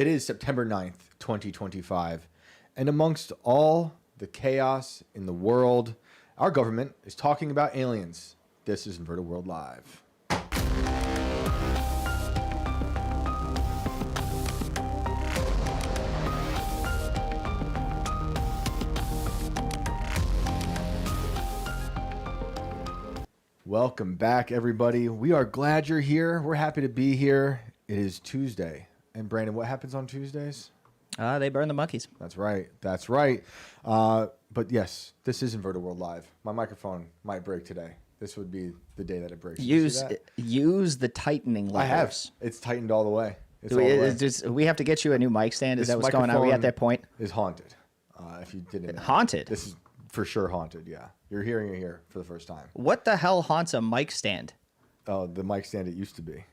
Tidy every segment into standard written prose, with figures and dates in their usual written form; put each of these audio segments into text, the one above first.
It is September 9th, 2025, and amongst all the chaos in the world, our government is talking about aliens. This is Inverted World Live. Welcome back, everybody. We are glad you're here. We're happy to be here. It is Tuesday. And Brandon, what happens on Tuesdays? They burn the monkeys. That's right. That's right. But yes, this is Inverted World Live. My microphone might break today. This would be the day that it breaks. Use the tightening levers. I have. It's tightened all the way. We have to get you a new mic stand. Is that what's going on? Are we at that point? Is haunted. If you didn't know. Haunted? This is for sure haunted, yeah. You're hearing it here for the first time. What the hell haunts a mic stand? Oh, the mic stand it used to be.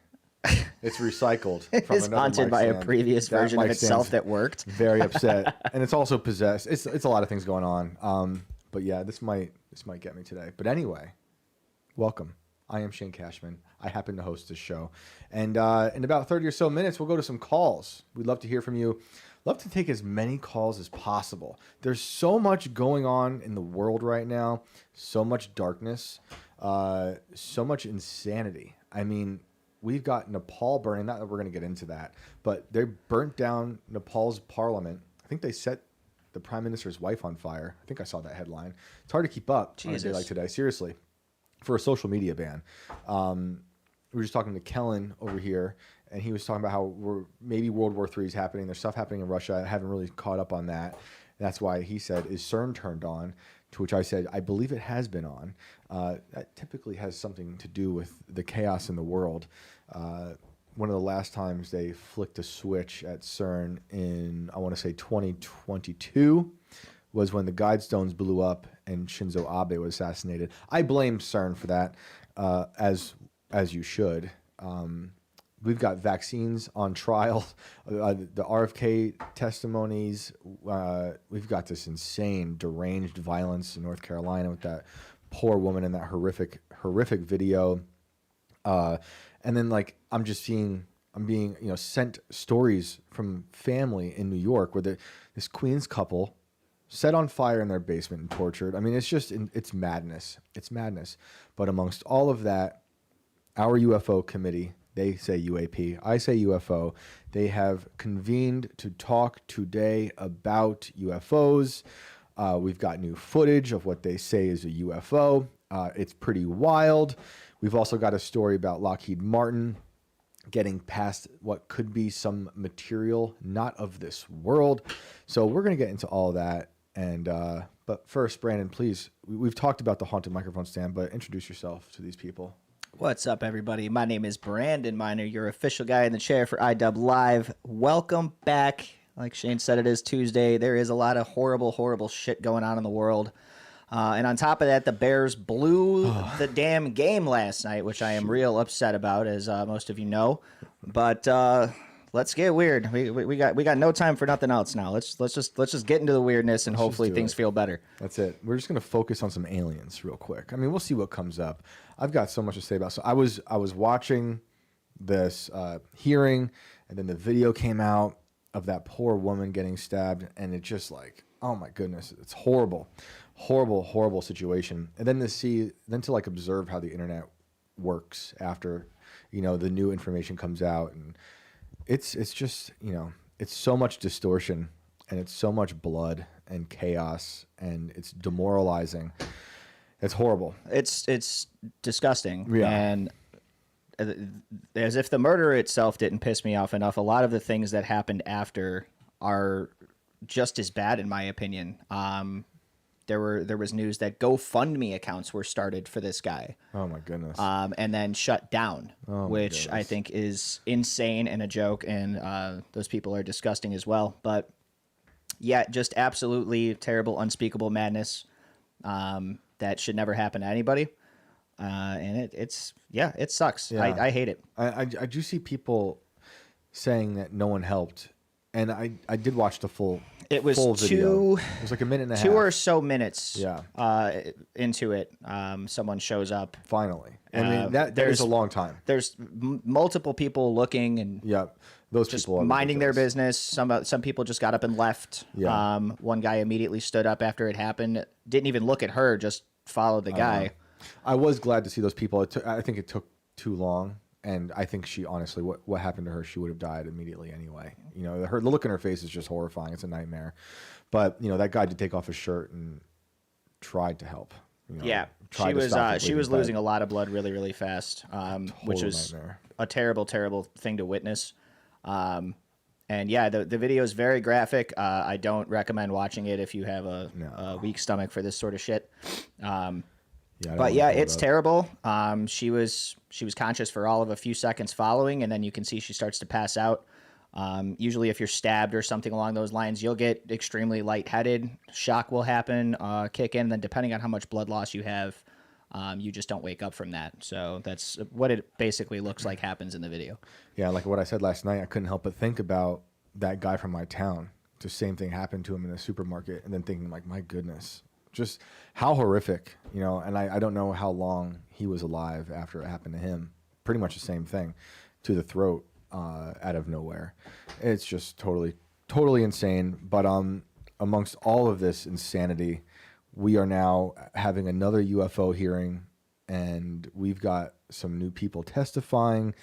It's recycled from It's another haunted mic by stand. a previous That version of mic itself stand's that worked. Very upset, and it's also possessed. It's a lot of things going on. But yeah, this might get me today. But anyway, welcome. I am Shane Cashman. I happen to host this show, and in about 30 or so minutes, we'll go to some calls. We'd love to hear from you. Love to take as many calls as possible. There's so much going on in the world right now. So much darkness. So much insanity. I mean, we've got Nepal burning. Not that we're going to get into that, but they burnt down Nepal's parliament. I think they set the prime minister's wife on fire. I think I saw that headline. It's hard to keep up on a day like today. Seriously, for a social media ban. We were just talking to Kellen over here, and he was talking about how maybe World War III is happening. There's stuff happening in Russia. I haven't really caught up on that. And that's why he said, is CERN turned on? To which I said, I believe it has been on. That typically has something to do with the chaos in the world. One of the last times they flicked a switch at CERN in, I want to say 2022, was when the Guidestones blew up and Shinzo Abe was assassinated. I blame CERN for that, as you should. We've got vaccines on trial, the RFK testimonies. We've got this insane, deranged violence in North Carolina with that poor woman in that horrific video. And then, like, I'm being sent stories from family in New York where this Queens couple set on fire in their basement and tortured. I mean, it's madness. It's madness. But amongst all of that, our UFO committee, they say UAP, I say UFO. They have convened to talk today about UFOs. We've got new footage of what they say is a UFO. It's pretty wild. We've also got a story about Lockheed Martin getting past what could be some material not of this world. So we're going to get into all that. And but first, Brandon, please, we've talked about the haunted microphone stand, but introduce yourself to these people. What's up, everybody? My name is Brandon Miner, your official guy in the chair for iDub Live. Welcome back. Like Shane said, it is Tuesday. There is a lot of horrible, horrible shit going on in the world. And on top of that, the Bears blew the damn game last night, which I am real upset about, as most of you know. But let's get weird. We got no time for nothing else now. Let's just get into the weirdness, and hopefully things feel better. That's it. We're just gonna focus on some aliens real quick. I mean, we'll see what comes up. I've got so much to say about. So I was watching this hearing, and then the video came out of that poor woman getting stabbed, and it just like, oh my goodness, it's horrible, horrible, horrible situation. And then to like observe how the internet works after, the new information comes out, and it's just, it's so much distortion, and it's so much blood and chaos, and it's demoralizing. It's horrible. It's disgusting. Yeah. And as if the murder itself didn't piss me off enough, a lot of the things that happened after are just as bad, in my opinion. There was news that GoFundMe accounts were started for this guy. Oh my goodness. And then shut down, which goodness. I think is insane and a joke, and those people are disgusting as well. But yeah, just absolutely terrible, unspeakable madness. That should never happen to anybody. And it sucks. Yeah. I hate it. I do see people saying that no one helped, And I did watch the full. It was full video. It was like a minute and a half. 2 or so minutes. Yeah. Into it, someone shows up. Finally, I mean that is a long time. There's multiple people looking and those just people are minding their ridiculous. business. Some people just got up and left. Yeah. One guy immediately stood up after it happened. Didn't even look at her. Just followed the guy. I was glad to see those people. I think it took too long. And I think she honestly, what happened to her, she would have died immediately anyway. You know, the look in her face is just horrifying. It's a nightmare. But you know, that guy did take off his shirt and tried to help. You know, Yeah, she was losing a lot of blood really, really fast, which was a terrible, terrible thing to witness. And yeah, the video is very graphic. I don't recommend watching it if you have a weak stomach for this sort of shit. But yeah, it's terrible. She was conscious for all of a few seconds following, and then you can see she starts to pass out. Usually if you're stabbed or something along those lines, you'll get extremely lightheaded. Shock will happen, kick in, and then depending on how much blood loss you have, you just don't wake up from that. So that's what it basically looks like happens in the video. Yeah, like what I said last night, I couldn't help but think about that guy from my town. The same thing happened to him in the supermarket, and then thinking like, my goodness, just how horrific, you know. And I don't know how long he was alive after it happened to him. Pretty much the same thing, to the throat, out of nowhere. It's just totally insane. But amongst all of this insanity, we are now having another UFO hearing, and we've got some new people testifying.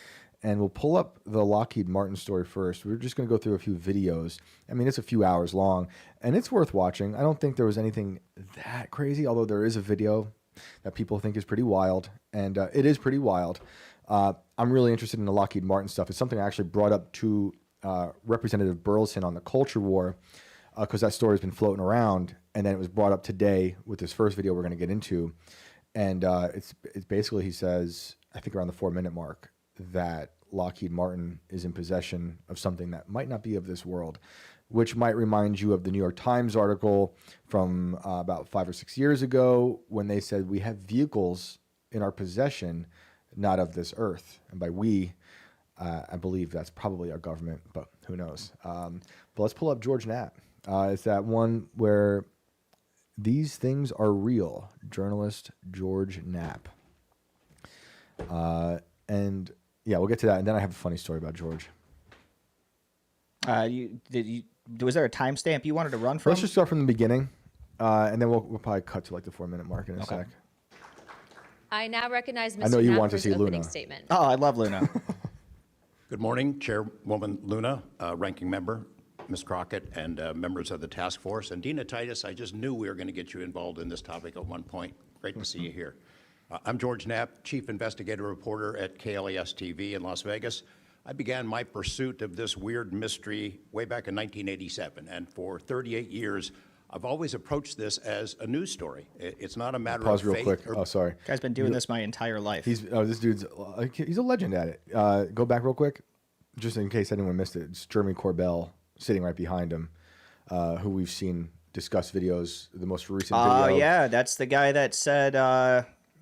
And we'll pull up the Lockheed Martin story first. We're just going to go through a few videos. I mean, it's a few hours long, and it's worth watching. I don't think there was anything that crazy, although there is a video that people think is pretty wild, and it is pretty wild. I'm really interested in the Lockheed Martin stuff. It's something I actually brought up to Representative Burleson on the culture war, because that story has been floating around, and then it was brought up today with this first video we're going to get into. And it's basically, he says, I think around the 4-minute mark, that Lockheed Martin is in possession of something that might not be of this world, which might remind you of the New York Times article from about 5 or 6 years ago, when they said we have vehicles in our possession not of this earth. And by we, I believe that's probably our government, but who knows. But let's pull up George Knapp. It's that one where these things are real. Journalist George Knapp. And yeah, we'll get to that. And then I have a funny story about George. Was there a timestamp you wanted to run from? Let's just start from the beginning. And then we'll probably cut to like the 4-minute mark in a sec. I now recognize Mr. I know you Knapp want to for see his opening Luna. statement. Oh, I love Luna. Good morning, Chairwoman Luna, Ranking Member, Ms. Crockett, and members of the task force. And Dina Titus, I just knew we were going to get you involved in this topic at one point. Great to see you here. I'm George Knapp, Chief Investigative Reporter at KLAS TV in Las Vegas. I began my pursuit of this weird mystery way back in 1987, and for 38 years, I've always approached this as a news story. It's not a matter Pause of real faith. quick. Oh, sorry. Guy's been doing this my entire life. This dude's he's a legend at it. Go back real quick, just in case anyone missed it. It's Jeremy Corbell sitting right behind him, who we've seen discuss videos. The most recent video. Oh yeah, that's the guy that said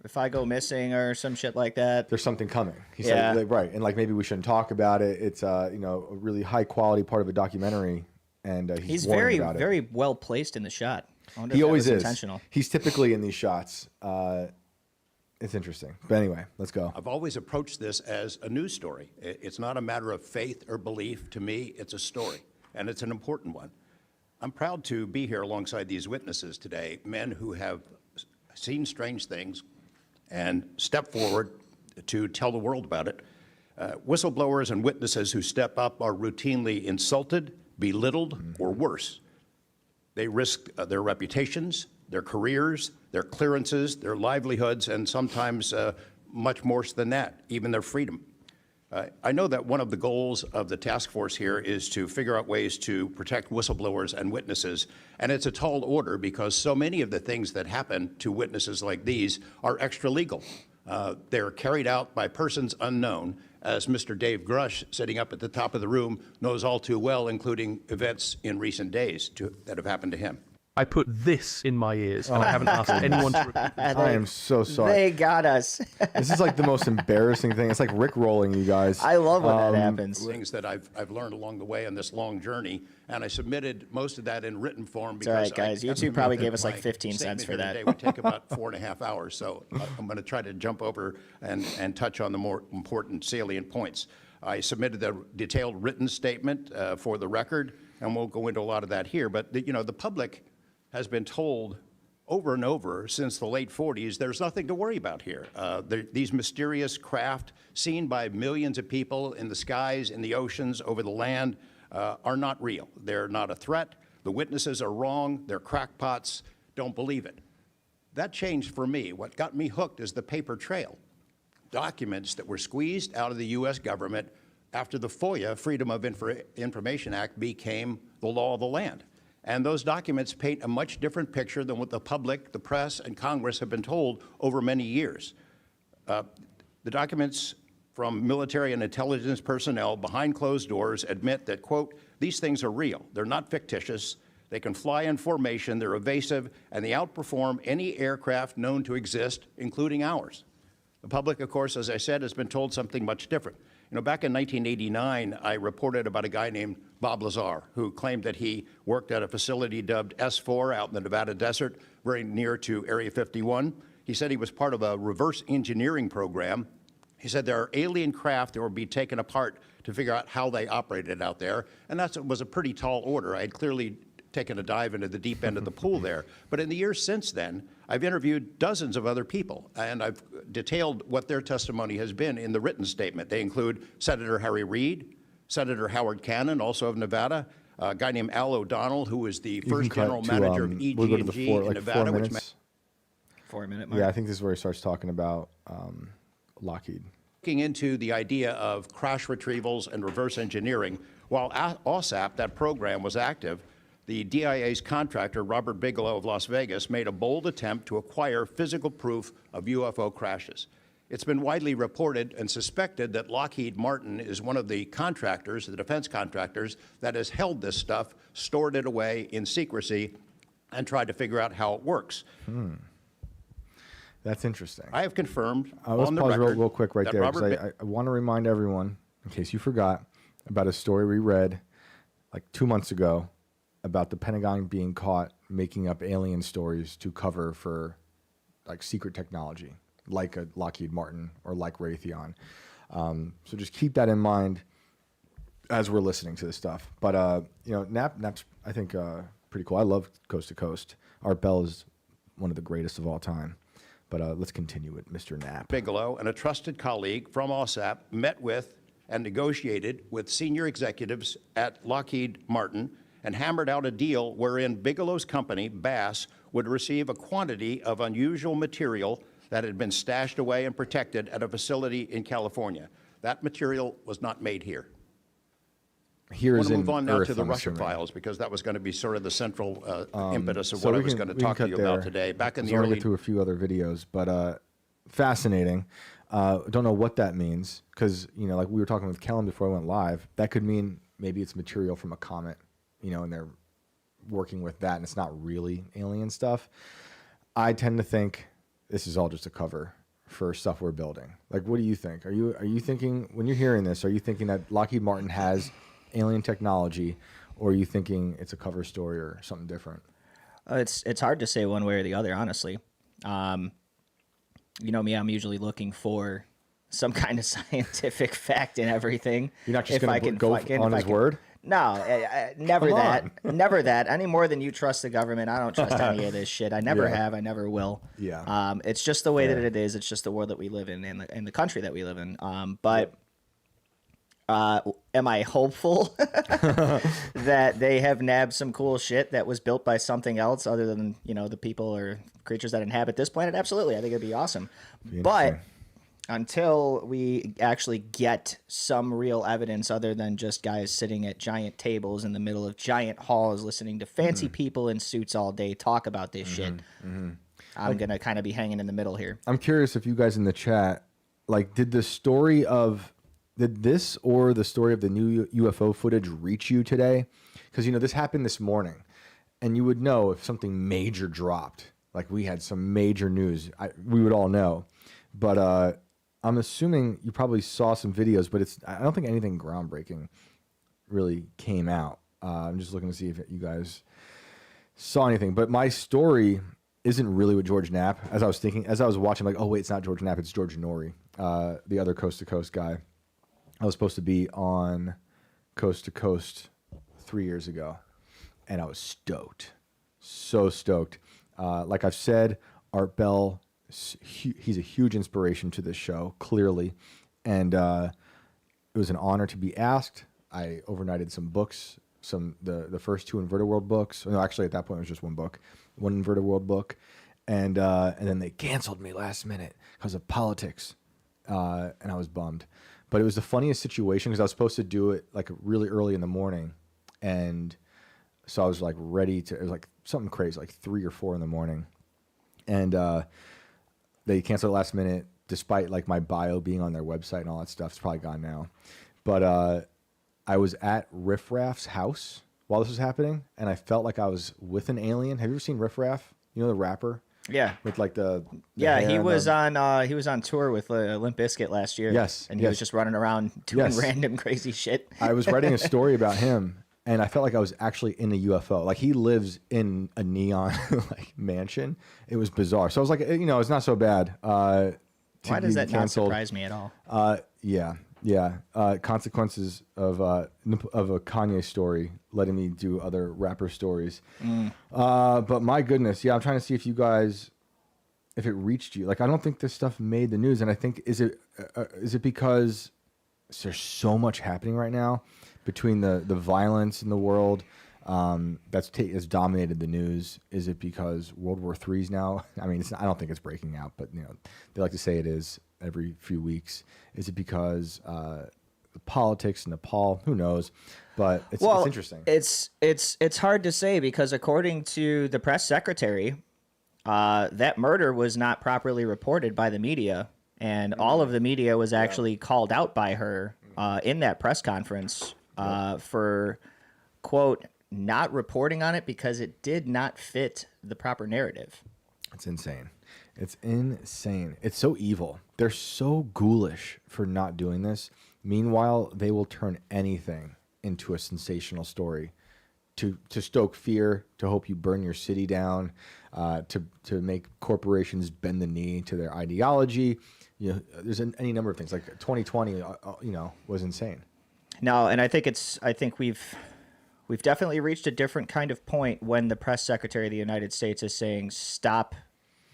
if I go missing or some shit like that, there's something coming. He said, like, right, and like maybe we shouldn't talk about it. It's a really high quality part of a documentary. And he's very, about very well placed in the shot. He always is. Intentional. He's typically in these shots. It's interesting. But anyway, let's go. I've always approached this as a news story. It's not a matter of faith or belief. To me, it's a story, and it's an important one. I'm proud to be here alongside these witnesses today, men who have seen strange things and stepped forward to tell the world about it. Whistleblowers and witnesses who step up are routinely insulted, belittled, or worse. They risk their reputations, their careers, their clearances, their livelihoods, and sometimes much more than that, even their freedom. I know that one of the goals of the task force here is to figure out ways to protect whistleblowers and witnesses, and it's a tall order because so many of the things that happen to witnesses like these are extra legal. They're carried out by persons unknown, as Mr. Dave Grush, sitting up at the top of the room, knows all too well, including events in recent days that have happened to him. I put this in my ears, and I haven't asked anyone to repeat it. I am so sorry. They got us. This is like the most embarrassing thing. It's like Rick rolling, you guys. I love when that happens. Things that I've learned along the way on this long journey, and I submitted most of that in written form. It's all right, guys. You two probably gave us like 15 cents for that. It would take about 4.5 hours, so I'm going to try to jump over and touch on the more important salient points. I submitted a detailed written statement for the record, and we'll go into a lot of that here. But the public has been told over and over since the late 40s, there's nothing to worry about here. These mysterious craft seen by millions of people in the skies, in the oceans, over the land, are not real. They're not a threat. The witnesses are wrong. They're crackpots. Don't believe it. That changed for me. What got me hooked is the paper trail. Documents that were squeezed out of the U.S. government after the FOIA, Freedom of Information Act, became the law of the land. And those documents paint a much different picture than what the public, the press, and Congress have been told over many years. The documents from military and intelligence personnel behind closed doors admit that, quote, these things are real. They're not fictitious. They can fly in formation. They're evasive, and they outperform any aircraft known to exist, including ours. The public, of course, as I said, has been told something much different. Back in 1989, I reported about a guy named Bob Lazar, who claimed that he worked at a facility dubbed S4 out in the Nevada desert, very near to Area 51. He said he was part of a reverse engineering program. He said there are alien craft that would be taken apart to figure out how they operated out there, and that was a pretty tall order. I had clearly taken a dive into the deep end of the pool there. But in the years since then, I've interviewed dozens of other people, and I've detailed what their testimony has been in the written statement. They include Senator Harry Reid, Senator Howard Cannon, also of Nevada, a guy named Al O'Donnell, who was the first general manager of EG&G we'll go to the in Nevada. 4 minutes. 4 minute mark. Yeah, I think this is where he starts talking about Lockheed. Looking into the idea of crash retrievals and reverse engineering, while OSAP, that program, was active, the DIA's contractor, Robert Bigelow of Las Vegas, made a bold attempt to acquire physical proof of UFO crashes. It's been widely reported and suspected that Lockheed Martin is one of the contractors, the defense contractors, that has held this stuff, stored it away in secrecy, and tried to figure out how it works. That's interesting. I have confirmed Let's on the pause record real quick right that there, because I want to remind everyone, in case you forgot, about a story we read like 2 months ago about the Pentagon being caught making up alien stories to cover for like secret technology, like a Lockheed Martin or like Raytheon. So just keep that in mind as we're listening to this stuff. But Knap's I think pretty cool. I love Coast to Coast. Art Bell is one of the greatest of all time. But let's continue with Mr. Knap. Bigelow and a trusted colleague from OSAP met with and negotiated with senior executives at Lockheed Martin and hammered out a deal wherein Bigelow's company, Bass, would receive a quantity of unusual material that had been stashed away and protected at a facility in California. That material was not made here. Here I is want to in move on now Earth, to the I'm Russia assuming. files, because that was going to be sort of the central impetus of So what I we was can- going to we can talk to cut you there. about today. Back in the I want to early get to a few other videos, but fascinating. Don't know what that means, because like we were talking with Kellen before I went live. That could mean maybe it's material from a comet, and they're working with that, and it's not really alien stuff. I tend to think this is all just a cover for stuff we're building. Like, what do you think? Are you thinking, when you're hearing this, are you thinking that Lockheed Martin has alien technology, or are you thinking it's a cover story or something different? It's hard to say one way or the other, honestly. You know me, I'm usually looking for some kind of scientific fact in everything. You're not just If I going to can go fi- on if I his can- word? No, never Come that. Never that. Any more than you trust the government, I don't trust any of this shit. I never Yeah. have. I never will. Yeah. It's just the way that it is. It's just the world that we live in and the country that we live in. But am I hopeful that they have nabbed some cool shit that was built by something else other than, the people or creatures that inhabit this planet? Absolutely. I think it'd be awesome. But until we actually get some real evidence other than just guys sitting at giant tables in the middle of giant halls listening to fancy people in suits all day talk about this shit, I'm going to kind of be hanging in the middle here. I'm curious if you guys in the chat, like, did this or the story of the new UFO footage reach you today? Because, this happened this morning. and you would know if something major dropped. Like we had some major news, we would all know. But I'm assuming you probably saw some videos, but I don't think anything groundbreaking really came out. I'm just looking to see if you guys saw anything. But my story isn't really with George Knapp. As I was watching, like, oh wait, it's not George Knapp, it's George Norrie, the other Coast to Coast guy. I was supposed to be on Coast to Coast 3 years ago, and I was stoked, so stoked. Like I've said, Art Bell, he's a huge inspiration to this show, clearly, and it was an honor to be asked. I overnighted some books, the first 2 Inverted World books. No, actually, at that point, it was just one book, one Inverted World book, and then they canceled me last minute because of politics, and I was bummed. But it was the funniest situation because I was supposed to do it like really early in the morning, and so I was like ready to. It was like something crazy, like 3 or 4 in the morning, and they canceled it last minute, despite like my bio being on their website and all that stuff. It's probably gone now, but I was at Riff Raff's house while this was happening, and I felt like I was with an alien. Have you ever seen Riff Raff? You know the rapper? Yeah. With like the yeah, hair he and was on tour with Limp Bizkit last year. Yes, and he was just running around doing Yes. random crazy shit. I was writing a story about him, and I felt like I was actually in a UFO. Like he lives in a neon like mansion. It was bizarre. So I was like, it's not so bad. Why does that not canceled. surprise me at all? Yeah. Consequences of a Kanye story letting me do other rapper stories. But my goodness, I'm trying to see if you guys, if it reached you. Like, I don't think this stuff made the news, and I think is it because there's so much happening right now between the violence in the world has dominated the news? Is it because World War III's now? I mean, I don't think it's breaking out, but they like to say it is every few weeks. Is it because the politics in Nepal? Who knows? But it's interesting. It's hard to say because according to the press secretary, that murder was not properly reported by the media, and all of the media was actually called out by her in that press conference for, quote, not reporting on it because it did not fit the proper narrative. It's insane. It's insane. It's so evil. They're so ghoulish for not doing this. Meanwhile, they will turn anything into a sensational story to stoke fear, to hope you burn your city down, to make corporations bend the knee to their ideology. There's any number of things. Like 2020, was insane. No, and I think we've definitely reached a different kind of point when the press secretary of the United States is saying stop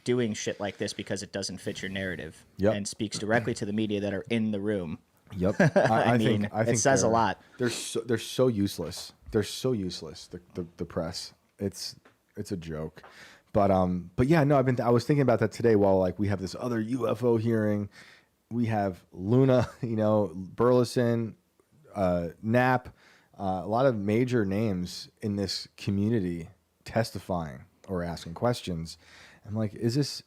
doing shit like this because it doesn't fit your narrative, and speaks directly to the media that are in the room. Yep. I think it says a lot. They're so useless. They're so useless. The press. It's a joke. But yeah, no. I was thinking about that today while like we have this other UFO hearing. We have Luna, Burleson, Knap, a lot of major names in this community testifying or asking questions. I'm like, is this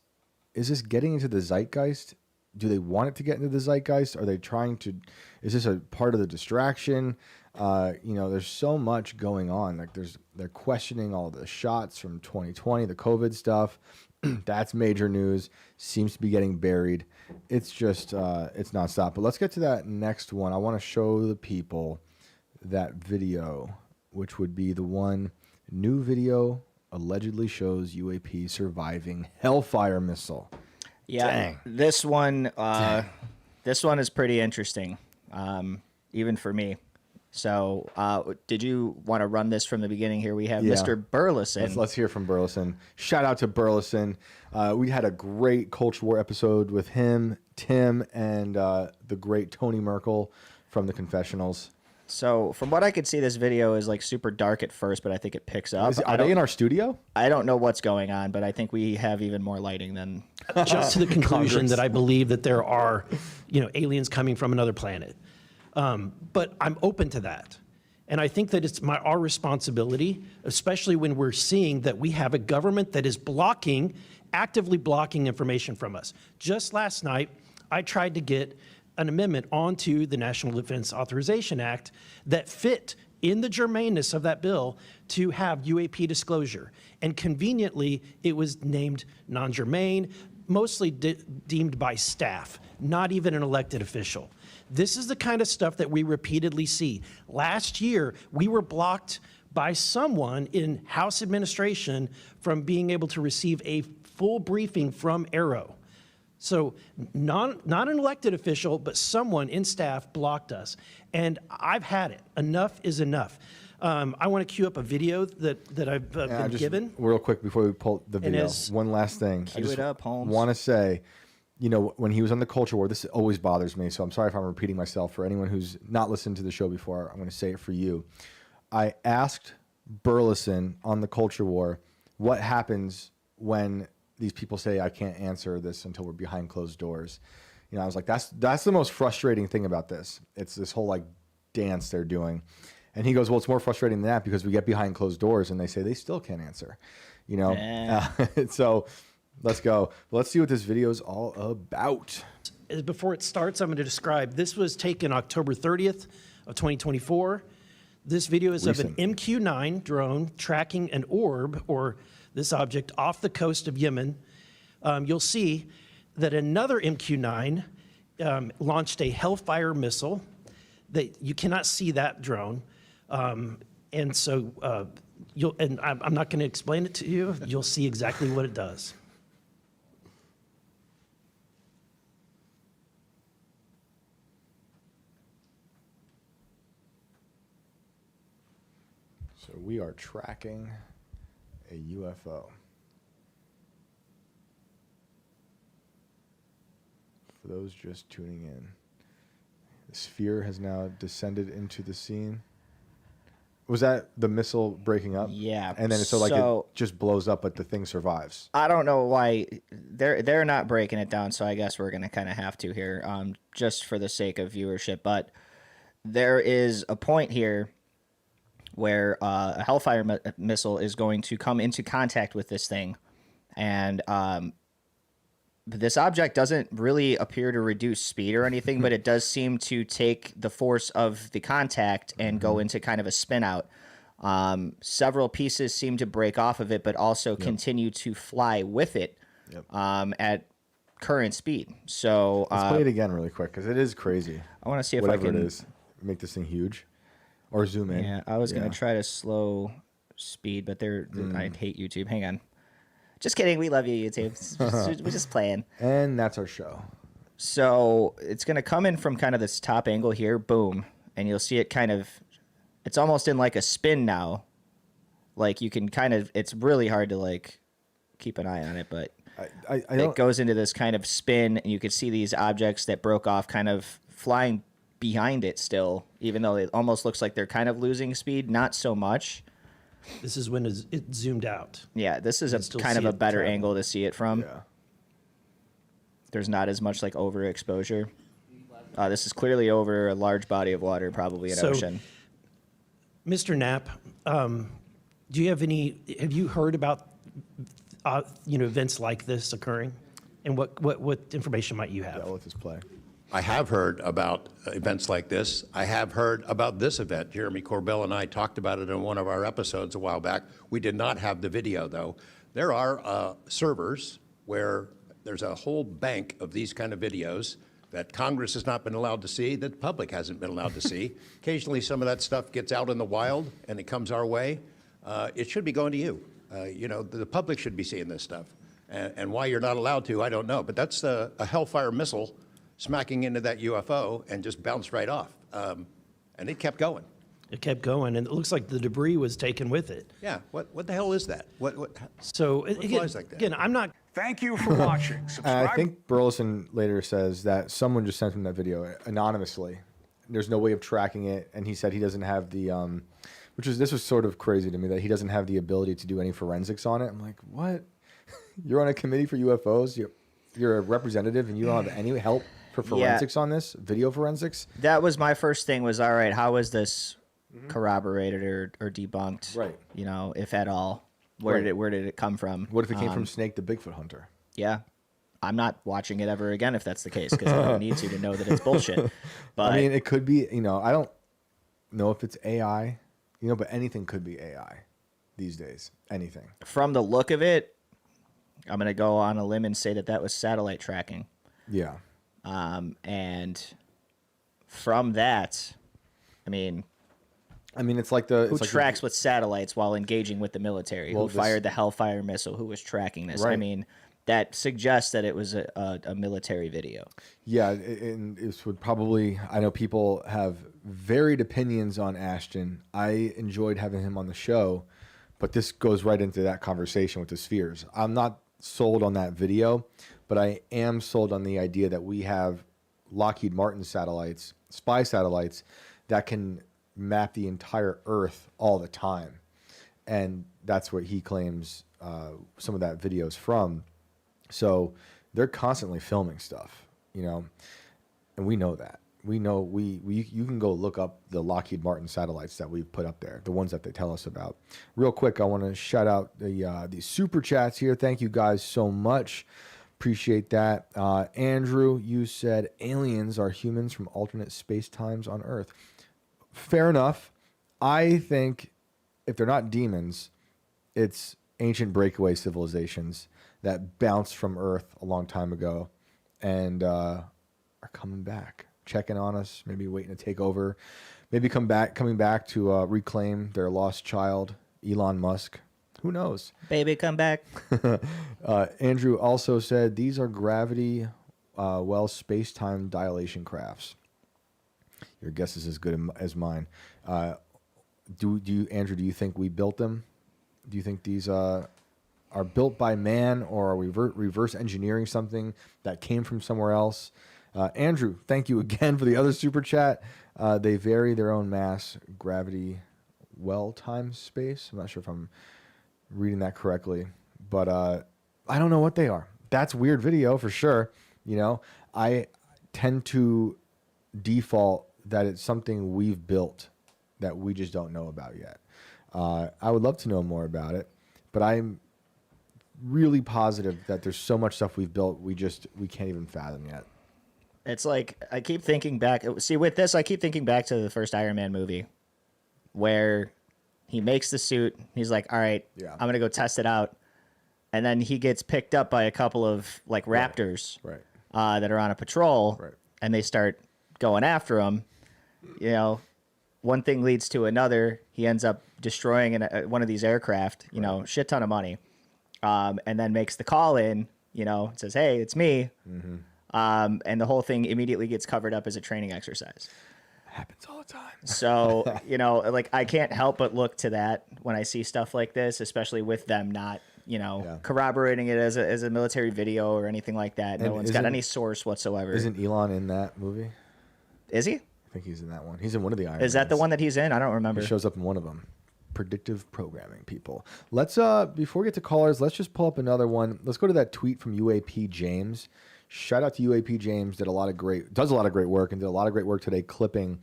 getting into the zeitgeist? Do they want it to get into the zeitgeist? Are they trying to? Is this a part of the distraction? There's so much going on. Like they're questioning all the shots from 2020, the COVID stuff. That's major news. Seems to be getting buried. It's just it's nonstop. But let's get to that next one. I want to show the people that video, which would be the one new video allegedly shows UAP surviving Hellfire missile. Yeah, Dang. This one is pretty interesting, even for me. So, did you want to run this from the beginning here? We have Mr. Burleson. Let's hear from Burleson. Shout out to Burleson. We had a great Culture War episode with him, Tim, and the great Tony Merkel from the Confessionals. So, from what I could see, this video is like super dark at first, but I think it picks up. Are they in our studio? I don't know what's going on, but I think we have even more lighting than just to the conclusion that I believe that there are, aliens coming from another planet. But I'm open to that. And I think that it's our responsibility, especially when we're seeing that we have a government that is actively blocking information from us. Just last night, I tried to get an amendment onto the National Defense Authorization Act that fit in the germaneness of that bill to have UAP disclosure. And conveniently, it was named non-germane, mostly deemed by staff, not even an elected official. This is the kind of stuff that we repeatedly see. Last year, we were blocked by someone in House administration from being able to receive a full briefing from Arrow. So not an elected official, but someone in staff blocked us. And I've had it. Enough is enough. I want to cue up a video that I've been given. Real quick before we pull the video, one last thing. Cue it up, Holmes. Want to say, you know, when he was on the culture war, this always bothers me. So I'm sorry if I'm repeating myself. For anyone who's not listened to the show before, I'm going to say it for you. I asked Burleson on the culture war, what happens when these people say I can't answer this until we're behind closed doors? You know, I was like, that's the most frustrating thing about this. It's this whole like dance they're doing. And he goes, well, it's more frustrating than that because we get behind closed doors and they say they still can't answer. You know, so let's go. Let's see what this video is all about. Before it starts, I'm going to describe. This was taken October 30th of 2024. This video is Recent. of an MQ-9 drone tracking an orb, or this object, off the coast of Yemen. You'll see that another MQ-9 launched a Hellfire missile. That you cannot see that drone, and so I'm not going to explain it to you. You'll see exactly what it does. So we are tracking a UFO. For those just tuning in, the sphere has now descended into the scene. Was that the missile breaking up? Yeah. And then so it just blows up, but the thing survives. I don't know why they're not breaking it down, so I guess we're gonna kind of have to here, just for the sake of viewership. But there is a point here where a Hellfire missile is going to come into contact with this thing, and this object doesn't really appear to reduce speed or anything, but it does seem to take the force of the contact and go into kind of a spin out. Several pieces seem to break off of it, but also continue to fly with it at current speed. So let's play it again really quick because it is crazy. I want to see if whatever I can it is, make this thing huge or zoom in. Yeah, I was gonna try to slow speed, but I hate YouTube. Hang on. Just kidding. We love you, YouTube. We're just playing. And that's our show. So it's going to come in from kind of this top angle here. Boom. And you'll see it kind of, it's almost in like a spin now. Like you can kind of, it's really hard to like keep an eye on it, but it goes into this kind of spin and you can see these objects that broke off kind of flying behind it still, even though it almost looks like they're kind of losing speed. Not so much. This is when it zoomed out. Yeah, this is a kind of a better angle to see it from. Yeah. There's not as much like overexposure. This is clearly over a large body of water, probably an ocean. Mr. Knap, do you have you heard about events like this occurring? And what information might you have? Yeah, let this play. I have heard about events like this. I have heard about this event. Jeremy Corbell and I talked about it in one of our episodes a while back. We did not have the video, though. There are servers where there's a whole bank of these kind of videos that Congress has not been allowed to see, that the public hasn't been allowed to see. Occasionally, some of that stuff gets out in the wild, and it comes our way. It should be going to you. The public should be seeing this stuff. And why you're not allowed to, I don't know. But that's a Hellfire missile smacking into that UFO and just bounced right off. And it kept going. It kept going, and it looks like the debris was taken with it. Yeah, what the hell is that? So flies like that? Again, I'm not. Thank you for watching. Subscribe. I think Burleson later says that someone just sent him that video anonymously. There's no way of tracking it, and he said he doesn't have the, this was sort of crazy to me, that he doesn't have the ability to do any forensics on it. I'm like, what? You're on a committee for UFOs. You're a representative, and you don't have any help for forensics on this, video forensics. That was my first thing. Was all right. How is this corroborated or debunked? Right. If at all. Where did it come from? What if it came from Snake the Bigfoot hunter? Yeah. I'm not watching it ever again if that's the case, because I don't need to know that it's bullshit. But I mean, it could be. I don't know if it's AI but anything could be AI these days. Anything. From the look of it, I'm going to go on a limb and say that was satellite tracking. Yeah. And from that, I mean, it's like who tracks with satellites while engaging with the military? Well, Who fired the Hellfire missile? Who was tracking this? Right. I mean, that suggests that it was a military video. Yeah, and this would probably, I know people have varied opinions on Ashton. I enjoyed having him on the show, but this goes right into that conversation with the spheres. I'm not sold on that video, but I am sold on the idea that we have Lockheed Martin satellites, spy satellites, that can map the entire Earth all the time. And that's what he claims some of that video is from. So they're constantly filming stuff, and we know that. We know you can go look up the Lockheed Martin satellites that we've put up there, the ones that they tell us about. Real quick, I want to shout out the super chats here. Thank you guys so much. Appreciate that. Andrew, you said aliens are humans from alternate space times on Earth. Fair enough. I think if they're not demons, it's ancient breakaway civilizations that bounced from Earth a long time ago and are coming back, checking on us, maybe waiting to take over, maybe coming back to reclaim their lost child, Elon Musk. Who knows? Baby, come back. Andrew also said these are gravity well space-time dilation crafts. Your guess is as good as mine. Do you, Andrew? Do you think we built them? Do you think these are built by man, or are we reverse engineering something that came from somewhere else? Andrew, thank you again for the other super chat. They vary their own mass, gravity, well times space. I'm not sure if I'm reading that correctly, but I don't know what they are. That's weird video for sure. I tend to default that it's something we've built that we just don't know about yet. I would love to know more about it, but I'm really positive that there's so much stuff we've built we can't even fathom yet. It's like I keep thinking back. See, with this, I keep thinking back to the first Iron Man movie, where he makes the suit. He's like, "All right, Yeah. I'm gonna go test it out," and then he gets picked up by a couple of like raptors, Right. that are on a patrol, Right. and they start going after him. One thing leads to another. He ends up destroying one of these aircraft. Shit ton of money, and then makes the call in. Says, "Hey, it's me." Mm-hmm. And the whole thing immediately gets covered up as a training exercise. Happens all the time. So, like I can't help but look to that when I see stuff like this, especially with them not, corroborating it as a military video or anything like that. No And one's got any source whatsoever. Isn't Elon in that movie? Is he? I think he's in that one. He's in one of the Iron Is that the Mans. one that he's in? I don't remember. He shows up in one of them. Predictive programming, people. Let's before we get to callers, let's just pull up another one. Let's go to that tweet from UAP James. Shout out to UAP James. Does a lot of great work, and did a lot of great work today clipping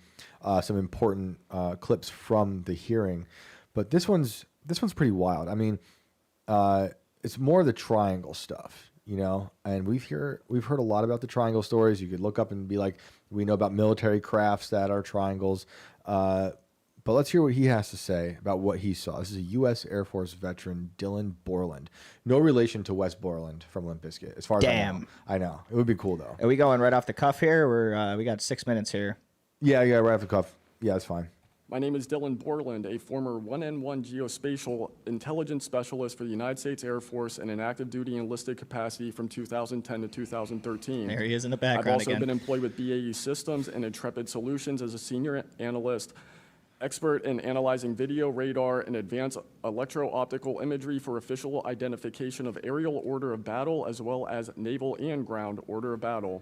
some important clips from the hearing. But this one's pretty wild. I mean, it's more the triangle stuff, and we've heard a lot about the triangle stories. You could look up and be like, we know about military crafts that are triangles. But let's hear what he has to say about what he saw. This is a U.S. Air Force veteran, Dylan Borland. No relation to Wes Borland from Limp Bizkit, as far as I know. It would be cool, though. Are we going right off the cuff here? We got 6 minutes here. Yeah, right off the cuff. Yeah, that's fine. My name is Dylan Borland, a former 1N1 geospatial intelligence specialist for the United States Air Force in an active duty enlisted capacity from 2010 to 2013. There he is in the background I've also again. been employed with BAE Systems and Intrepid Solutions as a senior analyst, expert in analyzing video, radar, and advanced electro-optical imagery for official identification of aerial order of battle, as well as naval and ground order of battle.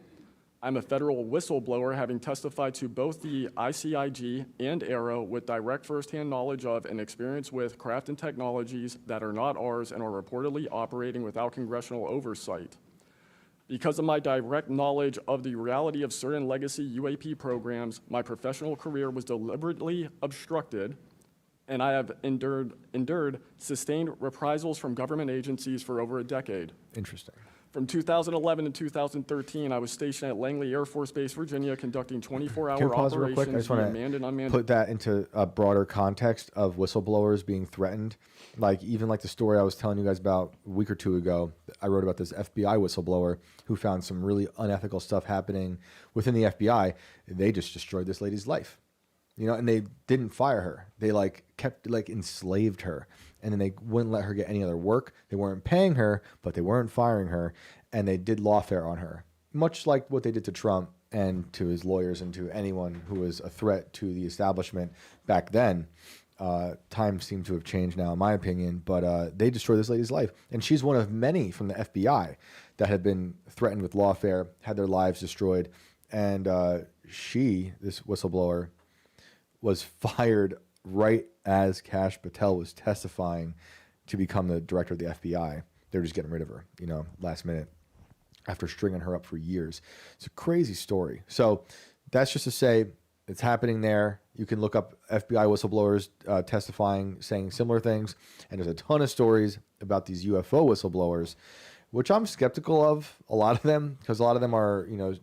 I'm a federal whistleblower, having testified to both the ICIG and ARROW with direct firsthand knowledge of and experience with craft and technologies that are not ours and are reportedly operating without congressional oversight. Because of my direct knowledge of the reality of certain legacy UAP programs, my professional career was deliberately obstructed, and I have endured sustained reprisals from government agencies for over a decade. Interesting. From 2011 to 2013, I was stationed at Langley Air Force Base, Virginia, conducting Can we 24-hour pause real quick? I operations just via want manned and to unmanned. put that into a broader context of whistleblowers being threatened. Like even like the story I was telling you guys about a week or two ago, I wrote about this FBI whistleblower who found some really unethical stuff happening within the FBI. They just destroyed this lady's life, you know, and they didn't fire her. They like kept like enslaved her, and then they wouldn't let her get any other work. They weren't paying her, but they weren't firing her, and they did lawfare on her, much like what they did to Trump and to his lawyers and to anyone who was a threat to the establishment back then. Times seem to have changed now, in my opinion, but they destroyed this lady's life. And she's one of many from the FBI that had been threatened with lawfare, had their lives destroyed. And this whistleblower, was fired right as Kash Patel was testifying to become the director of the FBI. They were just getting rid of her, you know, last minute after stringing her up for years. It's a crazy story. So that's just to say it's happening there. You can look up FBI whistleblowers testifying, saying similar things. And there's a ton of stories about these UFO whistleblowers, which I'm skeptical of, a lot of them, because a lot of them are, you know,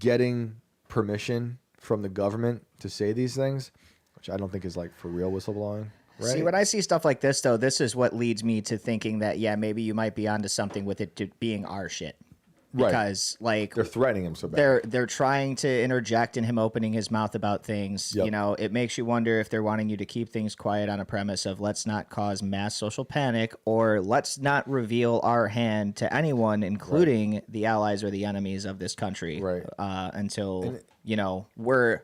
getting permission from the government to say these things, which I don't think is like for real whistleblowing. Right? See, when I see stuff like this, though, this is what leads me to thinking that, yeah, maybe you might be onto something with it being our shit. Right. Because, like, they're threatening him so bad. They're trying to interject in him opening his mouth about things. Yep. You know, it makes you wonder if they're wanting you to keep things quiet on a premise of let's not cause mass social panic, or let's not reveal our hand to anyone, including the allies or the enemies of this country, Right. Until, you know, we're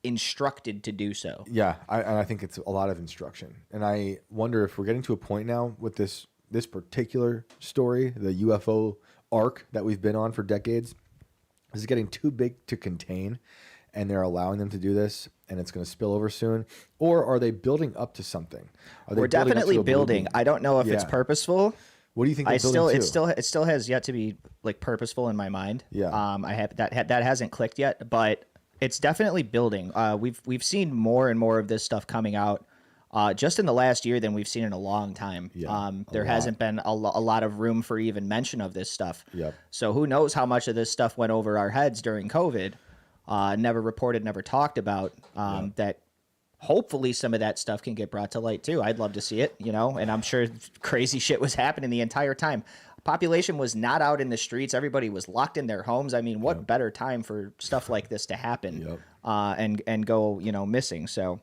instructed to do so. Yeah, I think it's a lot of instruction. And I wonder if we're getting to a point now with this particular story, the UFO arc that we've been on for decades, is getting too big to contain, and they're allowing them to do this, and it's going to spill over soon. Or are they building up to something? Are they We're building up to definitely a building. movie? I don't know if it's Yeah. purposeful. What do you think they're building to? It still has yet to be like purposeful in my mind. Yeah. I have that hasn't clicked yet, but it's definitely building. We've seen more and more of this stuff coming out just in the last year than we've seen in a long time. Yeah, There hasn't been a lot of room for even mention of this stuff. Yep. So who knows how much of this stuff went over our heads during COVID, never reported, never talked about, that hopefully some of that stuff can get brought to light too. I'd love to see it, you know, and I'm sure crazy shit was happening the entire time. Population was not out in the streets. Everybody was locked in their homes. I mean, what better time for stuff like this to happen and go, you know, missing. So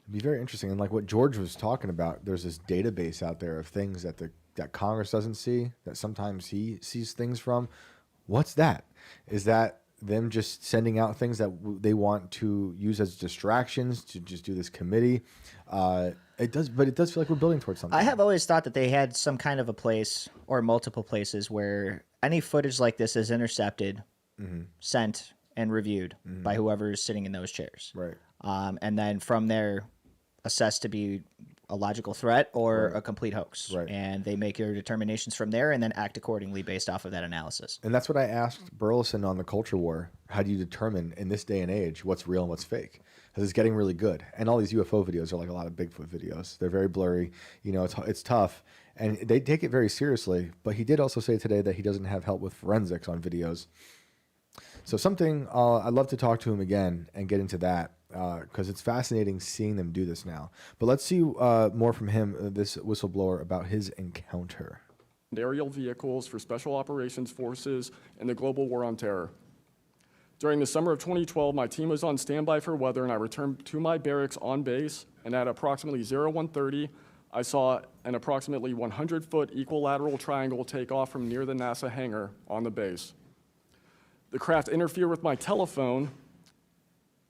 It'd be very interesting. And like what George was talking about, there's this database out there of things that that Congress doesn't see, that sometimes he sees things from. What's that? Is that them just sending out things that they want to use as distractions to just do this committee? It does feel like we're building towards something. I have always thought that they had some kind of a place or multiple places where any footage like this is intercepted, sent, and reviewed by whoever is sitting in those chairs. Right. And then from there, assessed to be a logical threat or a complete hoax. Right. And they make their determinations from there and then act accordingly based off of that analysis. And that's what I asked Burleson on the Culture War. How do you determine in this day and age what's real and what's fake? Because it's getting really good. And all these UFO videos are like a lot of Bigfoot videos. They're very blurry. You know, it's tough. And they take it very seriously. But he did also say today that he doesn't have help with forensics on videos. So something, I'd love to talk to him again and get into that. Because it's fascinating seeing them do this now. But let's see more from him, this whistleblower, about his encounter. Aerial vehicles for Special Operations Forces in the global war on terror. During the summer of 2012, my team was on standby for weather, and I returned to my barracks on base, and at approximately 01:30, I saw an approximately 100-foot equilateral triangle take off from near the NASA hangar on the base. The craft interfered with my telephone,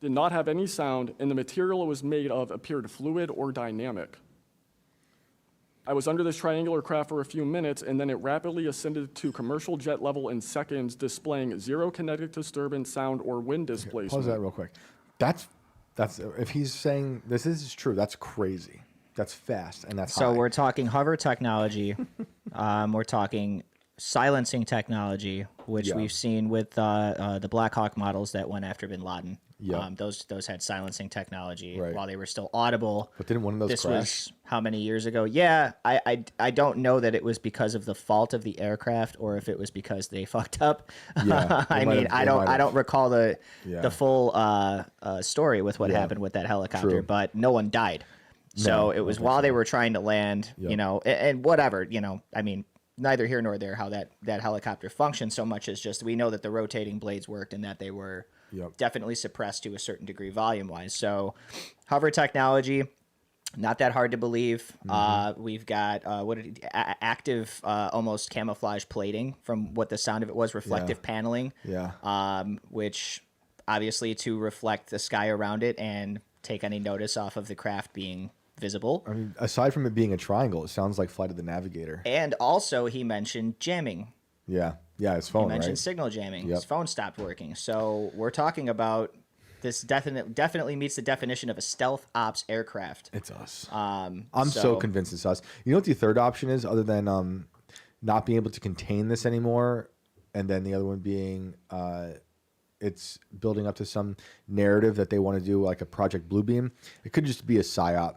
did not have any sound, and the material it was made of appeared fluid or dynamic. I was under this triangular craft for a few minutes, and then it rapidly ascended to commercial jet level in seconds, displaying zero kinetic disturbance, sound, or wind displacement. Pause that real quick. That's if he's saying this is true, that's crazy. That's fast, and that's So high. we're talking hover technology. We're talking silencing technology, which we've seen with the Black Hawk models that went after bin Laden. Yeah. Those had silencing technology Right. while they were still audible. But didn't one of those This crash? was how many years ago? Yeah, I don't know that it was because of the fault of the aircraft or if it was because they fucked up. Yeah, they I might mean, have- I they don't might I have. don't recall the Yeah. the full story with what Yeah. happened with that helicopter, True. but no one died. No, So I it was don't think while so. they were trying to land, Yep. you know, and whatever, you know, I mean, neither here nor there how that helicopter functioned so much as just we know that the rotating blades worked and that they were Yep. definitely suppressed to a certain degree volume wise. So hover technology, not that hard to believe. We've got active almost camouflage plating from what the sound of it was, reflective paneling, Yeah. which obviously to reflect the sky around it and take any notice off of the craft being visible. I mean, aside from it being a triangle, it sounds like Flight of the Navigator. And also he mentioned jamming. Yeah. Yeah, his He phone, mentioned right? signal jamming. Yep. His phone stopped working. So we're talking about this definitely meets the definition of a stealth ops aircraft. It's us. I'm I'm so convinced it's us. You know what the third option is, other than not being able to contain this anymore, and then the other one being it's building up to some narrative that they want to do, like a Project Bluebeam. It could just be a psyop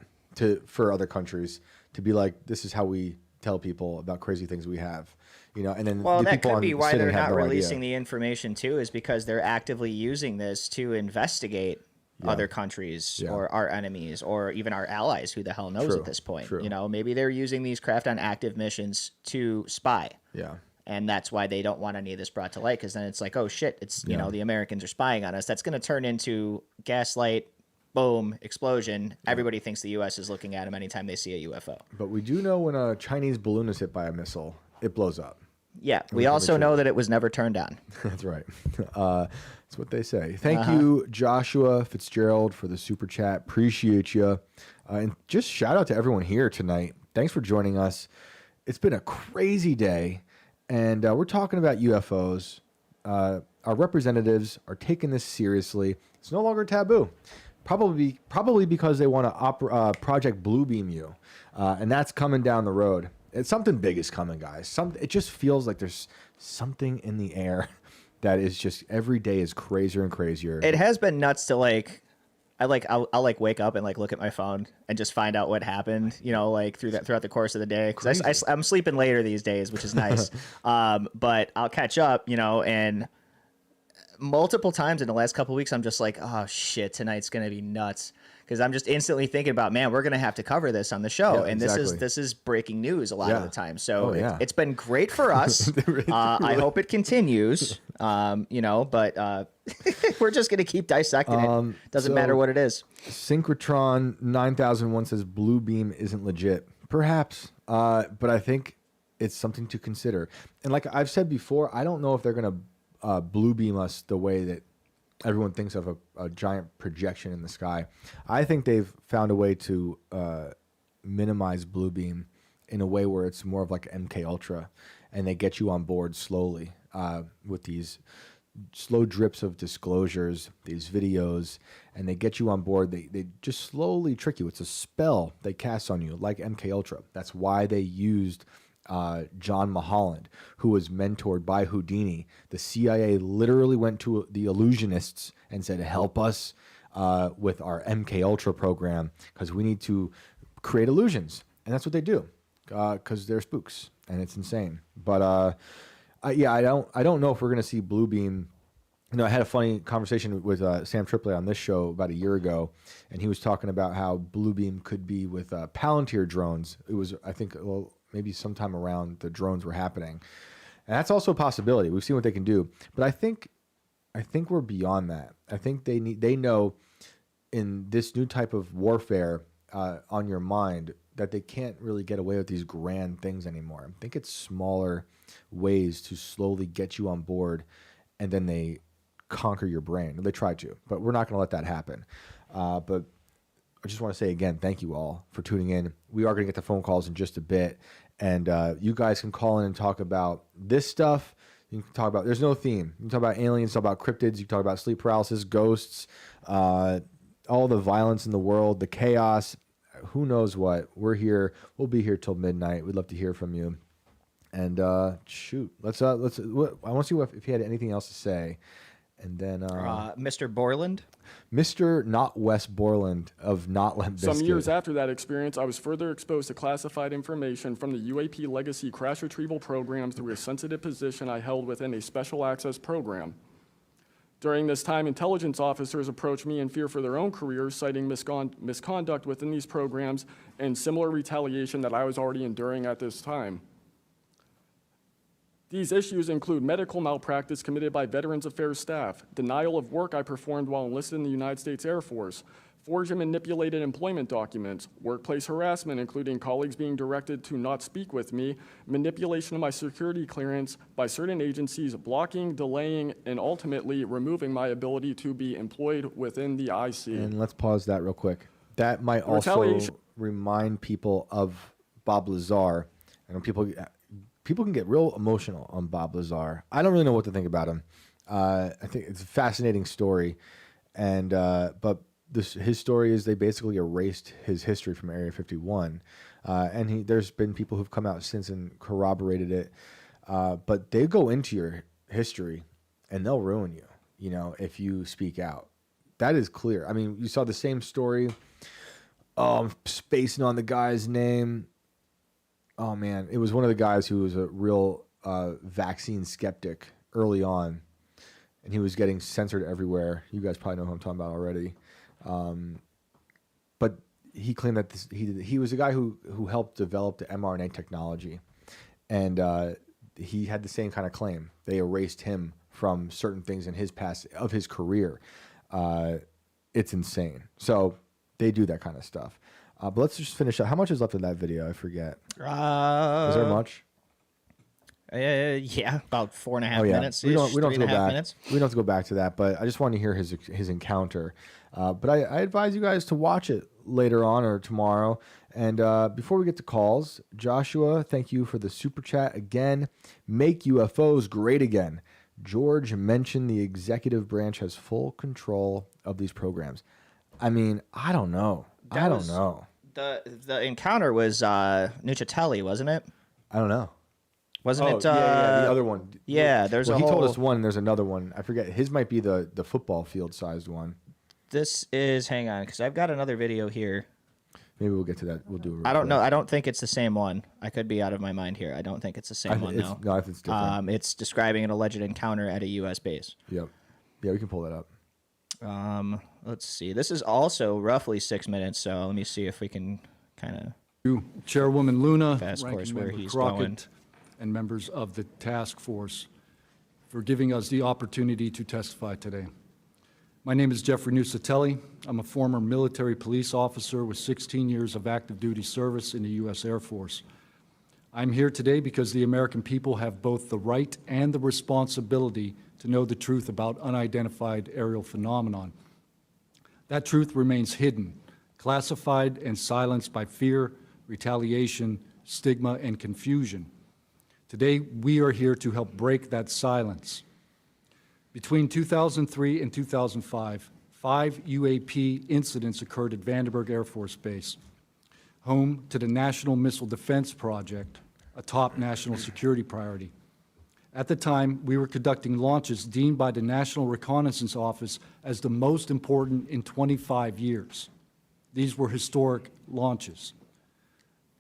for other countries to be like, this is how we tell people about crazy things we have, you know. And then Well, the that people could on be why sitting they're have not no releasing idea. the information too, is because they're actively using this to investigate other countries Yeah. or our enemies or even our allies. Who the hell knows True. at this point? True. You know, maybe they're using these craft on active missions to spy. Yeah. And that's why they don't want any of this brought to light, because then it's like, oh shit, it's you know, the Americans are spying on us. That's going to turn into gaslight, boom, explosion. Everybody thinks the U.S. is looking at them anytime they see a UFO. But we do know when a Chinese balloon is hit by a missile, it blows up. Yeah, we also know that it was never turned on. That's right. That's what they say. Thank you, Joshua Fitzgerald, for the super chat. Appreciate you. And just shout out to everyone here tonight. Thanks for joining us. It's been a crazy day, and we're talking about UFOs. Our representatives are taking this seriously. It's no longer taboo. Probably because they want to Project Bluebeam you, and that's coming down the road. It's something big is coming, guys. It just feels like there's something in the air that is just every day is crazier and crazier. It has been nuts to I'll wake up and look at my phone and just find out what happened, you know, throughout the course of the day. Because I'm sleeping later these days, which is nice. But I'll catch up, you know, and multiple times in the last couple of weeks, I'm just like, oh shit, tonight's gonna be nuts. Because I'm just instantly thinking about, man, we're gonna have to cover this on the show, Yeah, and exactly. this is breaking news a lot of Yeah. the time. So Oh, yeah. it's been great for us. I hope it continues. You know, but we're just gonna keep dissecting it. Doesn't matter what it is. Synchrotron 9001 says Bluebeam isn't legit. Perhaps, but I think it's something to consider. And like I've said before, I don't know if they're gonna Bluebeam us the way that everyone thinks of a giant projection in the sky. I think they've found a way to minimize Bluebeam in a way where it's more of like MK Ultra, and they get you on board slowly with these slow drips of disclosures, these videos, and they get you on board. They just slowly trick you. It's a spell they cast on you, like MK Ultra. That's why they used John Mulholland, who was mentored by Houdini. The CIA literally went to the illusionists and said, help us with our MK Ultra program, because we need to create illusions. And that's what they do, because they're spooks, and it's insane. But yeah, I don't know if we're going to see Bluebeam. You know, I had a funny conversation with Sam Tripoli on this show about a year ago, and he was talking about how Bluebeam could be with Palantir drones. It was, I think, maybe sometime around the drones were happening, and that's also a possibility. We've seen what they can do, but I think we're beyond that. I think they know in this new type of warfare on your mind that they can't really get away with these grand things anymore. I think it's smaller ways to slowly get you on board, and then they conquer your brain. They try to, but we're not going to let that happen. But I just want to say again, thank you all for tuning in. We are going to get the phone calls in just a bit, and you guys can call in and talk about this stuff. You can talk about, there's no theme. You can talk about aliens, talk about cryptids, you can talk about sleep paralysis, ghosts, all the violence in the world, the chaos, who knows what. We're here. We'll be here till midnight. We'd love to hear from you. And shoot, let's I want to see if he had anything else to say. And then Mr. Borland. Mr. Not West Borland of Not Limp Bizkit. Some years after that experience, I was further exposed to classified information from the UAP legacy crash retrieval program through a sensitive position I held within a special access program. During this time, intelligence officers approached me in fear for their own careers, citing misconduct within these programs and similar retaliation that I was already enduring at this time. These issues include medical malpractice committed by Veterans Affairs staff, denial of work I performed while enlisted in the United States Air Force, forged and manipulated employment documents, workplace harassment, including colleagues being directed to not speak with me, manipulation of my security clearance by certain agencies, blocking, delaying, and ultimately removing my ability to be employed within the IC. And let's pause that real quick. That might also remind people of Bob Lazar. And when people can get real emotional on Bob Lazar. I don't really know what to think about him. I think it's a fascinating story, and but his story is they basically erased his history from Area 51, and there's been people who've come out since and corroborated it, but they go into your history and they'll ruin you. You know, if you speak out, that is clear. I mean, you saw the same story. Oh, I'm spacing on the guy's name. Oh, man. It was one of the guys who was a real vaccine skeptic early on, and he was getting censored everywhere. You guys probably know who I'm talking about already. But he claimed that he was a guy who helped develop the mRNA technology, and he had the same kind of claim. They erased him from certain things in his past of his career. It's insane. So they do that kind of stuff. But let's just finish up. How much is left of that video? I forget. Is there much? Yeah, about 4.5 minutes. We don't have to go back. Minutes. We don't have to go back to that. But I just want to hear his encounter. But I advise you guys to watch it later on or tomorrow. And before we get to calls, Joshua, thank you for the super chat again. Make UFOs great again. George mentioned the executive branch has full control of these programs. I mean, I don't know. I don't know. The encounter was Nucitelli, wasn't it? I don't know. Wasn't it? The other one. Yeah, there's he told us one, and there's another one. I forget. His might be the football field sized one. This is, hang on, because I've got another video here. Maybe we'll get to that. We'll do it real I don't quick. know. I don't think it's the same one. I could be out of my mind here. I don't think it's the same one, though. No, if it's different. It's describing an alleged encounter at a U.S. base. Yep. Yeah, we can pull that up. Let's see. This is also roughly 6 minutes, so let me see if we can kind of Chairwoman Luna, fast course Ranking where Member he's Crockett, going. and members of the task force for giving us the opportunity to testify today. My name is Jeffrey Nucitelli. I'm a former military police officer with 16 years of active duty service in the U.S. Air Force. I'm here today because the American people have both the right and the responsibility to know the truth about unidentified aerial phenomenon. That truth remains hidden, classified and silenced by fear, retaliation, stigma, and confusion. Today, we are here to help break that silence. Between 2003 and 2005, 5 UAP incidents occurred at Vandenberg Air Force Base, home to the National Missile Defense Project, a top national security priority. At the time, we were conducting launches deemed by the National Reconnaissance Office as the most important in 25 years. These were historic launches.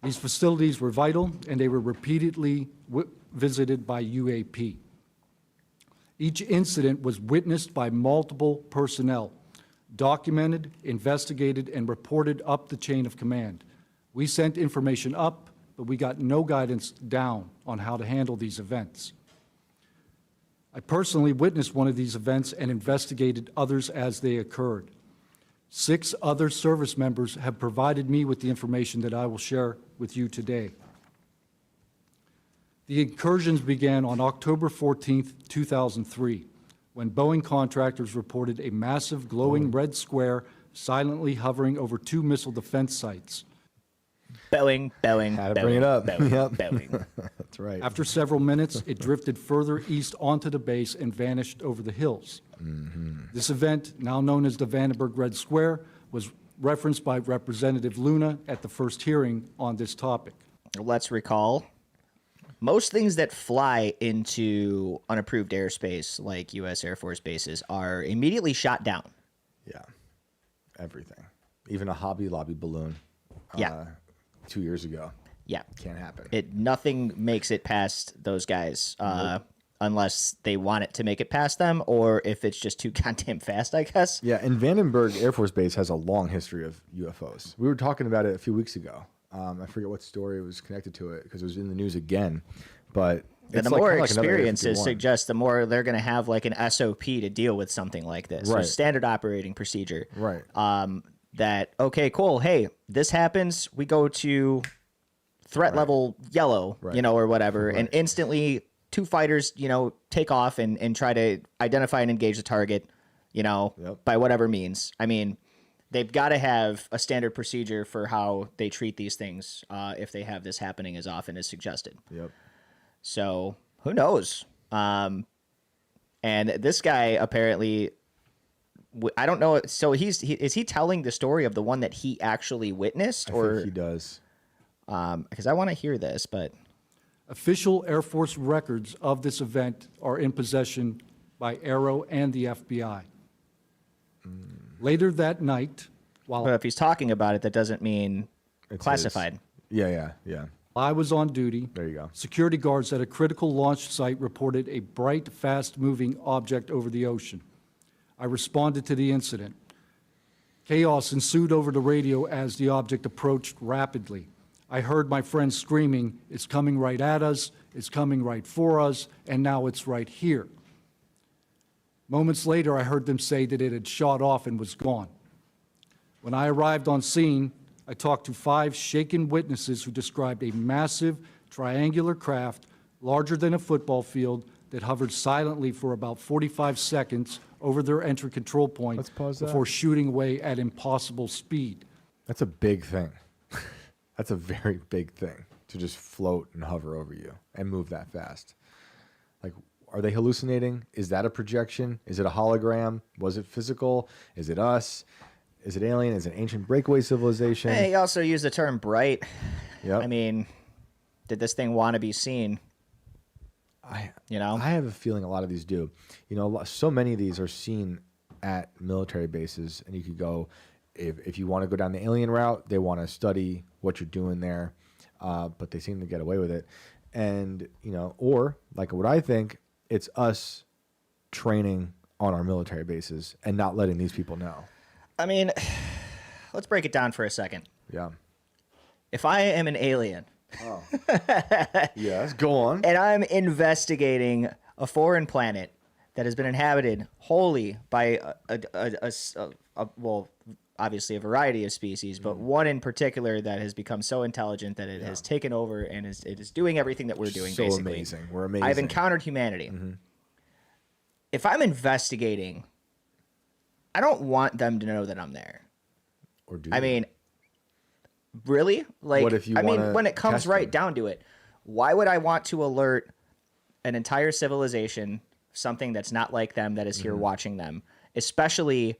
These facilities were vital, and they were repeatedly visited by UAP. Each incident was witnessed by multiple personnel, documented, investigated, and reported up the chain of command. We sent information up, but we got no guidance down on how to handle these events. I personally witnessed one of these events and investigated others as they occurred. 6 other service members have provided me with the information that I will share with you today. The incursions began on October 14, 2003, when Boeing contractors reported a massive glowing red square silently hovering over 2 missile defense sites. Boeing. Had to bring it up. Boeing, Yep. Boeing. That's right. After several minutes, it drifted further east onto the base and vanished over the hills. This event, now known as the Vandenberg Red Square, was referenced by Representative Luna at the first hearing on this topic. Let's recall most things that fly into unapproved airspace, like U.S. Air Force bases, are immediately shot down. Yeah. Everything. Even a Hobby Lobby balloon. Yeah. 2 years ago. Yeah. Can't happen. Nothing makes it past those guys unless they want it to make it past them, or if it's just too goddamn fast, I guess. Yeah, and Vandenberg Air Force Base has a long history of UFOs. We were talking about it a few weeks ago. I forget what story was connected to it because it was in the news again. But And the like, more kinda like another Area experiences 51. suggest, the more they're going to have like an SOP to deal with something like this. Right. There's standard operating procedure. Right. That, okay, cool. Hey, this happens. We go to threat level yellow, Right. or whatever. Right. And instantly 2 fighters, take off and try to identify and engage the target, Yep. by whatever means. I mean, they've got to have a standard procedure for how they treat these things if they have this happening as often as suggested. Yep. So who knows? And this guy apparently, I don't know. So is he telling the story of the one that he actually witnessed, I or think he does. because I want to hear this, but Official Air Force records of this event are in possession by Aero and the FBI. Later that night, while if he's talking about it, that doesn't mean It's classified. his. Yeah. I was on duty, There you go. security guards at a critical launch site reported a bright, fast-moving object over the ocean. I responded to the incident. Chaos ensued over the radio as the object approached rapidly. I heard my friends screaming, "It's coming right at us, it's coming right for us, and now it's right here." Moments later, I heard them say that it had shot off and was gone. When I arrived on scene, I talked to 5 shaken witnesses who described a massive triangular craft larger than a football field that hovered silently for about 45 seconds over their entry control point Let's pause that. before shooting away at impossible speed. That's a big thing. That's a very big thing to just float and hover over you and move that fast. Like, are they hallucinating? Is that a projection? Is it a hologram? Was it physical? Is it us? Is it alien? Is it ancient breakaway civilization? Hey, he also used the term bright. Yep. I mean, did this thing want to be seen? I I have a feeling a lot of these do. So many of these are seen at military bases, and you could go, if you want to go down the alien route, they want to study what you're doing there, but they seem to get away with it. And, or like what I think, it's us training on our military bases and not letting these people know. I mean, let's break it down for a second. Yeah. If I am an alien Yes, go on. and I'm investigating a foreign planet that has been inhabited wholly by well, obviously a variety of species, but one in particular that has become so intelligent that it has taken over and it is doing everything that we're doing. So basically, amazing. We're amazing. I've encountered humanity. If I'm investigating, I don't want them to know that I'm there. Or do I you? mean, really? Like, What if you I mean, wanna when it comes test right them? down to it, why would I want to alert an entire civilization, something that's not like them, that is here watching them, especially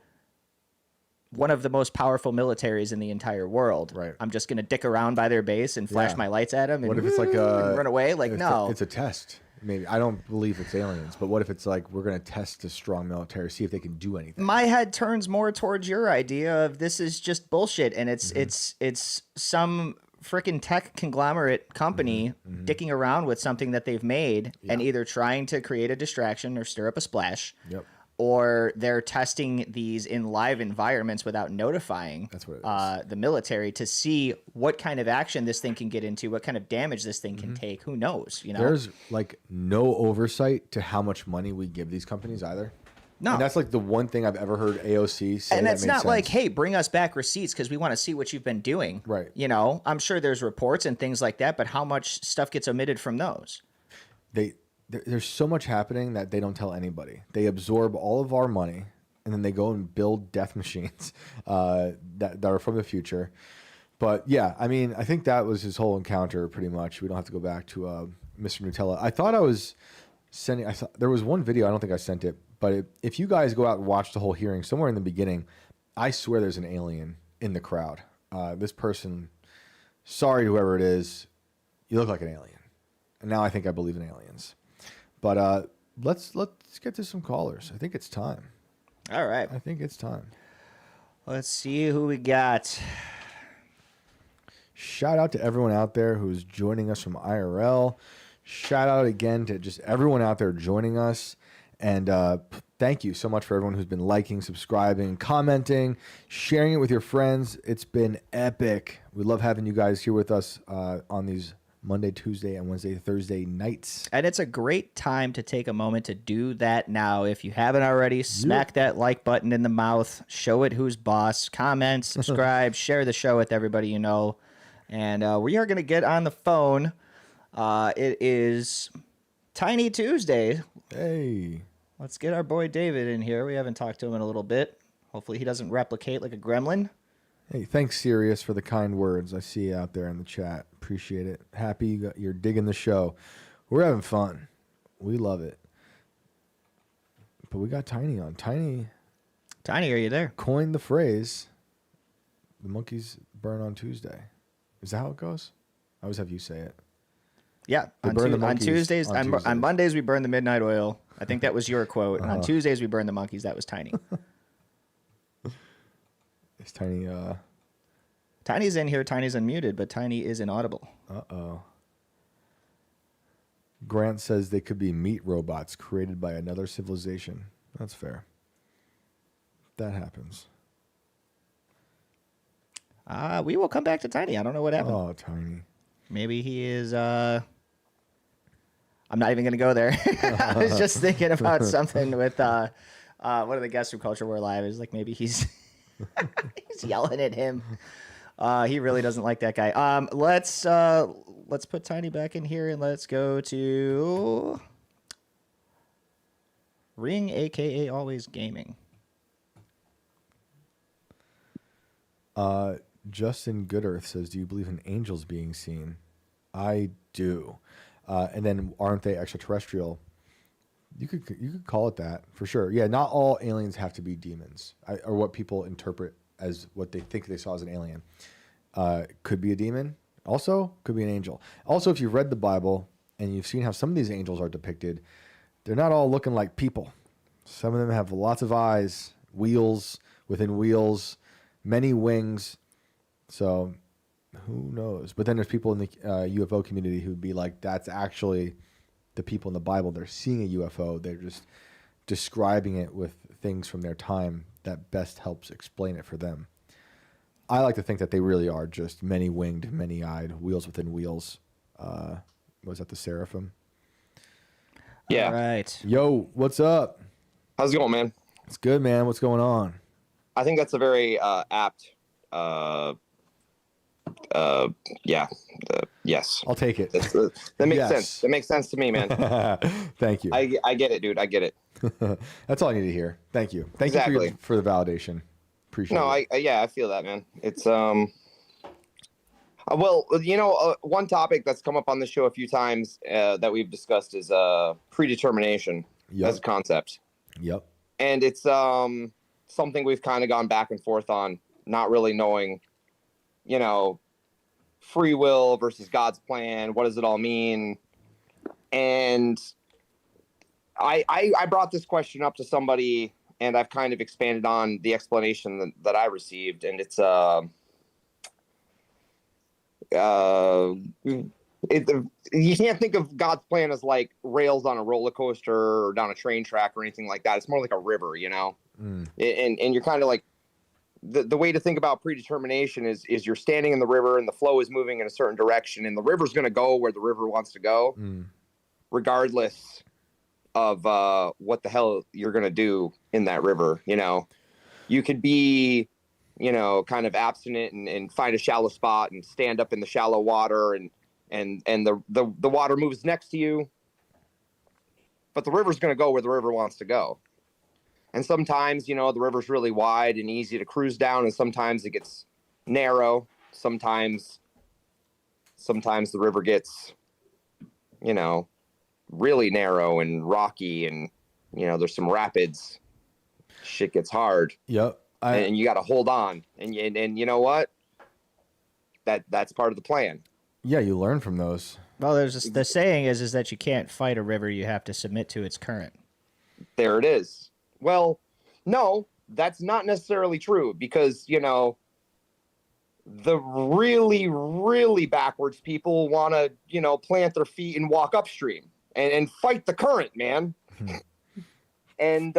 one of the most powerful militaries in the entire world? Right. I'm just going to dick around by their base and flash Yeah. my lights at them and, What if it's like a run away? Like, no. It's a test. Maybe I don't believe it's aliens, but what if it's like we're gonna test a strong military, see if they can do anything? My head turns more towards your idea of this is just bullshit, and it's some freaking tech conglomerate company dicking around with something that they've made and either trying to create a distraction or stir up a splash. Yep. Or they're testing these in live environments without notifying That's what it is. the military to see what kind of action this thing can get into, what kind of damage this thing can take. Who knows? There's like no oversight to how much money we give these companies either. No. And that's like the one thing I've ever heard AOC say. And that it's made not like, sense. hey, bring us back receipts because we want to see what you've been doing. Right. I'm sure there's reports and things like that, but how much stuff gets omitted from those? There's so much happening that they don't tell anybody. They absorb all of our money, and then they go and build death machines that are from the future. But yeah, I mean, I think that was his whole encounter pretty much. We don't have to go back to Mr. Nutella. I thought I was sending. There was one video. I don't think I sent it, but if you guys go out and watch the whole hearing, somewhere in the beginning, I swear there's an alien in the crowd. This person, sorry whoever it is, you look like an alien. and now I think I believe in aliens. But let's get to some callers. I think it's time. All right. I think it's time. Let's see who we got. Shout out to everyone out there who's joining us from IRL. Shout out again to just everyone out there joining us. And thank you so much for everyone who's been liking, subscribing, commenting, sharing it with your friends. It's been epic. We love having you guys here with us on these Monday, Tuesday, and Wednesday, Thursday nights. And it's a great time to take a moment to do that now. If you haven't already, smack that like button in the mouth. Show it who's boss. Comment, subscribe, share the show with everybody you know. And we are going to get on the phone. It is Tiny Tuesday. Hey. Let's get our boy David in here. We haven't talked to him in a little bit. Hopefully he doesn't replicate like a gremlin. Hey, thanks, Sirius, for the kind words. I see you out there in the chat. Appreciate it. Happy you're digging the show. We're having fun. We love it. But we got Tiny on. Tiny, are you there? coined the phrase, the monkeys burn on Tuesday. Is that how it goes? I always have you say it. Yeah. They On, burn the on monkeys Tuesdays, on on Tuesdays. Mondays, we burn the midnight oil. I think that was your quote. And on Tuesdays, we burn the monkeys. That was Tiny. It's Tiny. Tiny's in here. Tiny's unmuted, but Tiny is inaudible. Uh-oh. Grant says they could be meat robots created by another civilization. That's fair. That happens. We will come back to Tiny. I don't know what happened. Oh, Tiny. Maybe he is. I'm not even going to go there. I was just thinking about something with one of the guests from Culture War Live. Is like maybe he's he's yelling at him. He really doesn't like that guy. Let's put Tiny back in here and let's go to Ring, aka Always Gaming. Justin Goodearth says, do you believe in angels being seen? I do. And then aren't they extraterrestrial? You could call it that for sure. Yeah, not all aliens have to be demons or what people interpret as what they think they saw as an alien. Could be a demon. Also, could be an angel. Also, if you've read the Bible and you've seen how some of these angels are depicted, they're not all looking like people. Some of them have lots of eyes, wheels within wheels, many wings. So who knows? But then there's people in the UFO community who'd be like, that's actually the people in the Bible. They're seeing a UFO. They're just describing it with things from their time that best helps explain it for them. I like to think that they really are just many-winged, many-eyed, wheels within wheels. Was that the Seraphim? Yeah. All right. Yo, what's up? How's it going, man? It's good, man. What's going on? I think that's a very apt. Yes. I'll take it. That makes Yes. sense. That makes sense to me, man. Thank you. I get it, dude. I get it. That's all I need to hear. Thank you. Thank Exactly. you for the validation. Appreciate No, it. I feel that, man. It's well, one topic that's come up on the show a few times that we've discussed is predetermination as a concept. Yep. And it's something we've kind of gone back and forth on, not really knowing, free will versus God's plan. What does it all mean? And I brought this question up to somebody, and I've kind of expanded on the explanation that I received, and it's you can't think of God's plan as like rails on a roller coaster or down a train track or anything like that. It's more like a river, and you're kind of like the way to think about predetermination is you're standing in the river and the flow is moving in a certain direction, and the river's going to go where the river wants to go, regardless of what the hell you're going to do in that river. You could be kind of abstinent and find a shallow spot and stand up in the shallow water and the water moves next to you, but the river's going to go where the river wants to go. And sometimes, the river's really wide and easy to cruise down, and sometimes it gets narrow. Sometimes the river gets, really narrow and rocky, and, there's some rapids. Shit gets hard. Yep. And you got to hold on. And you know what? That's part of the plan. Yeah, you learn from those. Well, there's the saying is that you can't fight a river; you have to submit to its current. There it is. Well, no, that's not necessarily true because, the really, really backwards people want to, plant their feet and walk upstream and fight the current, man. And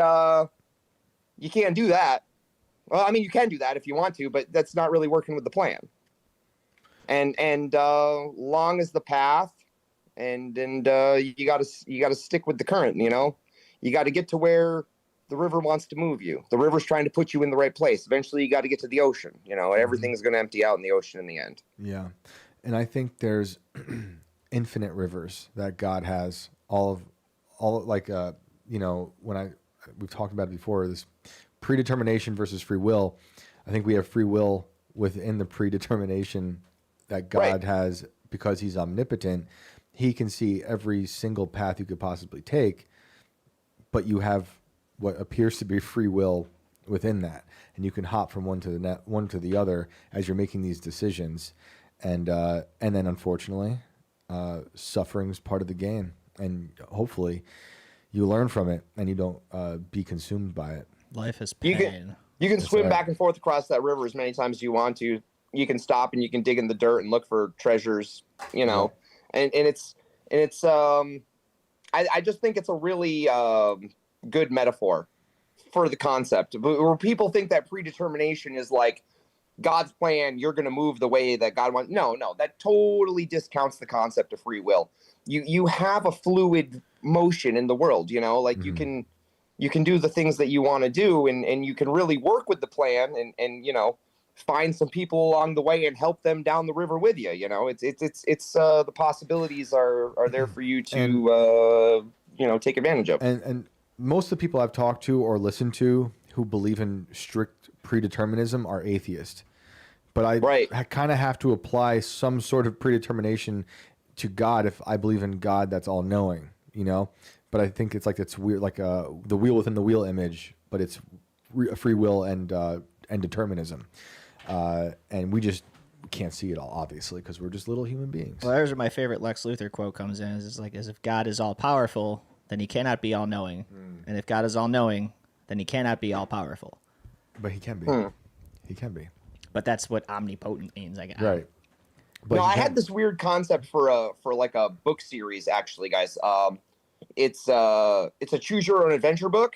you can't do that. Well, I mean, you can do that if you want to, but that's not really working with the plan. And long is the path, and you gotta stick with the current. You got to get to where the river wants to move you. The river's trying to put you in the right place. Eventually, you got to get to the ocean. Everything's going to empty out in the ocean in the end. Yeah, and I think there's infinite rivers that God has. All like we've talked about it before. This predetermination versus free will. I think we have free will within the predetermination that God has because He's omnipotent. He can see every single path you could possibly take, but you have what appears to be free will within that, and you can hop from one to the other as you're making these decisions, and then unfortunately, suffering's part of the game, and hopefully, you learn from it and you don't be consumed by it. Life is pain. You can swim back and forth across that river as many times as you want to. You can stop and you can dig in the dirt and look for treasures, and it's I just think it's a really good metaphor for the concept. Where people think that predetermination is like God's plan, you're going to move the way that God wants. No, that totally discounts the concept of free will. You have a fluid motion in the world, like you can do the things that you want to do, and you can really work with the plan and find some people along the way and help them down the river with you. It's the possibilities are there for you to take advantage of. And most of the people I've talked to or listened to who believe in strict predeterminism are atheists. But I kind of have to apply some sort of predetermination to God if I believe in God that's all knowing, But I think it's weird, like the wheel within the wheel image, but it's free will and determinism. And we just can't see it all, obviously, because we're just little human beings. Well, there's where my favorite Lex Luthor quote comes in. It's like, as if God is all powerful, then He cannot be all knowing, and if God is all knowing, then He cannot be all powerful. But He can be. He can be. But that's what omnipotent means, I guess. Right. But I had this weird concept for like a book series, actually, guys. It's a choose your own adventure book,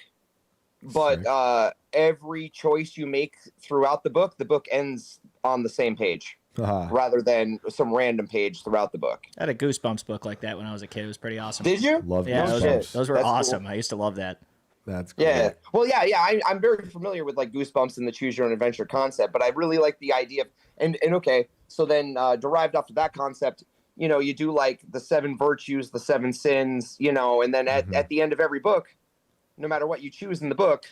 but every choice you make throughout the book ends on the same page rather than some random page throughout the book. I had a Goosebumps book like that when I was a kid. It was pretty awesome. Did you? Love those were That's awesome. cool. I used to love that. That's cool. Yeah. Well, yeah. I'm very familiar with like Goosebumps and the choose your own adventure concept, but I really like the idea of and okay. So then derived off of that concept, you do like the 7 virtues, the 7 sins, and then at the end of every book, no matter what you choose in the book,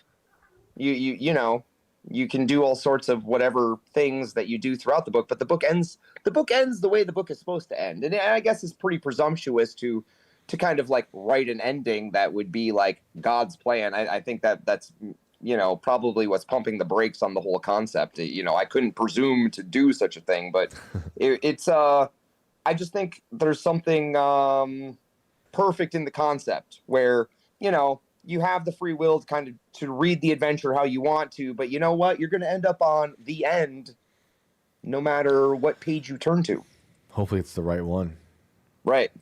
you can do all sorts of whatever things that you do throughout the book, but the book ends the way the book is supposed to end. And I guess it's pretty presumptuous to kind of like write an ending that would be like God's plan. I think that's probably what's pumping the brakes on the whole concept. I couldn't presume to do such a thing, but it's I just think there's something perfect in the concept where, you have the free will to kind of to read the adventure how you want to, but you know what? You're going to end up on the end no matter what page you turn to. Hopefully it's the right one. Right.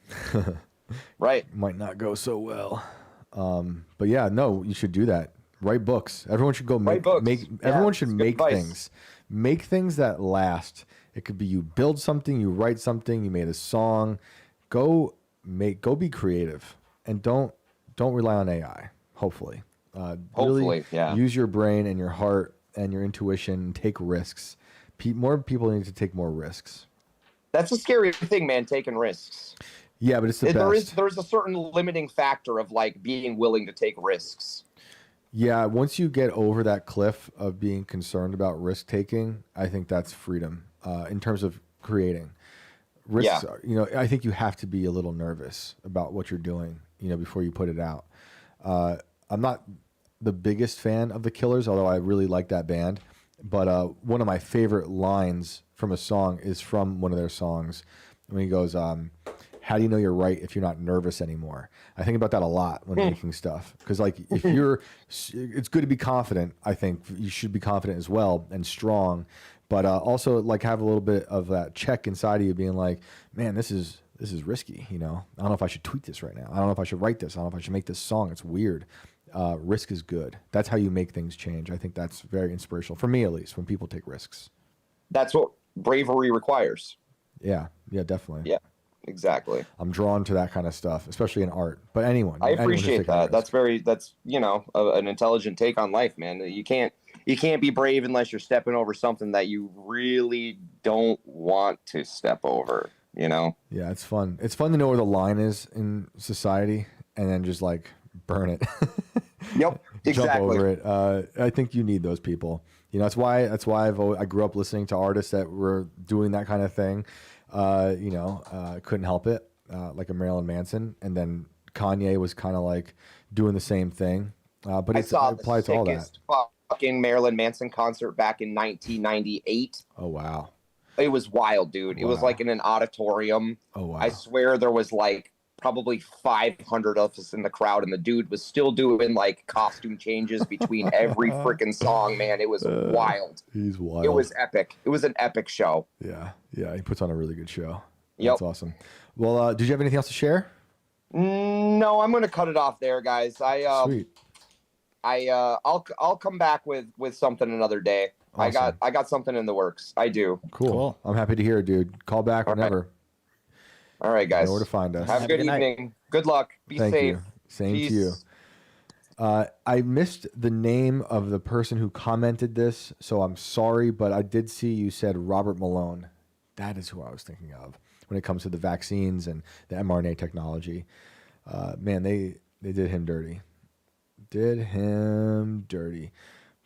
Right. Might not go so well. But yeah, no, you should do that. Write books. Everyone should go everyone should make things. Make things that last. It could be you build something, you write something, you made a song. Go be creative and don't rely on AI. Hopefully, really use your brain and your heart and your intuition. And take risks. More people need to take more risks. That's a scary thing, man. Taking risks. Yeah, but it's the best. There's a certain limiting factor of like being willing to take risks. Yeah, once you get over that cliff of being concerned about risk taking, I think that's freedom in terms of creating. Risks, I think you have to be a little nervous about what you're doing, before you put it out. I'm not the biggest fan of The Killers, although I really like that band. But one of my favorite lines from a song is from one of their songs, when he goes, how do you know you're right if you're not nervous anymore? I think about that a lot when making stuff. Because like if you're, it's good to be confident. I think you should be confident as well and strong, but also like have a little bit of that check inside of you being like, man, this is risky. You know, I don't know if I should tweet this right now. I don't know if I should write this. I don't know if I should make this song. It's weird. Risk is good. That's how you make things change. I think that's very inspirational for me, at least, when people take risks. That's what bravery requires. Yeah, definitely. Yeah, exactly. I'm drawn to that kind of stuff, especially in art. But anyone, I appreciate who's taking a that. risk. That's an intelligent take on life, man. You can't be brave unless you're stepping over something that you really don't want to step over. You know? Yeah, it's fun. It's fun to know where the line is in society, and then just like burn it. Yep, exactly. Jump over it. I think you need those people. You know, that's why I grew up listening to artists that were doing that kind of thing. Couldn't help it, like a Marilyn Manson, and then Kanye was kind of like doing the same thing. But it applies to all that. Fucking Marilyn Manson concert back in 1998. Oh wow. It was wild, dude. It was like in an auditorium. Oh wow. I swear there was like probably 500 of us in the crowd, and the dude was still doing like costume changes between every freaking song, man. It was wild. He's wild. It was epic. It was an epic show. Yeah. He puts on a really good show. Yep. That's awesome. Well, did you have anything else to share? No, I'm gonna cut it off there, guys. Sweet. I'll come back with something another day. Awesome. I got something in the works. I do. Cool. I'm happy to hear it, dude. Call back whenever. All right, guys. You know where to find us. Have a good evening. Good luck. Be Thank safe. you. Same Peace. to you. I missed the name of the person who commented this, so I'm sorry, but I did see you said Robert Malone. That is who I was thinking of when it comes to the vaccines and the mRNA technology. Man, they did him dirty.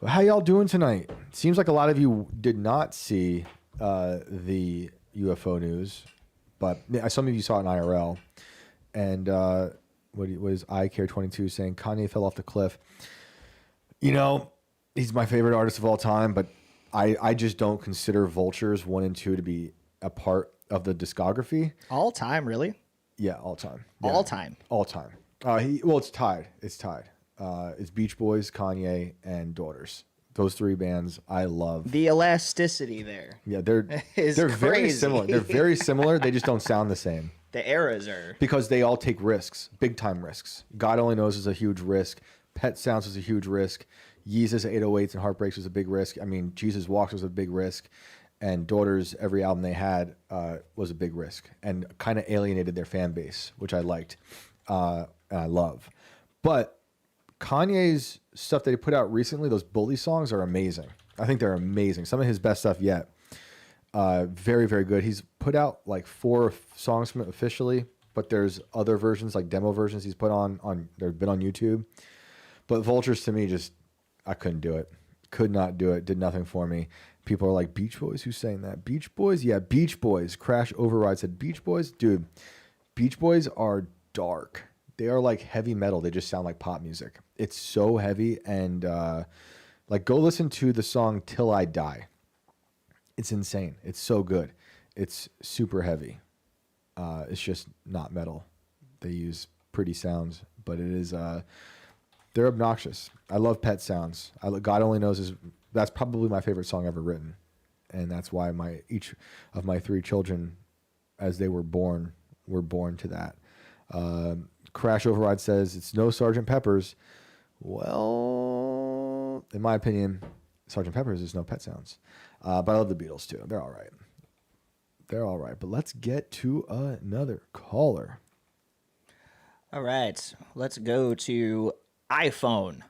But how y'all doing tonight? Seems like a lot of you did not see the UFO news, but some of you saw it in IRL. And what was iCare22 saying? Kanye fell off the cliff. You know, he's my favorite artist of all time, but I just don't consider Vultures 1 and 2 to be a part of the discography. All time, really? Yeah, all time. All time. All time. It's tied. It's Beach Boys, Kanye, and Daughters. Those three bands I love. The elasticity there. Yeah, they're very crazy. similar. They're very similar. They just don't sound the same. The eras are. Because they all take risks, big time risks. God Only Knows is a huge risk. Pet Sounds was a huge risk. Yeezus 808s and Heartbreaks was a big risk. I mean, Jesus Walks was a big risk. And Daughters, every album they had was a big risk and kind of alienated their fan base, which I liked and I love. But Kanye's stuff that he put out recently, those Bully songs are amazing. I think they're amazing. Some of his best stuff yet. Very, very good. He's put out like 4 songs from it officially, but there's other versions, like demo versions he's put on they've been on YouTube. But Vultures to me I couldn't do it. Could not do it. Did nothing for me. People are like, Beach Boys? Who's saying that? Beach Boys? Yeah, Beach Boys. Crash Override said Beach Boys? Dude, Beach Boys are dark. They are like heavy metal. They just sound like pop music. It's so heavy. And like, go listen to the song Till I Die. It's insane. It's so good. It's super heavy. It's just not metal. They use pretty sounds, but it is, they're obnoxious. I love Pet Sounds. God Only Knows that's probably my favorite song ever written. And that's why each of my 3 children, as they were born to that. Crash Override says it's no Sgt. Pepper's. Well, in my opinion, Sgt. Pepper's is no Pet Sounds. But I love the Beatles too. They're all right. But let's get to another caller. All right. Let's go to iPhone.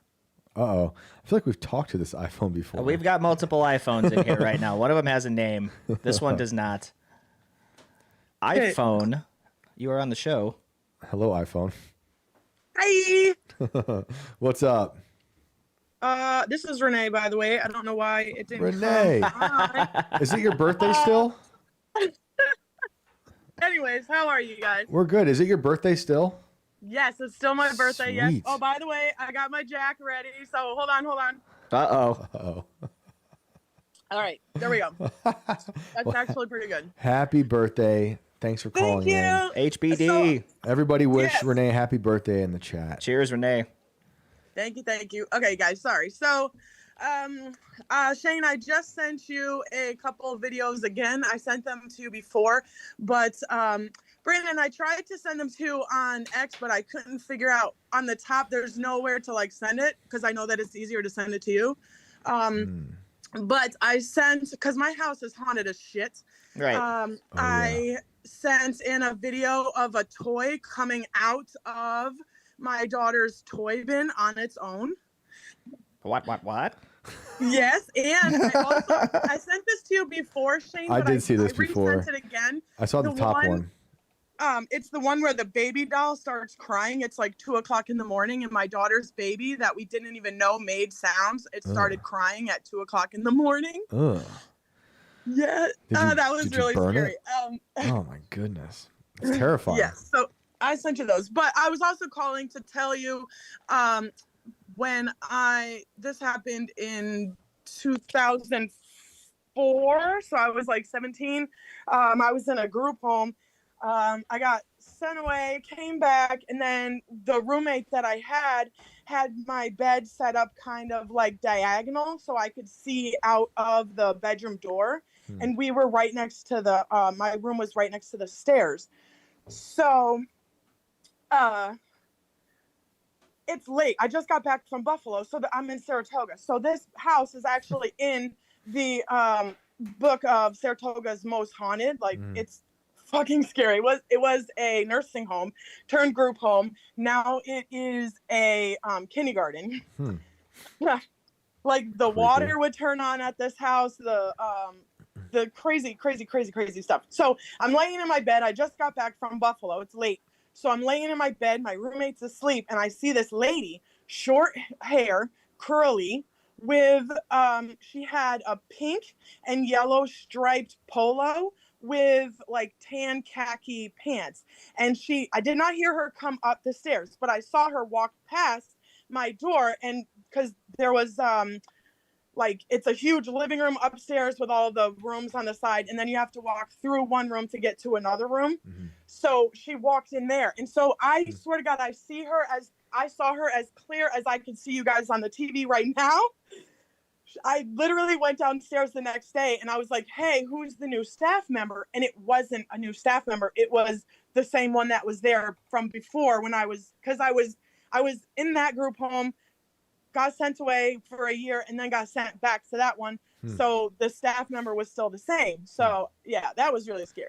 Uh-oh. I feel like we've talked to this iPhone before. We've got multiple iPhones in here right now. One of them has a name. This one does not. iPhone, you are on the show. Hello, iPhone. Hi. What's up? This is Renee, by the way. I don't know why it didn't. Renee. Is it your birthday still? Anyways, how are you guys? We're good. Is it your birthday still? Yes, it's still my birthday. Yes. Sweet. Oh, by the way, I got my jack ready. So hold on. Uh-oh. All right, there we go. That's actually pretty good. Happy birthday Thanks for Thank calling you. in. HBD. Everybody wish Yes. Renee happy birthday in the chat. Cheers, Renee. Thank you. Thank you. Okay, guys. Sorry. So, Shane, I just sent you a couple of videos again. I sent them to you before, but Brandon, I tried to send them to you on X, but I couldn't figure out on the top. There's nowhere to like send it because I know that it's easier to send it to you. But I sent, because my house is haunted as shit. Right. I sent in a video of a toy coming out of my daughter's toy bin on its own. What? Yes, and I sent this to you before, Shane. I but did see this before. I resent it again. I saw the top one. It's the one where the baby doll starts crying. It's like 2:00 in the morning, and my daughter's baby that we didn't even know made sounds. It started crying at 2:00 in the morning. Ugh. Yeah, that was really scary. Oh my goodness, it's terrifying. Yes, so I sent you those, but I was also calling to tell you, when this happened in 2004, so I was like 17. I was in a group home. I got sent away, came back, and then the roommate that I had my bed set up kind of like diagonal so I could see out of the bedroom door. And we were right next to my room was right next to the stairs. So it's late. I just got back from Buffalo, so I'm in Saratoga. So this house is actually in the book of Saratoga's Most Haunted. Like, it's fucking scary. It was a nursing home turned group home. Now it is a kindergarten. Like, the water would turn on at this house. The crazy stuff. So I'm laying in my bed. I just got back from Buffalo. It's late. So I'm laying in my bed. My roommate's asleep. And I see this lady, short hair, curly, with, she had a pink and yellow striped polo with like tan khaki pants. And I did not hear her come up the stairs, but I saw her walk past my door. And because there was, like, it's a huge living room upstairs with all the rooms on the side, and then you have to walk through one room to get to another room. So she walked in there, and so I swear to God, I saw her as clear as I could see you guys on the TV right now. I literally went downstairs the next day, and I was like, "Hey, who's the new staff member?" And it wasn't a new staff member; it was the same one that was there from before when I was in that group home. Got sent away for a year and then got sent back to that one. So the staff member was still the same. So yeah, that was really scary.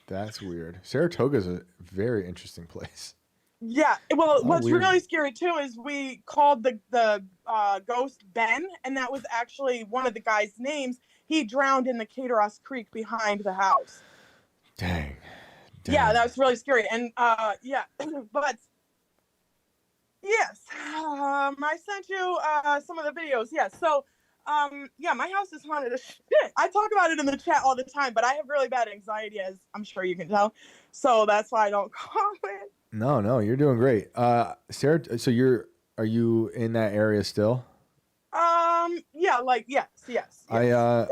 That's weird. Saratoga's a very interesting place. Yeah. Well, what's weird. really scary too is we called the ghost Ben, and that was actually one of the guy's names. He drowned in the Cateros Creek behind the house. Dang. Yeah, that was really scary. And yeah, but yes, I sent you some of the videos. Yeah, so yeah, my house is haunted as shit. I talk about it in the chat all the time, but I have really bad anxiety, as I'm sure you can tell. So that's why I don't comment. No, you're doing great. Sarah, so are you in that area still? Yeah, like yes. I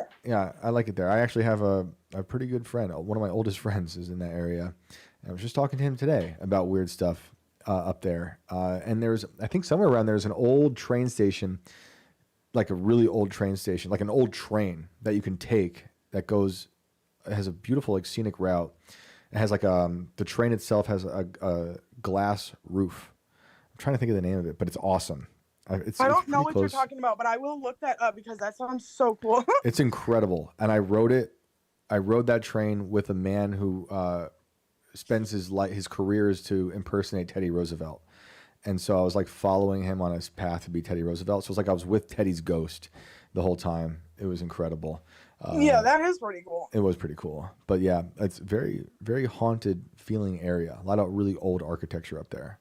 like it there. I actually have a pretty good friend. One of my oldest friends is in that area. And I was just talking to him today about weird stuff up there. And there's, I think somewhere around there's an old train station, like a really old train station, like an old train that you can take that goes, it has a beautiful like scenic route. It has like the train itself has a glass roof. I'm trying to think of the name of it, but it's awesome. I don't know what you're talking about, but I will look that up because that sounds so cool. It's incredible. And I rode that train with a man who spends his career is to impersonate Teddy Roosevelt. And so I was like following him on his path to be Teddy Roosevelt. So it was like I was with Teddy's ghost the whole time. It was incredible. Yeah, that is pretty cool. It was pretty cool. But yeah, it's very, very haunted feeling area. A lot of really old architecture up there.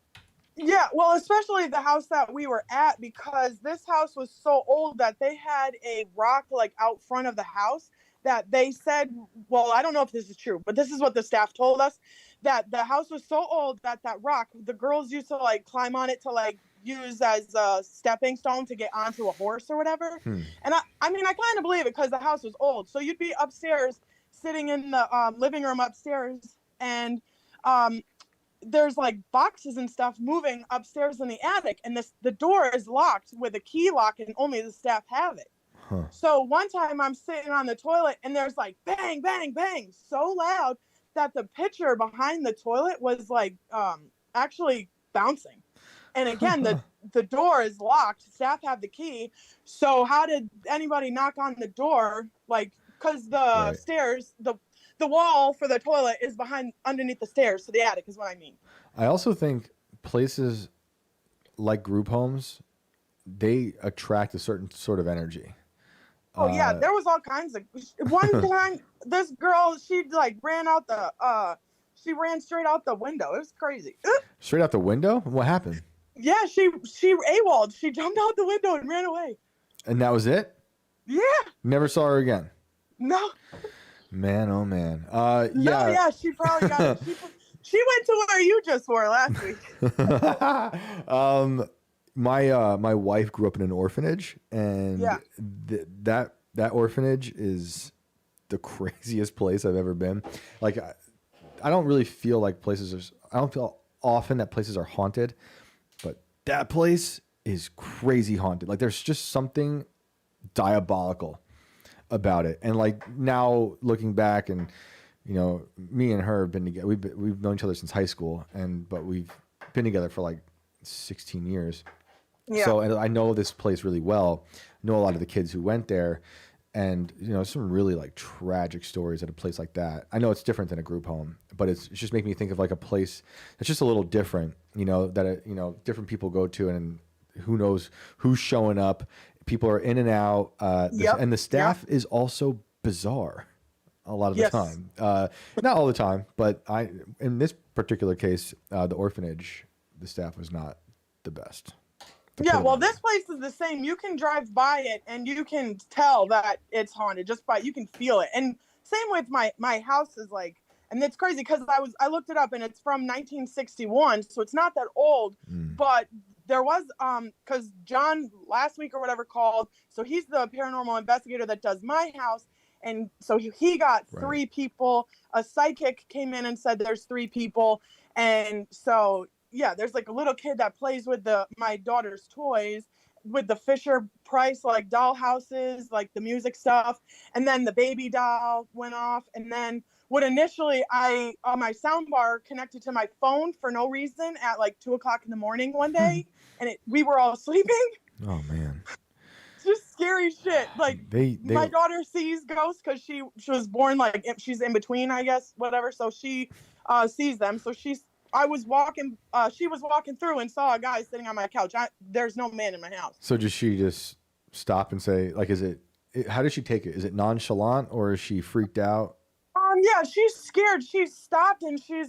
Yeah, well, especially the house that we were at, because this house was so old that they had a rock like out front of the house that they said, well, I don't know if this is true, but this is what the staff told us, that the house was so old that rock, the girls used to like climb on it to like use as a stepping stone to get onto a horse or whatever. And I mean, I kind of believe it because the house was old. So you'd be upstairs sitting in the living room upstairs and there's like boxes and stuff moving upstairs in the attic, and the door is locked with a key lock, and only the staff have it. So one time I'm sitting on the toilet, and there's like bang, bang, bang, so loud that the pitcher behind the toilet was like actually bouncing. And again, the door is locked. Staff have the key. So how did anybody knock on the door? Like, because the stairs, the wall for the toilet is underneath the stairs. So the attic is what I mean. I also think places like group homes, they attract a certain sort of energy. Oh yeah, there was all kinds of. One time, this girl, she like ran straight out the window. It was crazy. Straight out the window? What happened? Yeah, she AWOL'd. She jumped out the window and ran away. And that was it? Yeah. Never saw her again. No. Man, oh man. No, yeah, she probably got it. She went to where you just were last week. My wife grew up in an orphanage, and that orphanage is the craziest place I've ever been. Like, I don't really feel like I don't feel often that places are haunted, but that place is crazy haunted. Like, there's just something diabolical about it. And like, now looking back, and you know, me and her have been together. We've known each other since high school, but we've been together for like 16 years. Yeah. So, and I know this place really well. I know a lot of the kids who went there, and you know, some really like tragic stories at a place like that. I know it's different than a group home, but it's just making me think of like a place that's just a little different. You know, that different people go to, and who knows who's showing up. People are in and out, and the staff is also bizarre a lot of the time. Not all the time, but in this particular case, the orphanage, the staff was not the best. Yeah, well, this place is the same. You can drive by it and you can tell that it's haunted you can feel it. And same with my house is like, and it's crazy because I looked it up and it's from 1961, so it's not that old. But there was because John last week or whatever called, so he's the paranormal investigator that does my house, and so he got 3 people. A psychic came in and said there's 3 people, and so yeah, there's like a little kid that plays with my daughter's toys, with the Fisher Price like doll houses, like the music stuff, and then the baby doll went off, and then what initially my sound bar connected to my phone for no reason at like 2:00 in the morning one day, and we were all sleeping. Oh man. It's just scary shit. Like my daughter sees ghosts because she was born like she's in between, I guess, whatever. So she sees them. So she was walking through and saw a guy sitting on my couch. There's no man in my house. So does she just stop and say, like, how does she take it? Is it nonchalant or is she freaked out? Yeah, she's scared. She stopped and she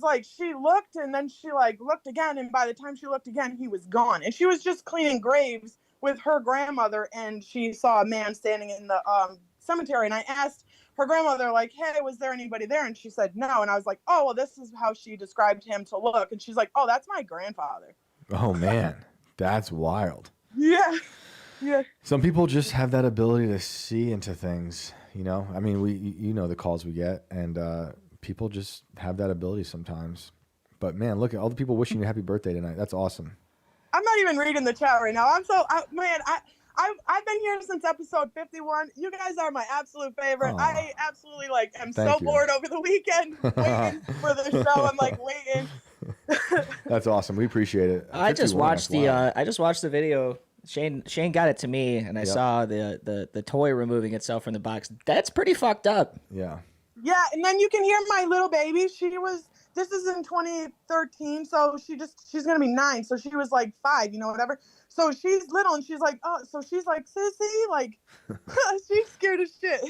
looked and then she like looked again. And by the time she looked again, he was gone. And she was just cleaning graves with her grandmother, and she saw a man standing in the cemetery. And I asked her grandmother, like, hey, was there anybody there? And she said no. And I was like, oh, well, this is how she described him to look. And she's like, oh, that's my grandfather. Oh man, that's wild. Yeah. Yeah. Some people just have that ability to see into things, you know? I mean, you know the calls we get, and people just have that ability sometimes. But man, look at all the people wishing you happy birthday tonight. That's awesome. I'm not even reading the chat right now. I've been here since episode 51. You guys are my absolute favorite. I absolutely am so bored over the weekend waiting for the show. I'm like waiting. That's awesome. We appreciate it. I just watched the video. Shane got it to me, and I saw the toy removing itself from the box. That's pretty fucked up. Yeah. Yeah, and then you can hear my little baby. This is in 2013, so she's gonna be 9, so she was like 5, whatever. So she's little, and she's like, oh, so she's like, sissy, like, she's scared as shit.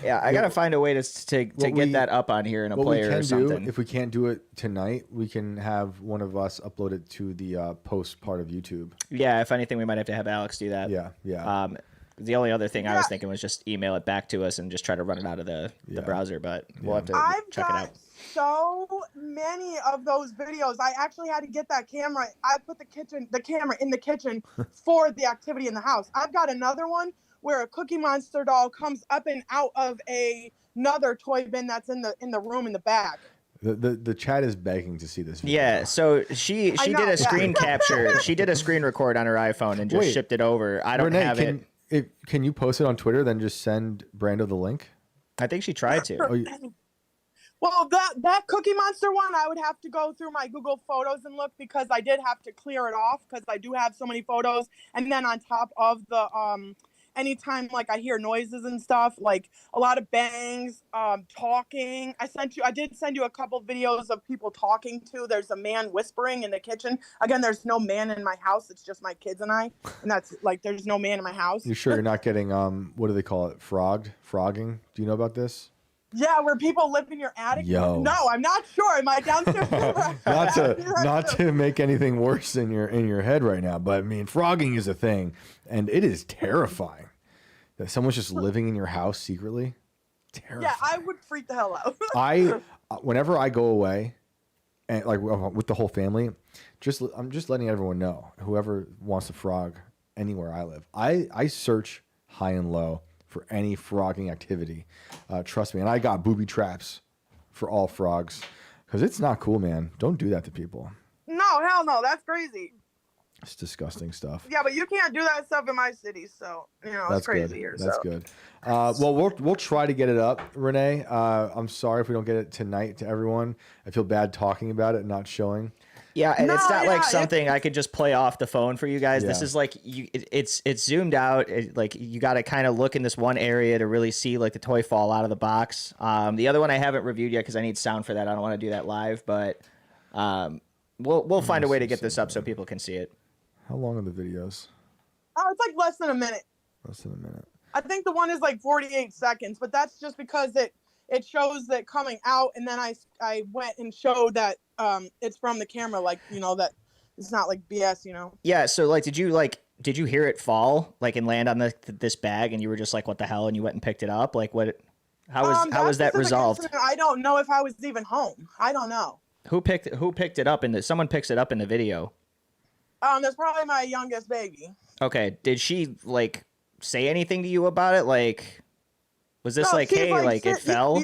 Yeah, I gotta find a way to get that up on here in a player or something. If we can't do it tonight, we can have one of us upload it to the post part of YouTube. Yeah, if anything, we might have to have Alex do that. Yeah. The only other thing I was thinking was just email it back to us and just try to run it out of the browser, but we'll have to check it out. So many of those videos. I actually had to get that camera. I put the camera in the kitchen for the activity in the house. I've got another one where a Cookie Monster doll comes up and out of another toy bin that's in the room in the back. The chat is begging to see this video. Yeah, so she I did know, a yeah. screen capture. She did a screen record on her iPhone and just Wait, shipped it over. I don't Renee, have it. Can you post it on Twitter, then just send Brando the link? I think she tried to. Oh, Well, that Cookie Monster one, I would have to go through my Google Photos and look because I did have to clear it off because I do have so many photos. And then on top of the anytime like I hear noises and stuff, like a lot of bangs, talking. I did send you a couple videos of people talking too. There's a man whispering in the kitchen. Again, there's no man in my house. It's just my kids and I. And that's like there's no man in my house. you sure you're not getting what do they call it? Frogging? Do you know about this? Yeah, where people live in your attic. Yo. No, I'm not sure. In my downstairs. not to make anything worse in your head right now, but I mean, frogging is a thing, and it is terrifying that someone's just living in your house secretly. Terrifying. Yeah, I would freak the hell out. Whenever I go away, and like with the whole family, I'm just letting everyone know. Whoever wants to frog anywhere I live, I search high and low for any frogging activity. Trust me. And I got booby traps for all frogs because it's not cool, man. Don't do that to people. No, hell no. That's crazy. It's disgusting stuff. Yeah, but you can't do that stuff in my city, so it's crazy good. here. That's so. good. Well, we'll try to get it up, Renee. I'm sorry if we don't get it tonight to everyone. I feel bad talking about it and not showing. Yeah, and it's not like yeah, something I could just play off the phone for you guys. Yeah. This is like it's zoomed out. Like you got to kind of look in this one area to really see like the toy fall out of the box. The other one I haven't reviewed yet because I need sound for that. I don't want to do that live, but we'll find a way to get this up so people can see it. How long are the videos? Oh, it's like less than a minute. Less than a minute. I think the one is like 48 seconds, but that's just because it shows that coming out, and then I went and showed that it's from the camera, like that it's not like BS, Yeah. So like, did you hear it fall like and land on this bag, and you were just like, what the hell, and you went and picked it up? Like what? How was that resolved? Incident, I don't know if I was even home. I don't know. Who picked it up someone picks it up in the video? That's probably my youngest baby. Okay. Did she like say anything to you about it? Like, was this No, like, she's hey, like it fell?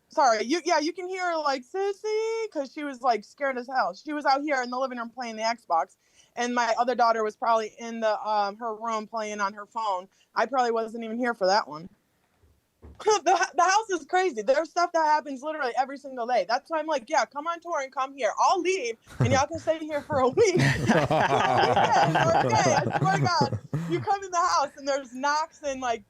Sorry, you can hear her like sissy because she was like scared as hell. She was out here in the living room playing the Xbox, and my other daughter was probably in the her room playing on her phone. I probably wasn't even here for that one. the house is crazy. There's stuff that happens literally every single day. That's why I'm like, yeah, come on tour and come here. I'll leave, and y'all can stay here for a week. Okay, I swear to God, you come in the house and there's knocks and like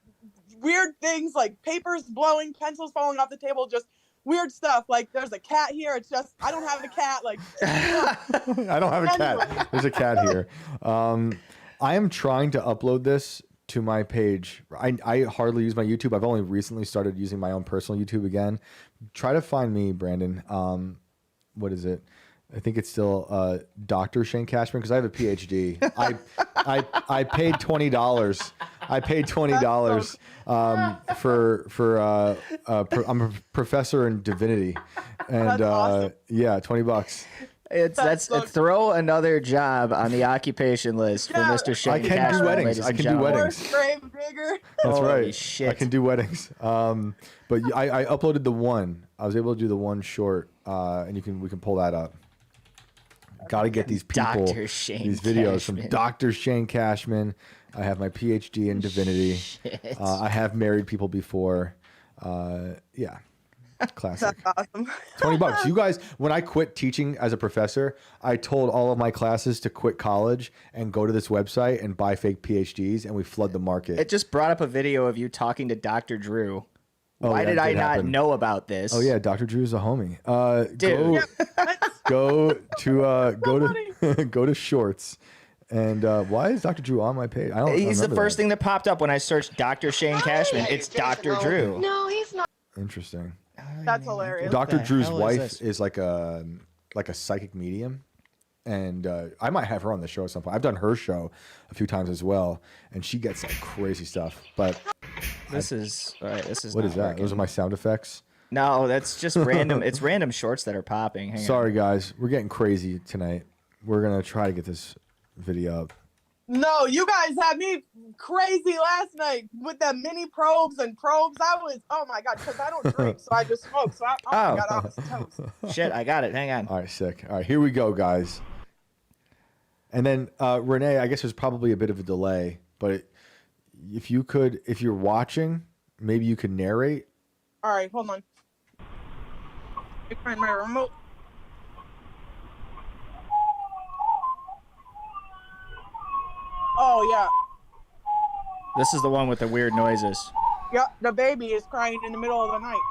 weird things like papers blowing, pencils falling off the table, just weird stuff. Like there's a cat here. It's just I don't have a cat. Like I don't have a cat. There's a cat here. I am trying to upload this to my page. I hardly use my YouTube. I've only recently started using my own personal YouTube again. Try to find me, Brandon. What is it? I think it's still Dr. Shane Cashman because I have a PhD. I paid $20. I paid $20 I'm a professor in divinity, and That's awesome. yeah, $20. That's throw another job on the occupation list for Mr. Shane I can Cashman, do weddings. ladies I and can do gentlemen. weddings. grave digger. That's Holy right. shit. I can do weddings. But I uploaded the one. I was able to do the one short, and we can pull that up. Got to get these people, Dr. Shane these videos Cashman. from Dr. Shane Cashman. I have my PhD in divinity. I have married people before. Yeah, classic. That's awesome. $20. You guys, when I quit teaching as a professor, I told all of my classes to quit college and go to this website and buy fake PhDs, and we flood the market. It just brought up a video of you talking to Dr. Drew. Why yeah, did it I did not happen. know about this? Oh yeah, Dr. Drew's a homie. Dude. Go to shorts. And why is Dr. Drew on my page? I don't. He's the remember first that. thing that popped up when I searched Dr. Shane Cashman. It's Dr. Drew. No, he's not. Interesting. That's hilarious. Dr. the Drew's hell is wife this? is like a psychic medium, and I might have her on the show at some point. I've done her show a few times as well, and she gets like crazy stuff. But This is all right. This is what not is that? working. Those are my sound effects. No, that's just random. It's random shorts that are popping. Hang on. Sorry guys, we're getting crazy tonight. We're gonna try to get this video up. No, you guys had me crazy last night with the mini probes and probes. Oh my God, because I don't drink, so I just smoke. So oh my God, I was toast. Shit, I got it. Hang on. All right, sick. All right, here we go, guys. And then Renee, I guess there's probably a bit of a delay, but if you're watching, maybe you could narrate. All right, hold on. Let me find my remote. Oh, yeah. This is the one with the weird noises. Yep, the baby is crying in the middle of the night.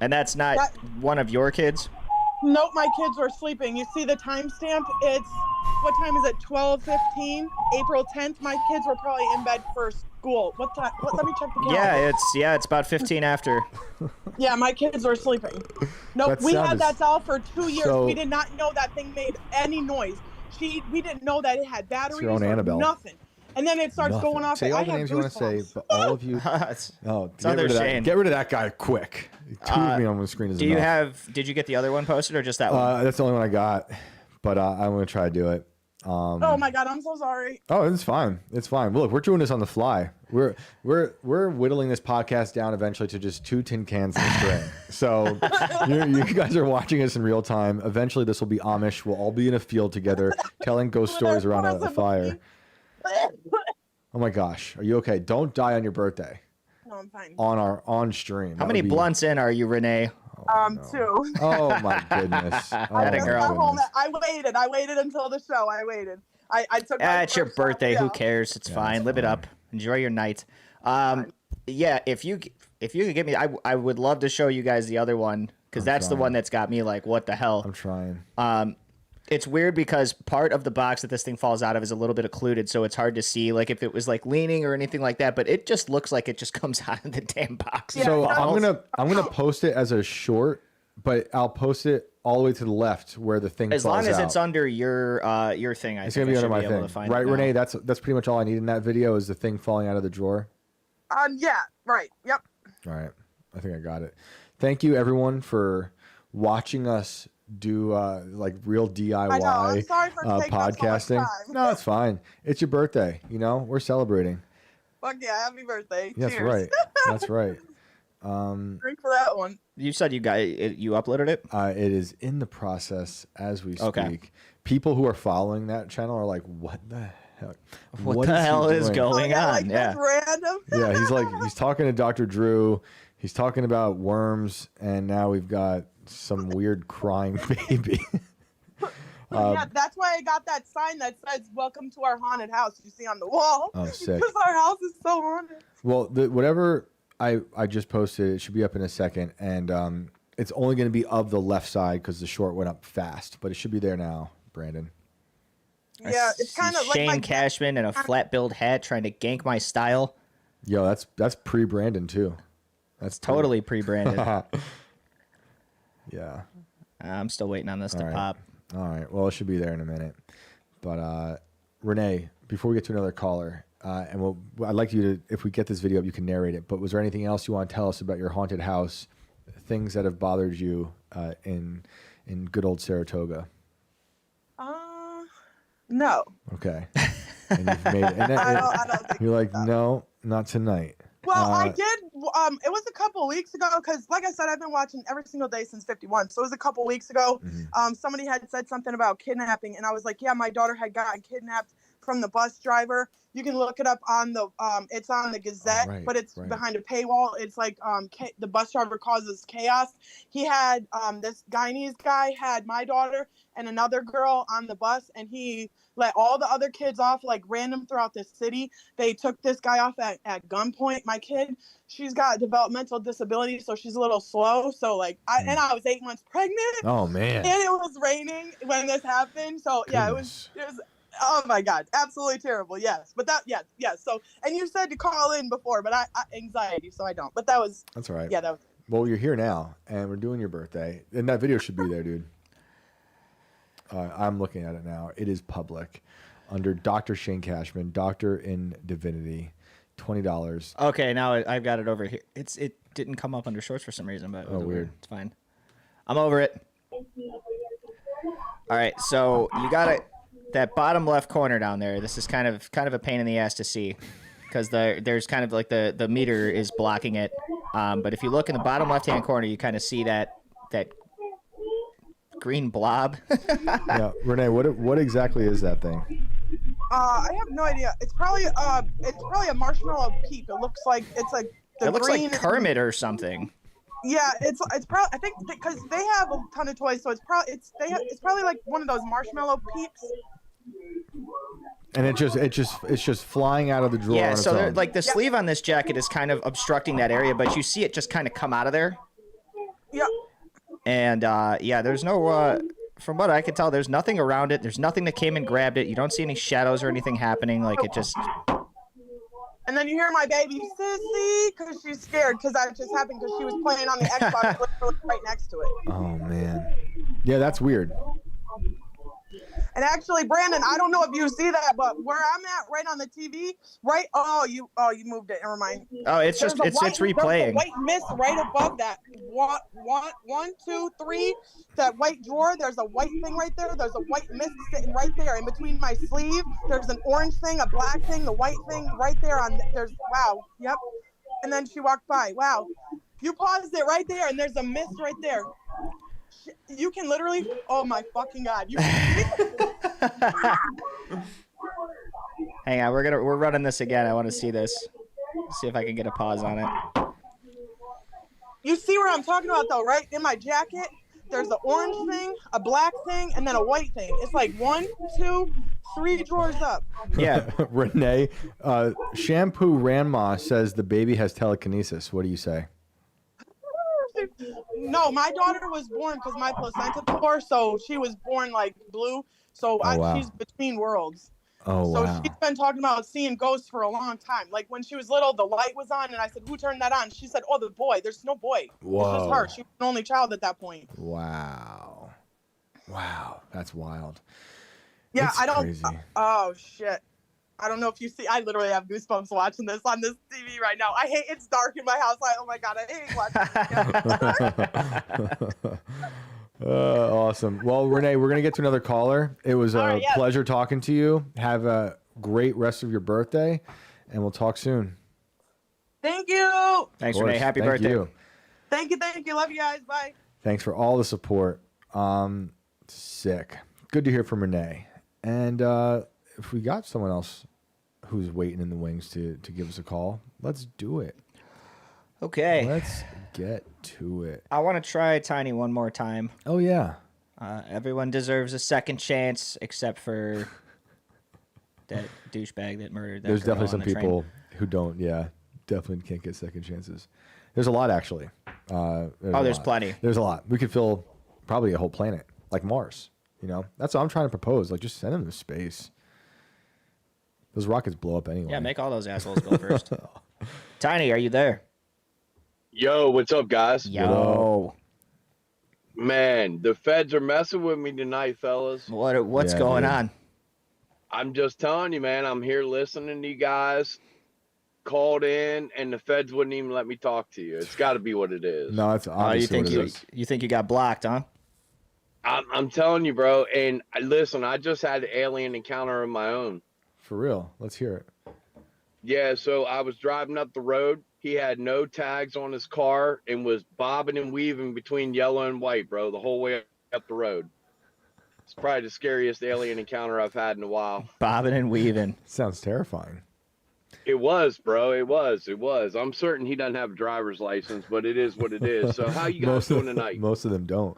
And that's not one of your kids? Nope, my kids were sleeping. You see the timestamp? What time is it? 12:15, April 10th. My kids were probably in bed for school. What time? Let me check the calendar. Yeah, it's about 15 after. Yeah, my kids were sleeping. Nope, we had that doll for 2 years. We did not know that thing made any noise. We didn't know that it had batteries or Annabelle. nothing. And then it starts going off. Say all the names you want to say, but all of you. Get rid of that guy quick. Two of me on the screen is enough. Did you get the other one posted or just that one? That's the only one I got, but I'm going to try to do it. Oh my God, I'm so sorry. Oh, it's fine. It's fine. Look, we're doing this on the fly. We're whittling this podcast down eventually to just 2 tin cans and a string. So you guys are watching us in real time. Eventually, this will be Amish. We'll all be in a field together, telling ghost stories around a fire. Oh my gosh, are you okay? Don't die on your birthday. No, I'm fine. On stream. How many blunts in are you, Renee? 2. Oh my goodness. I waited until the show. I waited. I took. It's your birthday. Who cares? It's fine. Live it up. Enjoy your night. Yeah. If you could get me, I would love to show you guys the other one because that's the one that's got me like, what the hell? I'm trying. It's weird because part of the box that this thing falls out of is a little bit occluded, so it's hard to see like if it was like leaning or anything like that. But it just looks like it just comes out of the damn box. Yeah, so I'm gonna post it as a short, but I'll post it all the way to the left where the thing as falls long as out. It's under your thing. It's gonna be under my thing, right, Renee? That's pretty much all I need in that video is the thing falling out of the drawer. Yeah. Right. Yep. All right. I think I got it. Thank you everyone for watching us do like real DIY I'm sorry for taking podcasting. So much time. No, it's fine. It's your birthday. We're celebrating. Fuck yeah! Happy birthday. That's Cheers. right. That's right. Drink for that one. You said you uploaded it? It is in the process as we speak. People who are following that channel are like, "What the heck? What the hell is going on?" Like, yeah, that's random. Yeah, he's talking to Dr. Drew. He's talking about worms, and now we've got some weird crying baby. Yeah, that's why I got that sign that says "Welcome to our haunted house." You see on the wall. Oh, sick. Because our house is so haunted. Well, whatever I just posted, it should be up in a second, and it's only going to be of the left side because the short went up fast, but it should be there now, Brandon. Yeah, it's kind of like Shane Cashman in a flat-billed hat trying to gank my style. Yo, that's pre-Brandon too. That's totally pre-Brandon. Yeah. I'm still waiting on this to pop. All right. Well, it should be there in a minute. But Renee, before we get to another caller, and I'd like you to, if we get this video up, you can narrate it. But was there anything else you want to tell us about your haunted house, things that have bothered you in good old Saratoga? No. Okay. And you've made it. And I don't think you're like, so. No, not tonight. Well, I did. It was a couple weeks ago because, like I said, I've been watching every single day since '51. So it was a couple weeks ago. Somebody had said something about kidnapping, and I was like, "Yeah, my daughter had gotten kidnapped from the bus driver." You can look it up on the. It's on the Gazette, but it's behind a paywall. It's like the bus driver causes chaos. He had this Guyanese guy had my daughter and another girl on the bus, and he let all the other kids off like random throughout the city. They took this guy off at gunpoint. My kid, she's got developmental disability, so she's a little slow. So like, I was 8 months pregnant. Oh man! And it was raining when this happened. So yeah, it was. Oh my God, absolutely terrible. Yes, but yes. So, and you said to call in before, but I anxiety, so I don't. But that's all right. Yeah, that was. Well, you're here now, and we're doing your birthday, and that video should be there, dude. I'm looking at it now. It is public, under Dr. Shane Cashman, Doctor in Divinity, $20. Okay, now I've got it over here. It didn't come up under shorts for some reason, but weird. It's fine. I'm over it. All right, so you got it. that bottom left corner down there. This is kind of a pain in the ass to see, because there's kind of like the meter is blocking it. But if you look in the bottom left hand corner, you kind of see that green blob. Yeah, Renee, what exactly is that thing? I have no idea. It's probably a marshmallow peep. It looks like it's like the It looks green like Kermit or something. Yeah, it's probably, I think, because they have a ton of toys, so it's probably like one of those marshmallow peeps. And it's just flying out of the drawer. Yeah, on its so own. like the sleeve on this jacket is kind of obstructing that area, but you see it just kind of come out of there. Yeah. And yeah, there's no from what I can tell, there's nothing around it. There's nothing that came and grabbed it. You don't see any shadows or anything happening. Like it just. And then you hear my baby sissy because she's scared because that just happened because she was playing on the Xbox literally right next to it. Oh man, yeah, that's weird. And actually, Brandon, I don't know if you see that, but where I'm at, right on the TV, right? Oh, you moved it. Never mind. Oh, it's There's just it's replaying. There's a white mist right above that. One, two, three. That white drawer. There's a white thing right there. There's a white mist sitting right there in between my sleeve. There's an orange thing, a black thing, the white thing right there. Wow. Yep. And then she walked by. Wow. You paused it right there, and there's a mist right there. You can literally, oh my fucking God. You can Hang on, we're running this again. I want to see this. See if I can get a pause on it. You see where I'm talking about though, right? In my jacket, there's an orange thing, a black thing, and then a white thing. It's like 1, 2, 3 drawers up. Yeah. Renee, Shampoo Ranma says the baby has telekinesis. What do you say? No, my daughter was born because my placenta tore, so she was born like blue. So wow. She's between worlds. Oh, so wow. she's been talking about seeing ghosts for a long time. Like when she was little, the light was on, and I said, "Who turned that on?" She said, "Oh, the boy." There's no boy. Whoa. It's just her. She was an only child at that point. Wow. Wow, that's wild. Yeah, It's I don't. crazy. Oh shit. I don't know if you see. I literally have goosebumps watching this on this TV right now. I hate. It's dark in my house. Oh my God, I hate watching. Awesome. Well, Renee, we're gonna get to another caller. It was a pleasure talking to you. Have a great rest of your birthday, and we'll talk soon. Thank you. Thanks, Renee. Happy birthday. You. Thank you. Love you guys. Bye. Thanks for all the support. Sick. Good to hear from Renee. And if we got someone else who's waiting in the wings to give us a call, let's do it. Okay. Let's get to it. I want to try Tiny one more time. Oh, yeah. Everyone deserves a second chance except for that douchebag that murdered that There's girl definitely some on the people train. who don't, definitely can't get second chances. There's a lot, actually. There's plenty. There's a lot. We could fill probably a whole planet, like Mars. You know, that's what I'm trying to propose. Like, just send them to space. Those rockets blow up anyway. Yeah, make all those assholes go first. Tiny, are you there? Yo, what's up, guys? Yo. Man, the feds are messing with me tonight, fellas. What's going on? I'm just telling you, man. I'm here listening to you guys. Called in, and the feds wouldn't even let me talk to you. It's got to be what it is. No, it's obviously you think you got blocked, huh? I'm telling you, bro. And listen, I just had an alien encounter of my own. For real. Let's hear it. Yeah, so I was driving up the road. He had no tags on his car and was bobbing and weaving between yellow and white, bro, the whole way up the road. It's probably the scariest alien encounter I've had in a while. Bobbing and weaving. Sounds terrifying. It was, bro. It was. I'm certain he doesn't have a driver's license, but it is what it is. So how you guys doing tonight? Most of them don't.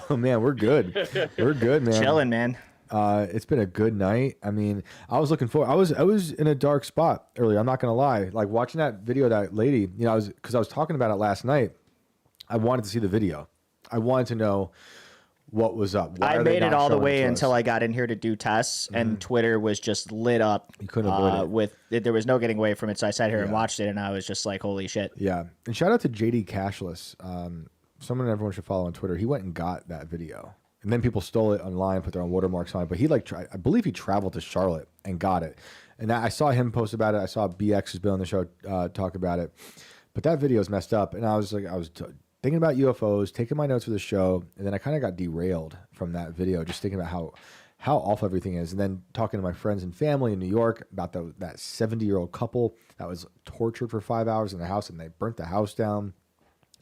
Man, we're good. We're good, man. Chilling, man. It's been a good night. I mean, I was looking forward. I was in a dark spot earlier. I'm not gonna lie. Like watching that video, of that lady. You know, because I was talking about it last night. I wanted to see the video. I wanted to know what was up. I made it all the way until I got in here to do tests, and Twitter was just lit up. You couldn't avoid it. There was no getting away from it, so I sat here and watched it, and I was just like, holy shit. Yeah. And shout out to JD Cashless. Someone everyone should follow on Twitter. He went and got that video. And then people stole it online, put their own watermarks on it. But he I believe he traveled to Charlotte and got it. And I saw him post about it. I saw BX, who's been on the show, talk about it. But that video is messed up. And I was thinking about UFOs, taking my notes for the show, and then I kind of got derailed from that video, just thinking about how awful everything is. And then talking to my friends and family in New York about that 70-year-old couple that was tortured for 5 hours in the house and they burnt the house down.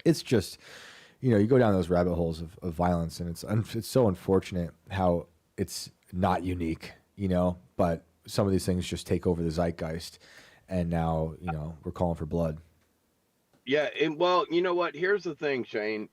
It's just, you go down those rabbit holes of violence, and it's so unfortunate how it's not unique, but some of these things just take over the zeitgeist, and now, we're calling for blood. Yeah, and well, you know what? Here's the thing, Shane.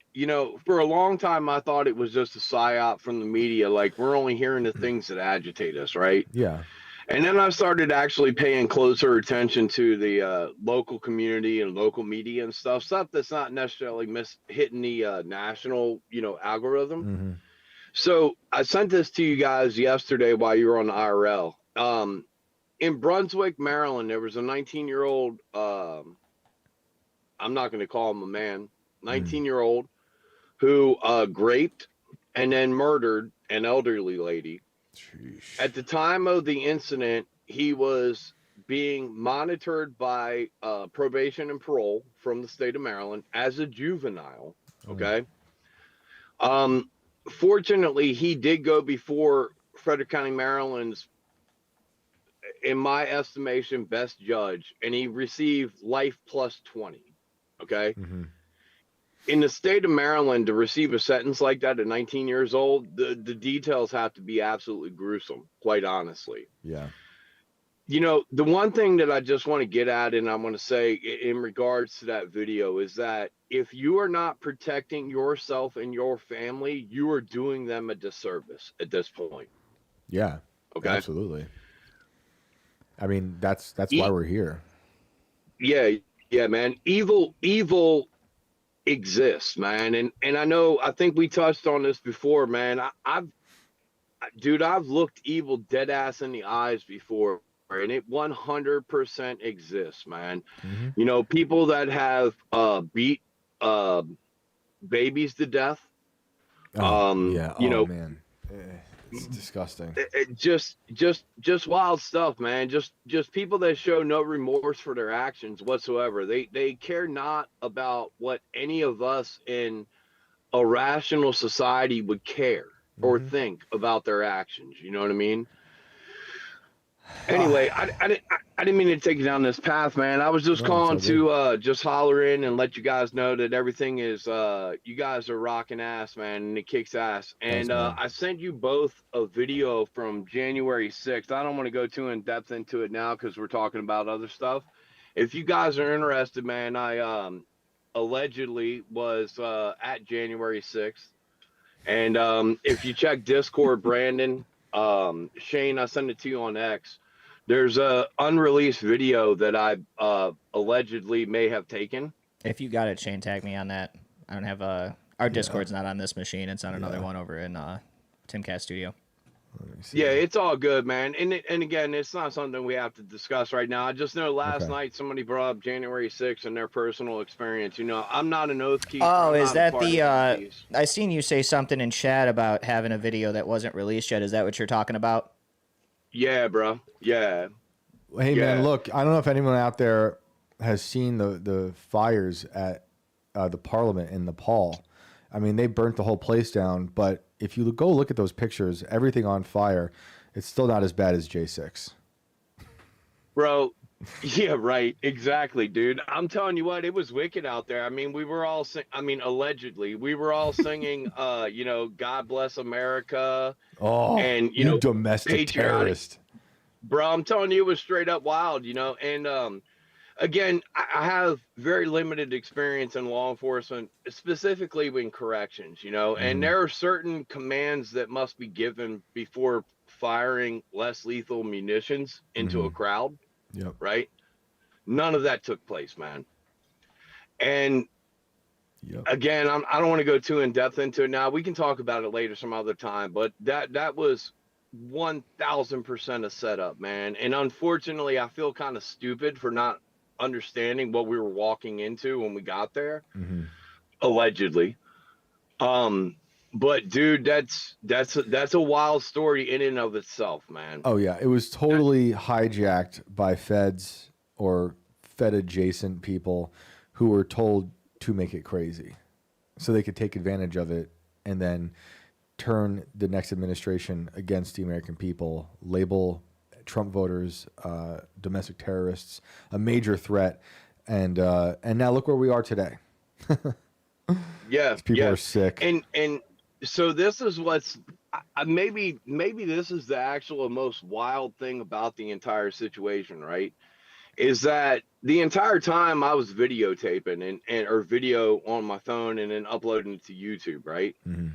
For a long time, I thought it was just a psyop from the media. Like, we're only hearing the things that agitate us, right? Yeah. And then I started actually paying closer attention to the local community and local media and stuff that's not necessarily hitting the national, algorithm. Mm-hmm. So I sent this to you guys yesterday while you were on the IRL. In Brunswick, Maryland, there was a 19-year-old, I'm not going to call him a man, 19-year-old who raped and then murdered an elderly lady. Sheesh. At the time of the incident, he was being monitored by probation and parole from the state of Maryland as a juvenile. Okay. Fortunately, he did go before Frederick County, Maryland's, in my estimation, best judge, and he received life plus 20. Okay. Mm-hmm. In the state of Maryland, to receive a sentence like that at 19 years old, the details have to be absolutely gruesome, quite honestly. Yeah. The one thing that I just want to get at, and I want to say in regards to that video, is that if you are not protecting yourself and your family, you are doing them a disservice at this point. Yeah. Okay. Absolutely. I mean, that's why we're here. Yeah, man. Evil exists, man. And I think we touched on this before, man. I've looked evil dead ass in the eyes before, and it 100% exists, man. Mm-hmm. People that have beat babies to death. Yeah. Man. It's disgusting. Just wild stuff, man. Just people that show no remorse for their actions whatsoever. They care not about what any of us in a rational society would care or think about their actions. You know what I mean? Anyway, I didn't mean to take you down this path, man. I was just calling to just holler in and let you guys know that everything is you guys are rocking ass, man, and it kicks ass. And Thanks, I sent you both a video from January 6th. I don't want to go too in depth into it now because we're talking about other stuff. If you guys are interested, man, I allegedly was at January 6th. And if you check Discord, Brandon, Shane, I sent it to you on X. There's a unreleased video that I allegedly may have taken. If you got it, Shane, tag me on that. I don't have our Discord's not on this machine. It's on another one over in Timcast Studio. Yeah, it's all good, man. And again, it's not something we have to discuss right now. I just know last night somebody brought up January 6th and their personal experience. I'm not an oath keeper. Oh, is that the I seen you say something in chat about having a video that wasn't released yet. Is that what you're talking about? Yeah, bro. Yeah. Hey, man, look, I don't know if anyone out there has seen the fires at the Parliament in Nepal. I mean, they burnt the whole place down, but if you go look at those pictures, everything on fire, it's still not as bad as J6. Bro, yeah, right. Exactly, dude. I'm telling you what, it was wicked out there. I mean, we were all allegedly, we were all singing, God Bless America. Oh, and, you domestic terrorist. Bro, I'm telling you, it was straight up wild, and, again, I have very limited experience in law enforcement, specifically in corrections, and there are certain commands that must be given before firing less lethal munitions into a crowd. Yep. Right? None of that took place, man. And again, I don't want to go too in depth into it now. We can talk about it later some other time, but that was 1000% a setup, man. And unfortunately, I feel kind of stupid for not understanding what we were walking into when we got there, allegedly. But dude, that's a wild story in and of itself, man. Oh yeah, it was totally hijacked by feds or Fed adjacent people who were told to make it crazy, so they could take advantage of it and then turn the next administration against the American people, label Trump voters domestic terrorists, a major threat, and now look where we are today. Yeah, People are sick. And so this is what's maybe this is the actual most wild thing about the entire situation, right? Is that the entire time I was videotaping or video on my phone and then uploading it to YouTube, right? Mm-hmm.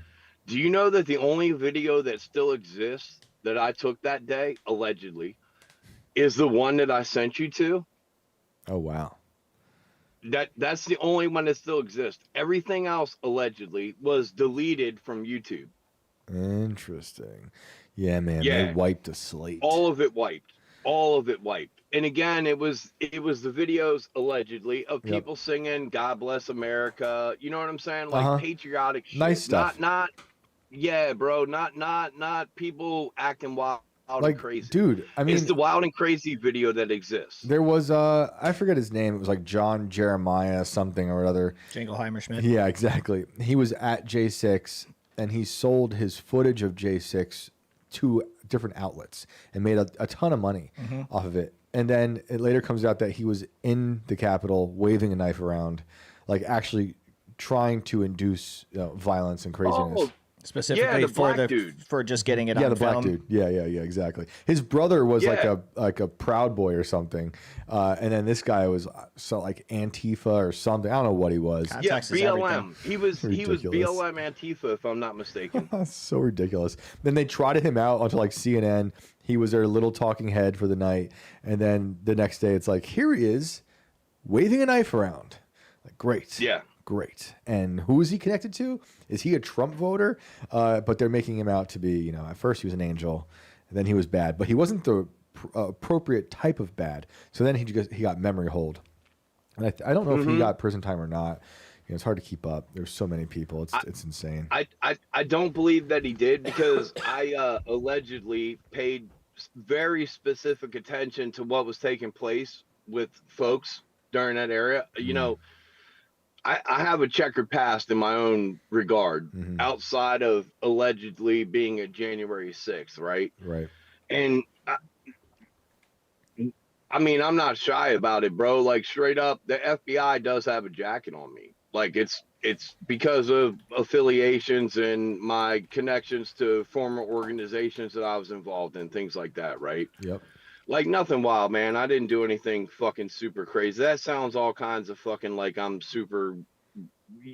Do you know that the only video that still exists that I took that day, allegedly, is the one that I sent you to? Oh, wow. That's the only one that still exists. Everything else, allegedly, was deleted from YouTube. Interesting. Yeah, man. Yeah. They wiped a slate. All of it wiped. All of it wiped. And again, it was the videos, allegedly, of people singing "God Bless America." You know what I'm saying? Like patriotic shit. Nice stuff. Yeah, bro. Not people acting wild and crazy. Dude, I mean, it's the wild and crazy video that exists. There was I forget his name. It was like John Jeremiah something or other. Jingleheimer Schmidt. Yeah, exactly. He was at J6 and he sold his footage of J6 to different outlets and made a ton of money off of it. And then it later comes out that he was in the Capitol waving a knife around, like actually trying to induce violence and craziness. Oh, Specifically for just getting it on the black film. dude. Yeah, exactly. His brother was like a Proud Boy or something, and then this guy was like Antifa or something. I don't know what he was. Context is BLM. He was Ridiculous. BLM Antifa, if I'm not mistaken. So ridiculous. Then they trotted him out onto like CNN. He was their little talking head for the night, and then the next day it's like, here he is, waving a knife around. Like, great. Yeah. Great. And who is he connected to? Is he a Trump voter? But they're making him out to be, at first he was an angel, and then he was bad, but he wasn't the appropriate type of bad. So then he got memory hold. And I don't know if he got prison time or not. It's hard to keep up. There's so many people. It's insane. I don't believe that he did, because I allegedly paid very specific attention to what was taking place with folks during that area. You know, I have a checkered past in my own regard, outside of allegedly being a January 6th, right? Right. And I mean, I'm not shy about it, bro. Like, straight up, the FBI does have a jacket on me. Like, it's because of affiliations and my connections to former organizations that I was involved in, things like that, right? Yep. Like, nothing wild, man. I didn't do anything fucking super crazy. That sounds all kinds of fucking like I'm super.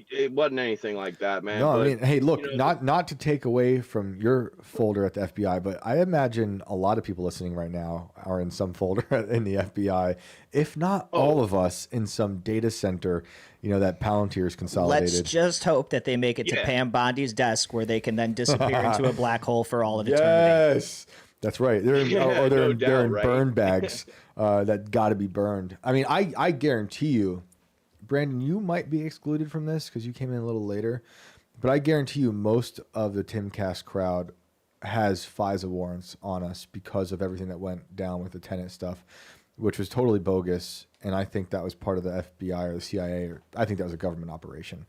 It wasn't anything like that, man. No, but, I mean, hey, look, not to take away from your folder at the FBI, but I imagine a lot of people listening right now are in some folder in the FBI, if not all of us in some data center, that Palantir's consolidated. Let's just hope that they make it to Pam Bondi's desk, where they can then disappear into a black hole for all of eternity. Yes. That's right. They're in burn bags that got to be burned. I mean, I guarantee you, Brandon, you might be excluded from this because you came in a little later, but I guarantee you most of the Timcast crowd has FISA warrants on us because of everything that went down with the tenant stuff, which was totally bogus. And I think that was part of the FBI or the CIA, or I think that was a government operation.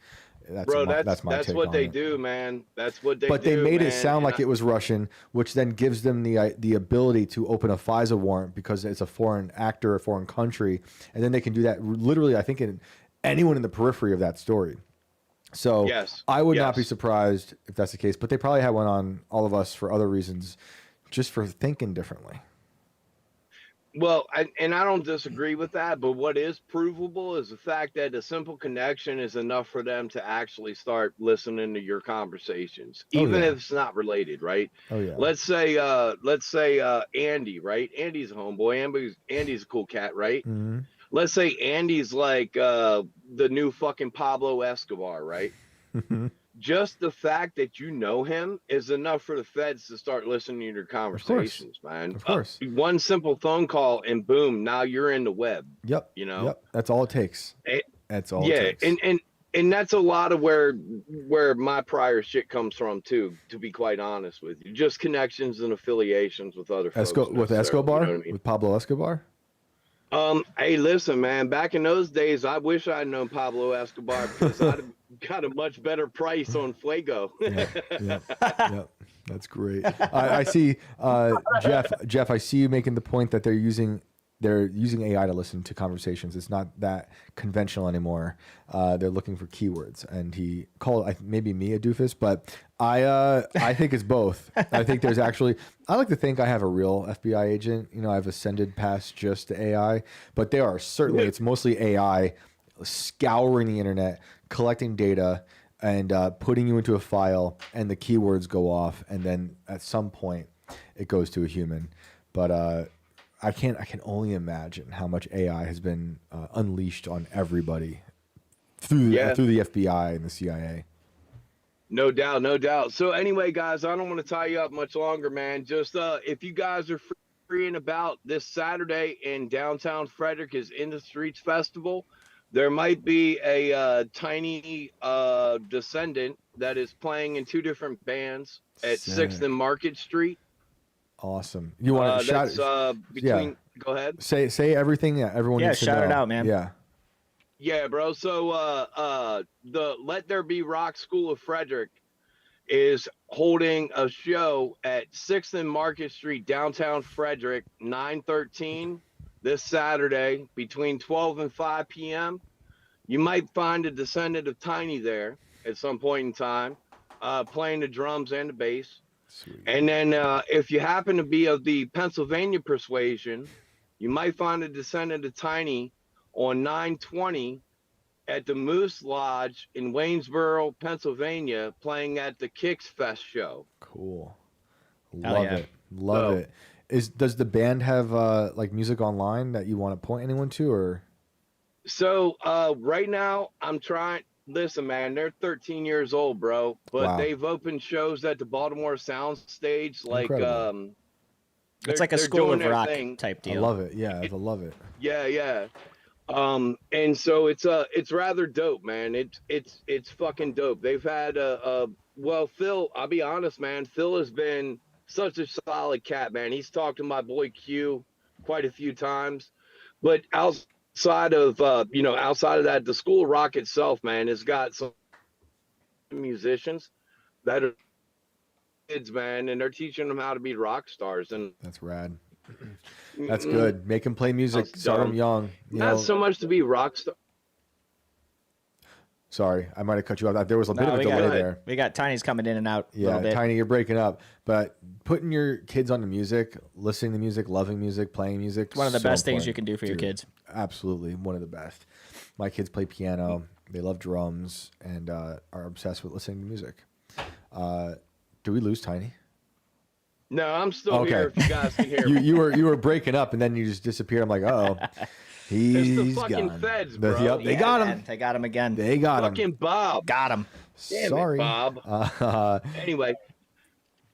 That's take what on they it. do, man. That's what they do. But they made it sound like it was Russian, which then gives them the ability to open a FISA warrant because it's a foreign actor, a foreign country, and then they can do that literally, I think, in anyone in the periphery of that story. So I would not be surprised if that's the case, but they probably had one on all of us for other reasons, just for thinking differently. Well, I don't disagree with that, but what is provable is the fact that a simple connection is enough for them to actually start listening to your conversations, even if it's not related, right? Oh yeah. Let's say Andy, right? Andy's a homeboy. Andy's a cool cat, right? Mm-hmm. Let's say Andy's like the new fucking Pablo Escobar, right? Just the fact that you know him is enough for the feds to start listening to your conversations, man. Of course. One simple phone call and boom, now you're in the web. Yep. Yep. That's all it takes. That's all it takes. And that's a lot of where my prior shit comes from too, to be quite honest with you. Just connections and affiliations with other folks. With Escobar? You know what I mean? With Pablo Escobar? Hey, listen, man. Back in those days, I wish I'd known Pablo Escobar because I'd have got a much better price on Fuego. Yep. That's great. I see, Jeff. I see you making the point that they're using AI to listen to conversations. It's not that conventional anymore. They're looking for keywords, and he called maybe me a doofus, but I think it's both. I think there's actually. I like to think I have a real FBI agent. You know, I've ascended past just the AI, but there are certainly it's mostly AI scouring the internet, collecting data, and putting you into a file, and the keywords go off, and then at some point it goes to a human. But I can only imagine how much AI has been unleashed on everybody through the FBI and the CIA. No doubt, no doubt. So anyway, guys, I don't want to tie you up much longer, man. Just if you guys are free and about this Saturday in downtown Frederick is In the Streets Festival, there might be a tiny descendant that is playing in 2 different bands at 6th and Market Street. Awesome. You want to shout? Between. Go ahead. Say everything that everyone needs to know. Shout it out, man. Yeah, bro. So the Let There Be Rock School of Frederick is holding a show at 6th and Market Street, downtown Frederick, 9/13 this Saturday between 12 and 5 p.m. You might find a descendant of Tiny there at some point in time, playing the drums and the bass. Sweet. And then if you happen to be of the Pennsylvania persuasion, you might find a descendant of Tiny on 9/20 at the Moose Lodge in Waynesboro, Pennsylvania, playing at the Kicks Fest show. Cool. Love it. Love it. Does the band have like music online that you want to point anyone to, or? So right now I'm trying. Listen, man, they're 13 years old, bro, but they've opened shows at the Baltimore Sound Stage. Like, it's like a School of Rock type deal. I love it. Yeah, I love it. Yeah. And so it's rather dope, man. It's fucking dope. They've had well, Phil, I'll be honest, man. Phil has been such a solid cat, man. He's talked to my boy Q quite a few times, but outside of that, the School of Rock itself, man, has got some musicians that are kids, man, and they're teaching them how to be rock stars. And that's rad. That's good. Make them play music. Start them young. Not so much to be rock star. Sorry, I might have cut you off. There was a bit of a delay there. We got Tiny's coming in and out. Yeah, Tiny, you're breaking up. But putting your kids on the music, listening to music, loving music, playing music. It's one of the best things you can do for your kids. Absolutely, one of the best. My kids play piano. They love drums and are obsessed with listening to music. Do we lose Tiny? No, I'm still here. If you guys can hear me. You were breaking up and then you just disappeared. I'm like, he's it's the fucking gone. feds, bro. They got him. Man, they got him again. They got him. Fucking Bob. Got him. Damn Sorry, it, Bob. Anyway,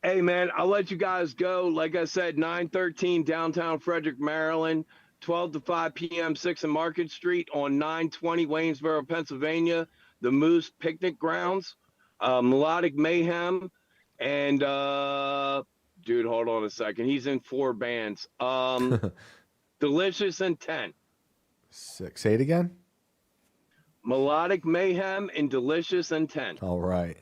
hey man, I'll let you guys go. Like I said, 9/13 downtown Frederick, Maryland, 12 to 5 p.m. 6th and Market Street on 920 Waynesboro, Pennsylvania, the Moose Picnic Grounds, Melodic Mayhem, and dude, hold on a second. He's in 4 bands. Delicious Intent. Sick. Say it again. Melodic Mayhem and Delicious Intent. All right.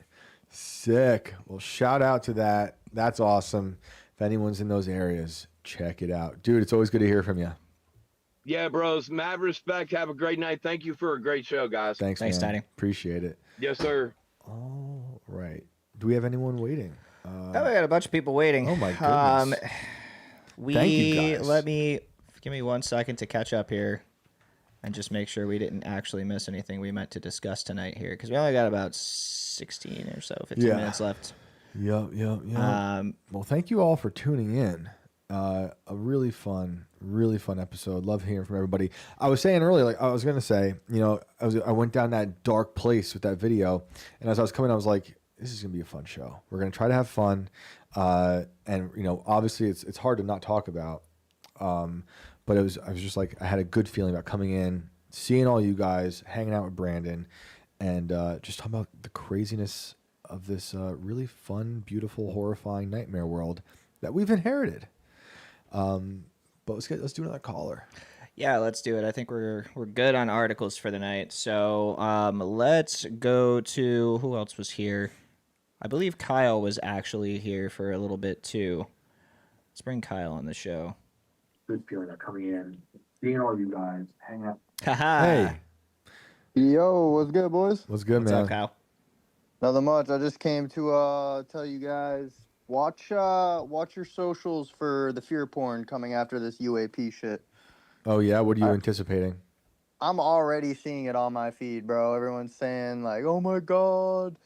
Sick. Well, shout out to that. That's awesome. If anyone's in those areas, check it out. Dude, it's always good to hear from you. Yeah, bros. Mad respect. Have a great night. Thank you for a great show, guys. Thanks, man. Tiny. Appreciate it. Yes, sir. All right. Do we have anyone waiting? We got a bunch of people waiting. Oh, my goodness. Thank you, guys. Give me 1 second to catch up here and just make sure we didn't actually miss anything we meant to discuss tonight here, because we only got about 16 or so, 15 minutes left. Yep. Well, thank you all for tuning in. A really fun episode. Love hearing from everybody. I was saying earlier, like I was going to say, I went down that dark place with that video, and as I was coming, I was like, this is going to be a fun show. We're going to try to have fun. And obviously it's hard to not talk about. But I was just like, I had a good feeling about coming in, seeing all you guys, hanging out with Brandon, and just talking about the craziness of this really fun, beautiful, horrifying nightmare world that we've inherited. But let's do another caller. Yeah, let's do it. I think we're good on articles for the night. So let's go to who else was here. I believe Kyle was actually here for a little bit too. Let's bring Kyle on the show. Good feeling of coming in, seeing all you guys, hanging out. Haha. Hey, Yo, what's good, boys? what's good, What's man? up, Kyle? Nothing much. I just came to tell you guys watch your socials for the fear porn coming after this UAP shit. Oh yeah, what are you anticipating? I'm already seeing it on my feed, bro. Everyone's saying like, "Oh my god,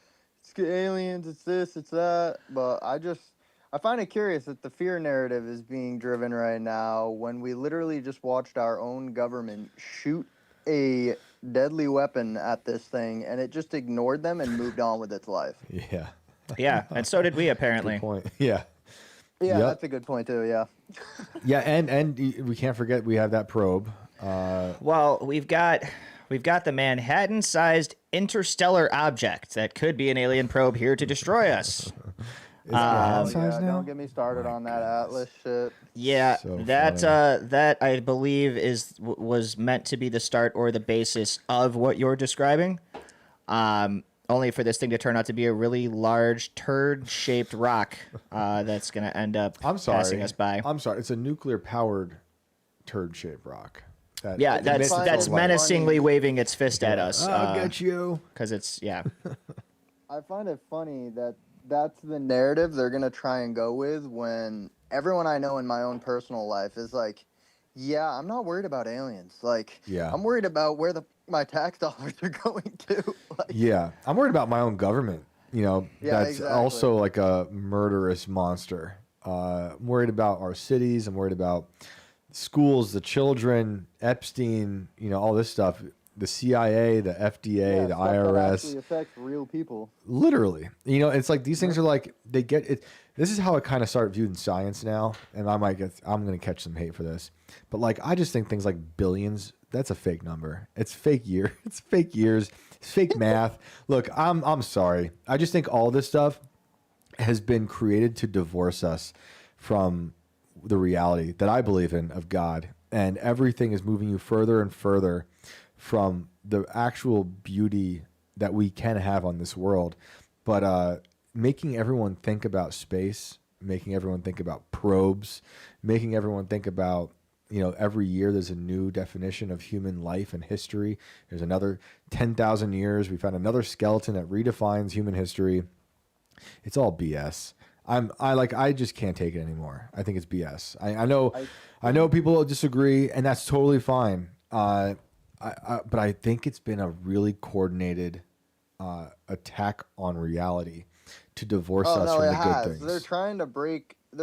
it's aliens, it's this, it's that." But I find it curious that the fear narrative is being driven right now when we literally just watched our own government shoot a deadly weapon at this thing, and it just ignored them and moved on with its life. Yeah. Yeah, and so did we apparently. Good point. Yeah. Yeah, Yep. that's a good point too. Yeah. Yeah, and we can't forget we have that probe. Well, we've got the Manhattan-sized interstellar object that could be an alien probe here to destroy us. Is it Manhattan size Yeah, now? don't get me started on that Atlas shit. Yeah, So that funny. that I believe was meant to be the start or the basis of what you're describing. Only for this thing to turn out to be a really large turd-shaped rock that's going to end up I'm sorry. passing us by. I'm sorry. It's a nuclear-powered turd-shaped rock. Yeah, it emits that's light. menacingly waving its fist at us. I'll get you. Because it's, yeah. I find it funny that that's the narrative they're going to try and go with when everyone I know in my own personal life is like, yeah, I'm not worried about aliens. Like, Yeah. I'm worried about where my tax dollars are going to. Like, Yeah, I'm worried about my own government. You know, Yeah, that's exactly. also like a murderous monster. I'm worried about our cities. I'm worried about schools, the children, Epstein. You know, all this stuff. The CIA, the FDA, yeah, the stuff that IRS. actually affects real people. Literally, you know, it's like these things are like they get it. This is how I kind of start viewing science now, and I'm going to catch some hate for this, but like I just think things like billions. That's a fake number. It's fake year. It's fake years. It's fake math. Look, I'm sorry. I just think all this stuff has been created to divorce us from the reality that I believe in of God, and everything is moving you further and further from the actual beauty that we can have on this world. But making everyone think about space, making everyone think about probes, making everyone think about, you know, every year there's a new definition of human life and history. There's another 10,000 years. We found another skeleton that redefines human history. It's all BS. I just can't take it anymore. I think it's BS. I know people disagree, and that's totally fine. But I think it's been a really coordinated attack on reality to divorce us from the good things. They're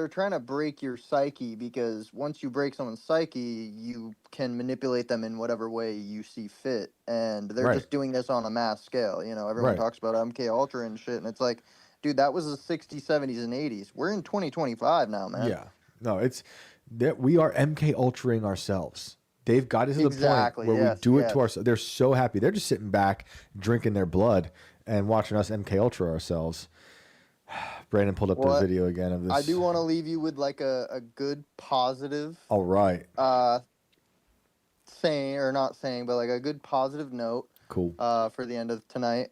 trying to break your psyche, because once you break someone's psyche, you can manipulate them in whatever way you see fit. And they're just doing this on a mass scale. You know, everyone talks about MK Ultra and shit, and it's like, dude, that was the 60s, 70s, and 80s. We're in 2025 now, man. Yeah. No, it's that we are MK Ultraing ourselves. They've got us to the point where we do it to ourselves. They're so happy. They're just sitting back, drinking their blood, and watching us MK Ultra ourselves. Brandon pulled up the video again of this. I do want to leave you with like a good positive. All right. Saying or not saying, but like a good positive note. Cool. For the end of tonight.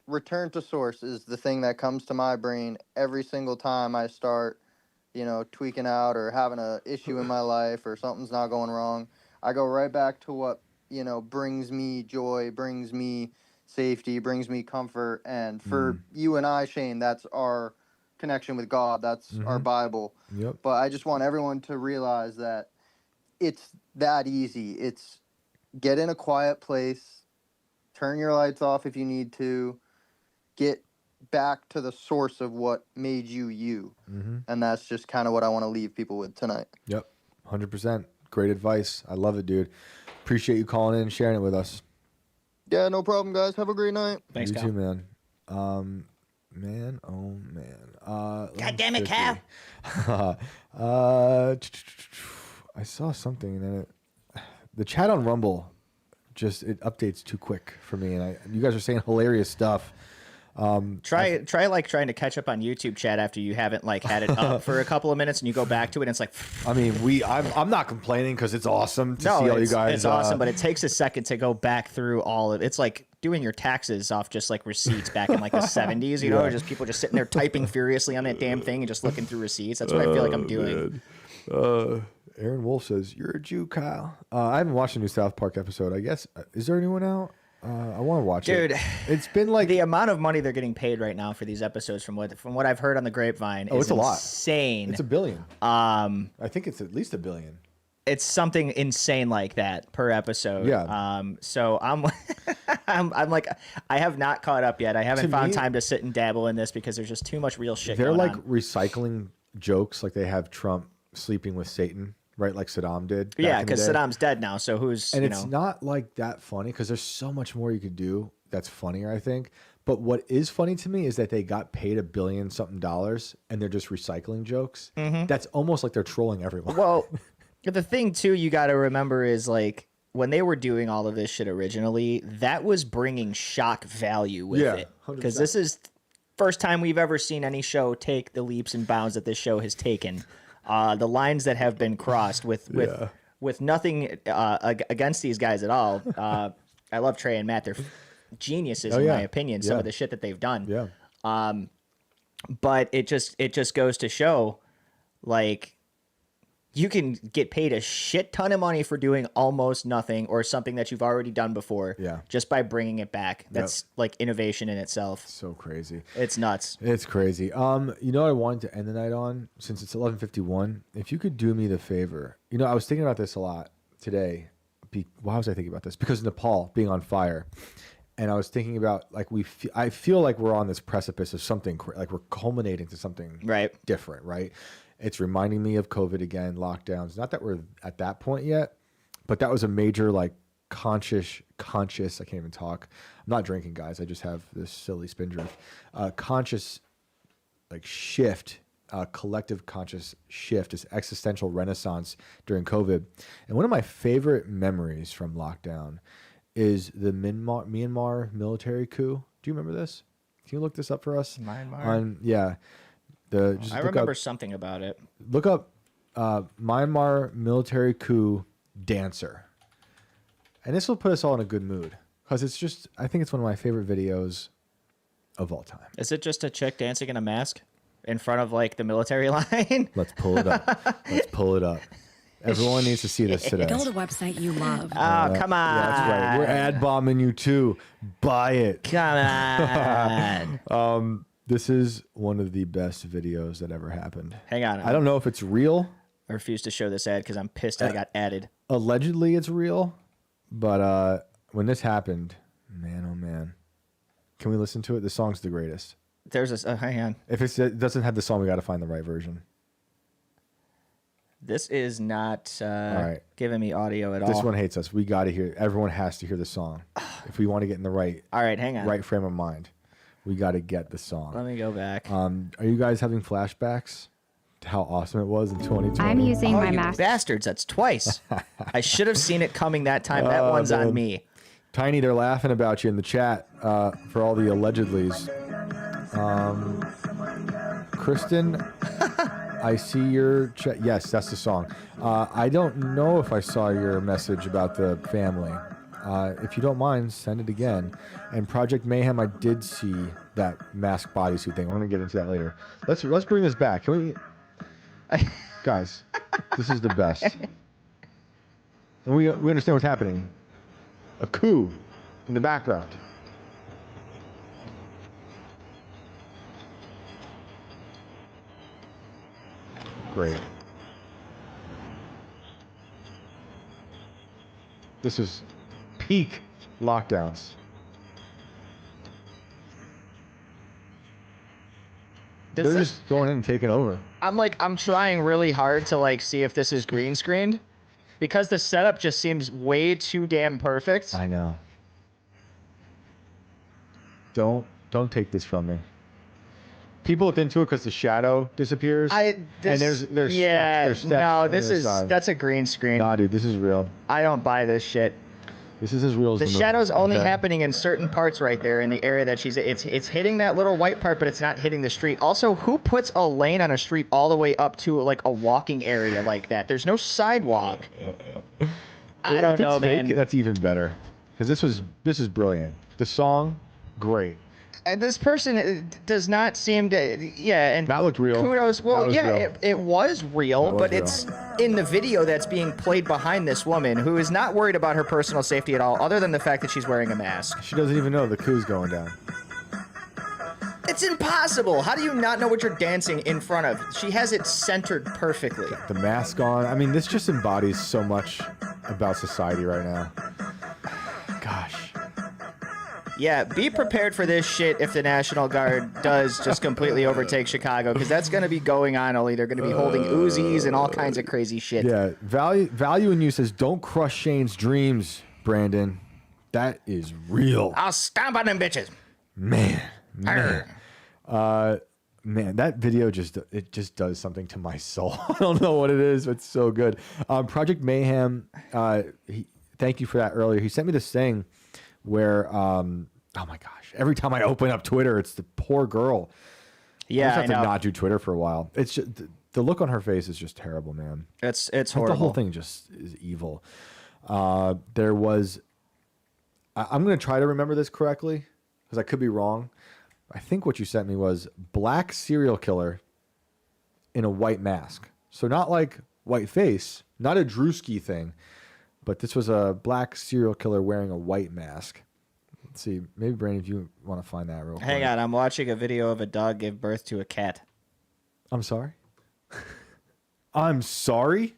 Return to source is the thing that comes to my brain every single time I start, you know, tweaking out or having a issue in my life or something's not going wrong. I go right back to what, you know, brings me joy, brings me safety, brings me comfort. And for you and I, Shane, that's our connection with God. That's our Bible. Yep. But I just want everyone to realize that it's that easy. It's get in a quiet place, turn your lights off if you need to, get back to the source of what made you you. And that's just kind of what I want to leave people with tonight. Yep. 100%. Great advice. I love it, dude. Appreciate you calling in and sharing it with us. Yeah, no problem, guys. Have a great night. Thanks, you Kyle. too, man. Man, oh man. God damn it, Kyle. I saw something and the chat on Rumble just it updates too quick for me, and you guys are saying hilarious stuff. Try like trying to catch up on YouTube chat after you haven't like had it up for a couple of minutes and you go back to it and it's like. I mean, I'm not complaining because it's awesome to see all you guys. It's awesome, but it takes a second to go back through all of. It's like doing your taxes off just like receipts back in like the 70s. You know, just people just sitting there typing furiously on that damn thing and just looking through receipts. That's what I feel like I'm doing. Aaron Wolf says you're a Jew, Kyle. I haven't watched the new South Park episode. I guess is there anyone out? I want to watch it. Dude, it's been like the amount of money they're getting paid right now for these episodes from what I've heard on the grapevine is it's a lot. Insane. It's $1 billion. I think it's at least $1 billion. It's something insane like that per episode. Yeah. So I'm I'm like I have not caught up yet. I haven't found time to sit and dabble in this because there's just too much real shit They're going like on. recycling jokes, like they have Trump sleeping with Satan, right? Like Saddam did. Yeah, because Saddam's dead now. So who's and it's not like that funny because there's so much more you could do that's funnier, I think. But what is funny to me is that they got paid $1 billion something and they're just recycling jokes. That's almost like they're trolling everyone. Well, the thing too you got to remember is like when they were doing all of this shit originally, that was bringing shock value with it. Because this is first time we've ever seen any show take the leaps and bounds that this show has taken. The lines that have been crossed with nothing against these guys at all. I love Trey and Matt. They're geniuses in my opinion. Some of the shit that they've done. Yeah. But it just goes to show, like, you can get paid a shit ton of money for doing almost nothing or something that you've already done before. Yeah. Just by bringing it back. That's like innovation in itself. So crazy. It's nuts. It's crazy. You know what I wanted to end the night on, since it's 11:51. If you could do me the favor, you know, I was thinking about this a lot today. Why was I thinking about this? Because Nepal being on fire, and I was thinking about like I feel like we're on this precipice of something like we're culminating to something different, right? It's reminding me of COVID again, lockdowns. Not that we're at that point yet, but that was a major like conscious. I can't even talk. I'm not drinking, guys. I just have this silly spin drift. Conscious like shift, collective conscious shift, this existential renaissance during COVID. And one of my favorite memories from lockdown is the Myanmar military coup. Do you remember this? Can you look this up for us? Myanmar? Yeah. I remember something about it. Look up Myanmar military coup dancer. And this will put us all in a good mood. Because it's just, I think it's one of my favorite videos of all time. Is it just a chick dancing in a mask in front of like the military line? Let's pull it up. Let's pull it up. Everyone needs to see this today. Go to the website you love. Oh, come on. Yeah, that's right. We're ad bombing you too. Buy it. Come on. This is one of the best videos that ever happened. Hang on. I don't know if it's real. I refuse to show this ad because I'm pissed I got added. Allegedly, it's real. But when this happened, man, oh man. Can we listen to it? The song's the greatest. There's a hang on. If it doesn't have the song, we got to find the right version. This is not giving me audio at all. This one hates us. We got to hear. Everyone has to hear the song if we want to get in the right. All right, hang on. Right frame of mind. We got to get the song. Let me go back. Are you guys having flashbacks to how awesome it was in 2020? I'm using my you mask. Bastards, that's twice. I should have seen it coming that time. That one's on me. Tiny, they're laughing about you in the chat for all the allegedlys. Kristen, I see your chat. Yes, that's the song. I don't know if I saw your message about the family. If you don't mind, send it again. And Project Mayhem, I did see that mask bodysuit thing. We're gonna get into that later. Let's bring this back. Can we, guys? This is the best. And we understand what's happening. A coup in the background. Great. This is peak lockdowns. They're just going in and taking over. I'm trying really hard to like see if this is green screened because the setup just seems way too damn perfect. I know. Don't take this from me. People look into it because the shadow disappears. There's that's a green screen. Nah, dude, this is real. I don't buy this shit. This is as real as The movie. shadow's only Okay. happening in certain parts right there in the area that she's. It's hitting that little white part, but it's not hitting the street. Also, who puts a lane on a street all the way up to like a walking area like that? There's no sidewalk. I don't If know, it's fake, man. that's even better. Because this is brilliant. The song, great. And this person does not seem to. Yeah, and That looked real. kudos. That Well, was yeah, real. it was real, That was but real. it's in the video that's being played behind this woman who is not worried about her personal safety at all, other than the fact that she's wearing a mask. She doesn't even know the coup's going down. It's impossible. How do you not know what you're dancing in front of? She has it centered perfectly. The mask on. I mean, this just embodies so much about society right now. Gosh. Yeah, be prepared for this shit if the National Guard does just completely overtake Chicago, because that's going to be going on. Only they're going to be holding Uzis and all kinds of crazy shit. Yeah, value in you says don't crush Shane's dreams, Brandon. That is real. I'll stomp on them bitches. Man. Arr. Man, that video just does something to my soul. I don't know what it is, but it's so good. Project Mayhem, thank you for that earlier. He sent me this thing where oh my gosh, every time I open up Twitter, it's the poor girl. Yeah, I just have I know. to not do Twitter for a while. It's just, the look on her face is just terrible, man. It's Like, horrible. the whole thing just is evil. There was, I'm going to try to remember this correctly because I could be wrong. I think what you sent me was black serial killer in a white mask. So not like white face, not a Drewski thing, but this was a black serial killer wearing a white mask. Let's see. Maybe, Brandon, if you want to find that real quick. Hang on, I'm watching a video of a dog give birth to a cat. I'm sorry? I'm sorry?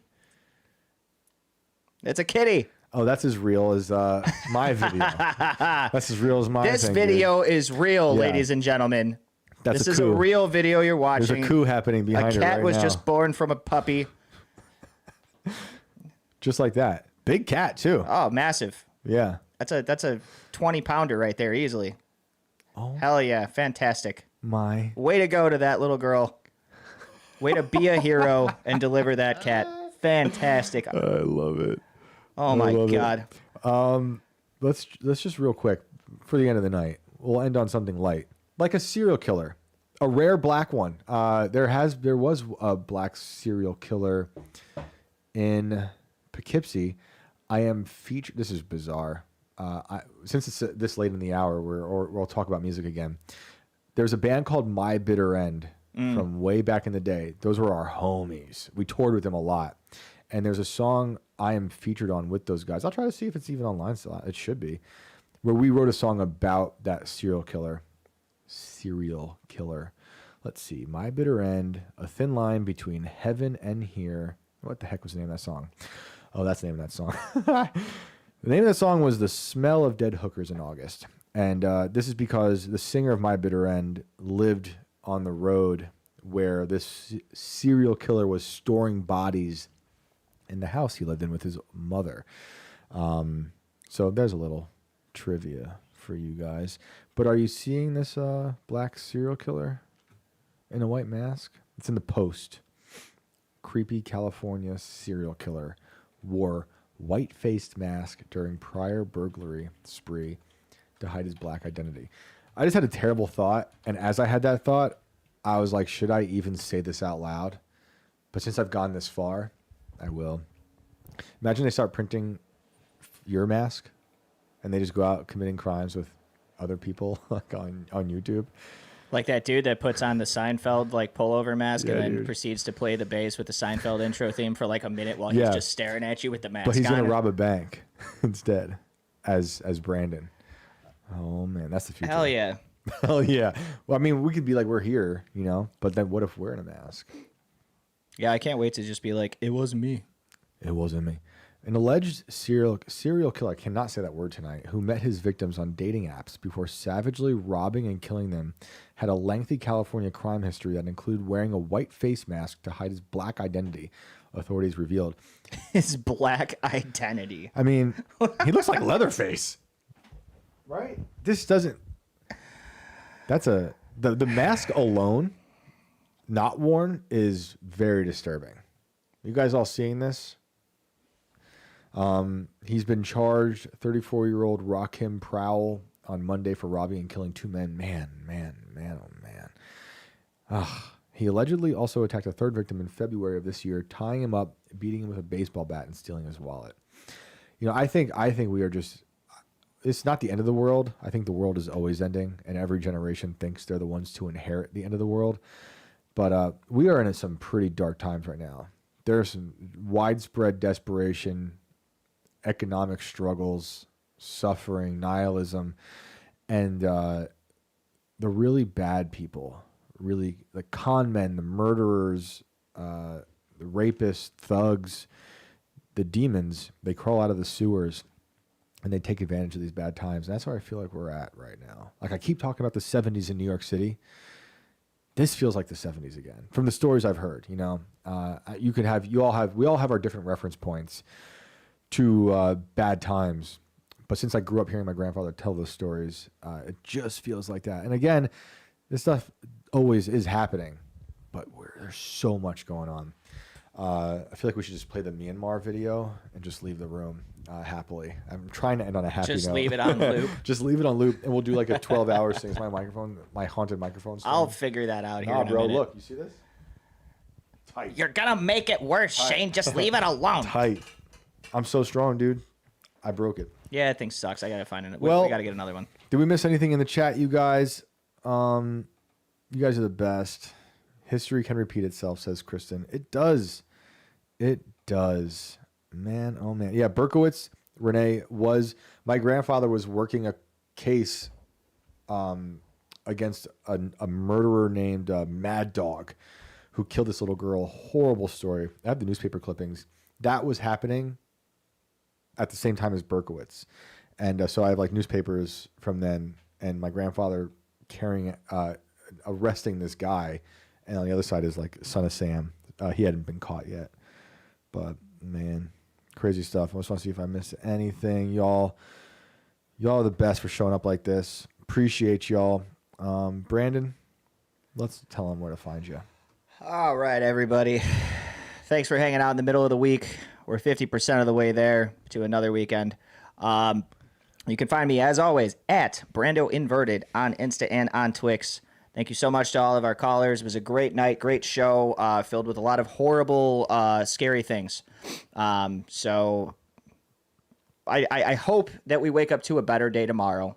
It's a kitty. Oh, that's as real as my video. That's as real as my This thing, video is real, Yeah. ladies and gentlemen. That's this a is coup. a real video you're There's watching. a coup happening behind A her cat right was now. just born from a puppy. Just like that. Big cat, too. Oh, massive. Yeah. That's a 20-pounder right there, easily. Oh. Hell yeah, fantastic. My. Way to go to that little girl. Way to be a hero and deliver that cat. Fantastic. I love it. Oh I my love it. God. Let's just real quick for the end of the night. We'll end on something light, like a serial killer, a rare black one. There was a black serial killer in Poughkeepsie. I am featured. This is bizarre. Since it's this late in the hour, we'll talk about music again. There's a band called My Bitter End from way back in the day. Those were our homies. We toured with them a lot. And there's a song I am featured on with those guys. I'll try to see if it's even online still. It should be. Where we wrote a song about that serial killer. Let's see. My Bitter End, A Thin Line Between Heaven and Here. What the heck was the name of that song? Oh, that's the name of that song. The name of that song was The Smell of Dead Hookers in August. And this is because the singer of My Bitter End lived on the road where this serial killer was storing bodies in the house he lived in with his mother. So there's a little trivia for you guys. But are you seeing this black serial killer in a white mask? It's in the Post. Creepy California serial killer wore white-faced mask during prior burglary spree to hide his black identity. I just had a terrible thought, and as I had that thought, I was like, should I even say this out loud? But since I've gone this far, I will. Imagine they start printing your mask, and they just go out committing crimes with other people like on YouTube. Like that dude that puts on the Seinfeld like pullover mask Yeah, and then dude. proceeds to play the bass with the Seinfeld intro theme for like a minute while Yeah. he's just staring at you with the mask But he's on. gonna rob a bank instead, as Brandon. Oh man, that's the future. Hell yeah. Hell yeah. Well, I mean, we could be like, we're here, you know, but then what if we're in a mask? Yeah, I can't wait to just be like, it wasn't me. It wasn't me. An alleged serial killer, I cannot say that word tonight, who met his victims on dating apps before savagely robbing and killing them, had a lengthy California crime history that included wearing a white face mask to hide his black identity, authorities revealed. His black identity. I mean, he looks like Leatherface. Right? This doesn't... That's the mask alone, not worn, is very disturbing. You guys all seeing this? He's been charged, 34-year-old Rakim Prowl, on Monday for robbing and killing 2 men. Man. He allegedly also attacked a third victim in February of this year, tying him up, beating him with a baseball bat, and stealing his wallet. You know, I think we are just, it's not the end of the world. I think the world is always ending, and every generation thinks they're the ones to inherit the end of the world. But we are in some pretty dark times right now. There's some widespread desperation, economic struggles, suffering, nihilism, and the really bad people, really the con men, the murderers, the rapists, thugs, the demons, they crawl out of the sewers and they take advantage of these bad times. And that's where I feel like we're at right now. Like I keep talking about the 70s in New York City. This feels like the 70s again from the stories I've heard. You know, we all have our different reference points to bad times. But since I grew up hearing my grandfather tell those stories, it just feels like that. And again, this stuff always is happening, but there's so much going on. I feel like we should just play the Myanmar video and just leave the room happily. I'm trying to end on a happy note. Just leave it on loop. Just leave it on loop, and we'll do like a 12-hour thing. My microphone, my haunted microphone. I'll figure that out here in a bro, minute. look, you see this? Tight. You're gonna make it worse, Tight. Shane. Just leave it alone. Tight. I'm so strong, dude. I broke it. Yeah, that thing sucks. I gotta find it. Well, we gotta get another one. Did we miss anything in the chat, you guys? You guys are the best. History can repeat itself, says Kristen. It does. It does. Man, oh man. Yeah, Berkowitz, Renee, my grandfather was working a case against a murderer named Mad Dog who killed this little girl. Horrible story. I have the newspaper clippings. That was happening at the same time as Berkowitz. And so I have like newspapers from then and my grandfather arresting this guy. And on the other side is like Son of Sam. He hadn't been caught yet. But man, crazy stuff. I just want to see if I missed anything. Y'all are the best for showing up like this. Appreciate y'all. Brandon, let's tell them where to find you. All right, everybody. Thanks for hanging out in the middle of the week. We're 50% of the way there to another weekend. You can find me, as always, at Brando Inverted on Insta and on Twix. Thank you so much to all of our callers. It was a great night, great show, filled with a lot of horrible, scary things. So I hope that we wake up to a better day tomorrow.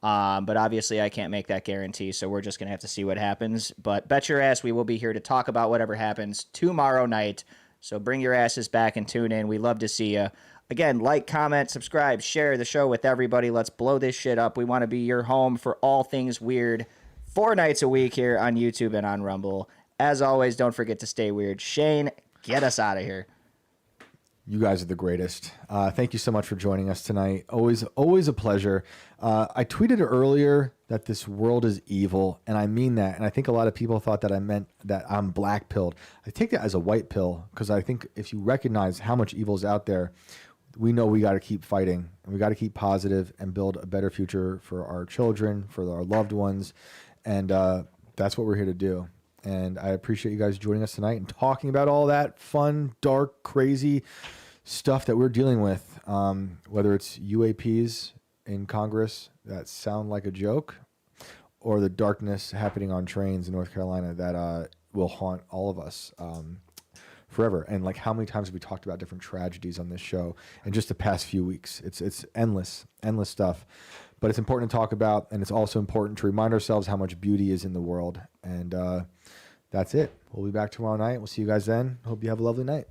But obviously I can't make that guarantee, so we're just going to have to see what happens. But bet your ass we will be here to talk about whatever happens tomorrow night. So bring your asses back and tune in. We love to see you. Again, like, comment, subscribe, share the show with everybody. Let's blow this shit up. We want to be your home for all things weird 4 nights a week here on YouTube and on Rumble. As always, don't forget to stay weird. Shane, get us out of here. You guys are the greatest. Thank you so much for joining us tonight. Always a pleasure. I tweeted earlier that this world is evil, and I mean that. And I think a lot of people thought that I meant that I'm black-pilled. I take that as a white pill because I think if you recognize how much evil is out there, we know we got to keep fighting, and we got to keep positive and build a better future for our children, for our loved ones, and that's what we're here to do. And I appreciate you guys joining us tonight and talking about all that fun, dark, crazy stuff that we're dealing with, whether it's UAPs in Congress that sound like a joke or the darkness happening on trains in North Carolina that will haunt all of us forever. And like how many times have we talked about different tragedies on this show in just the past few weeks? It's endless stuff. But it's important to talk about, and it's also important to remind ourselves how much beauty is in the world. And that's it. We'll be back tomorrow night. We'll see you guys then. Hope you have a lovely night.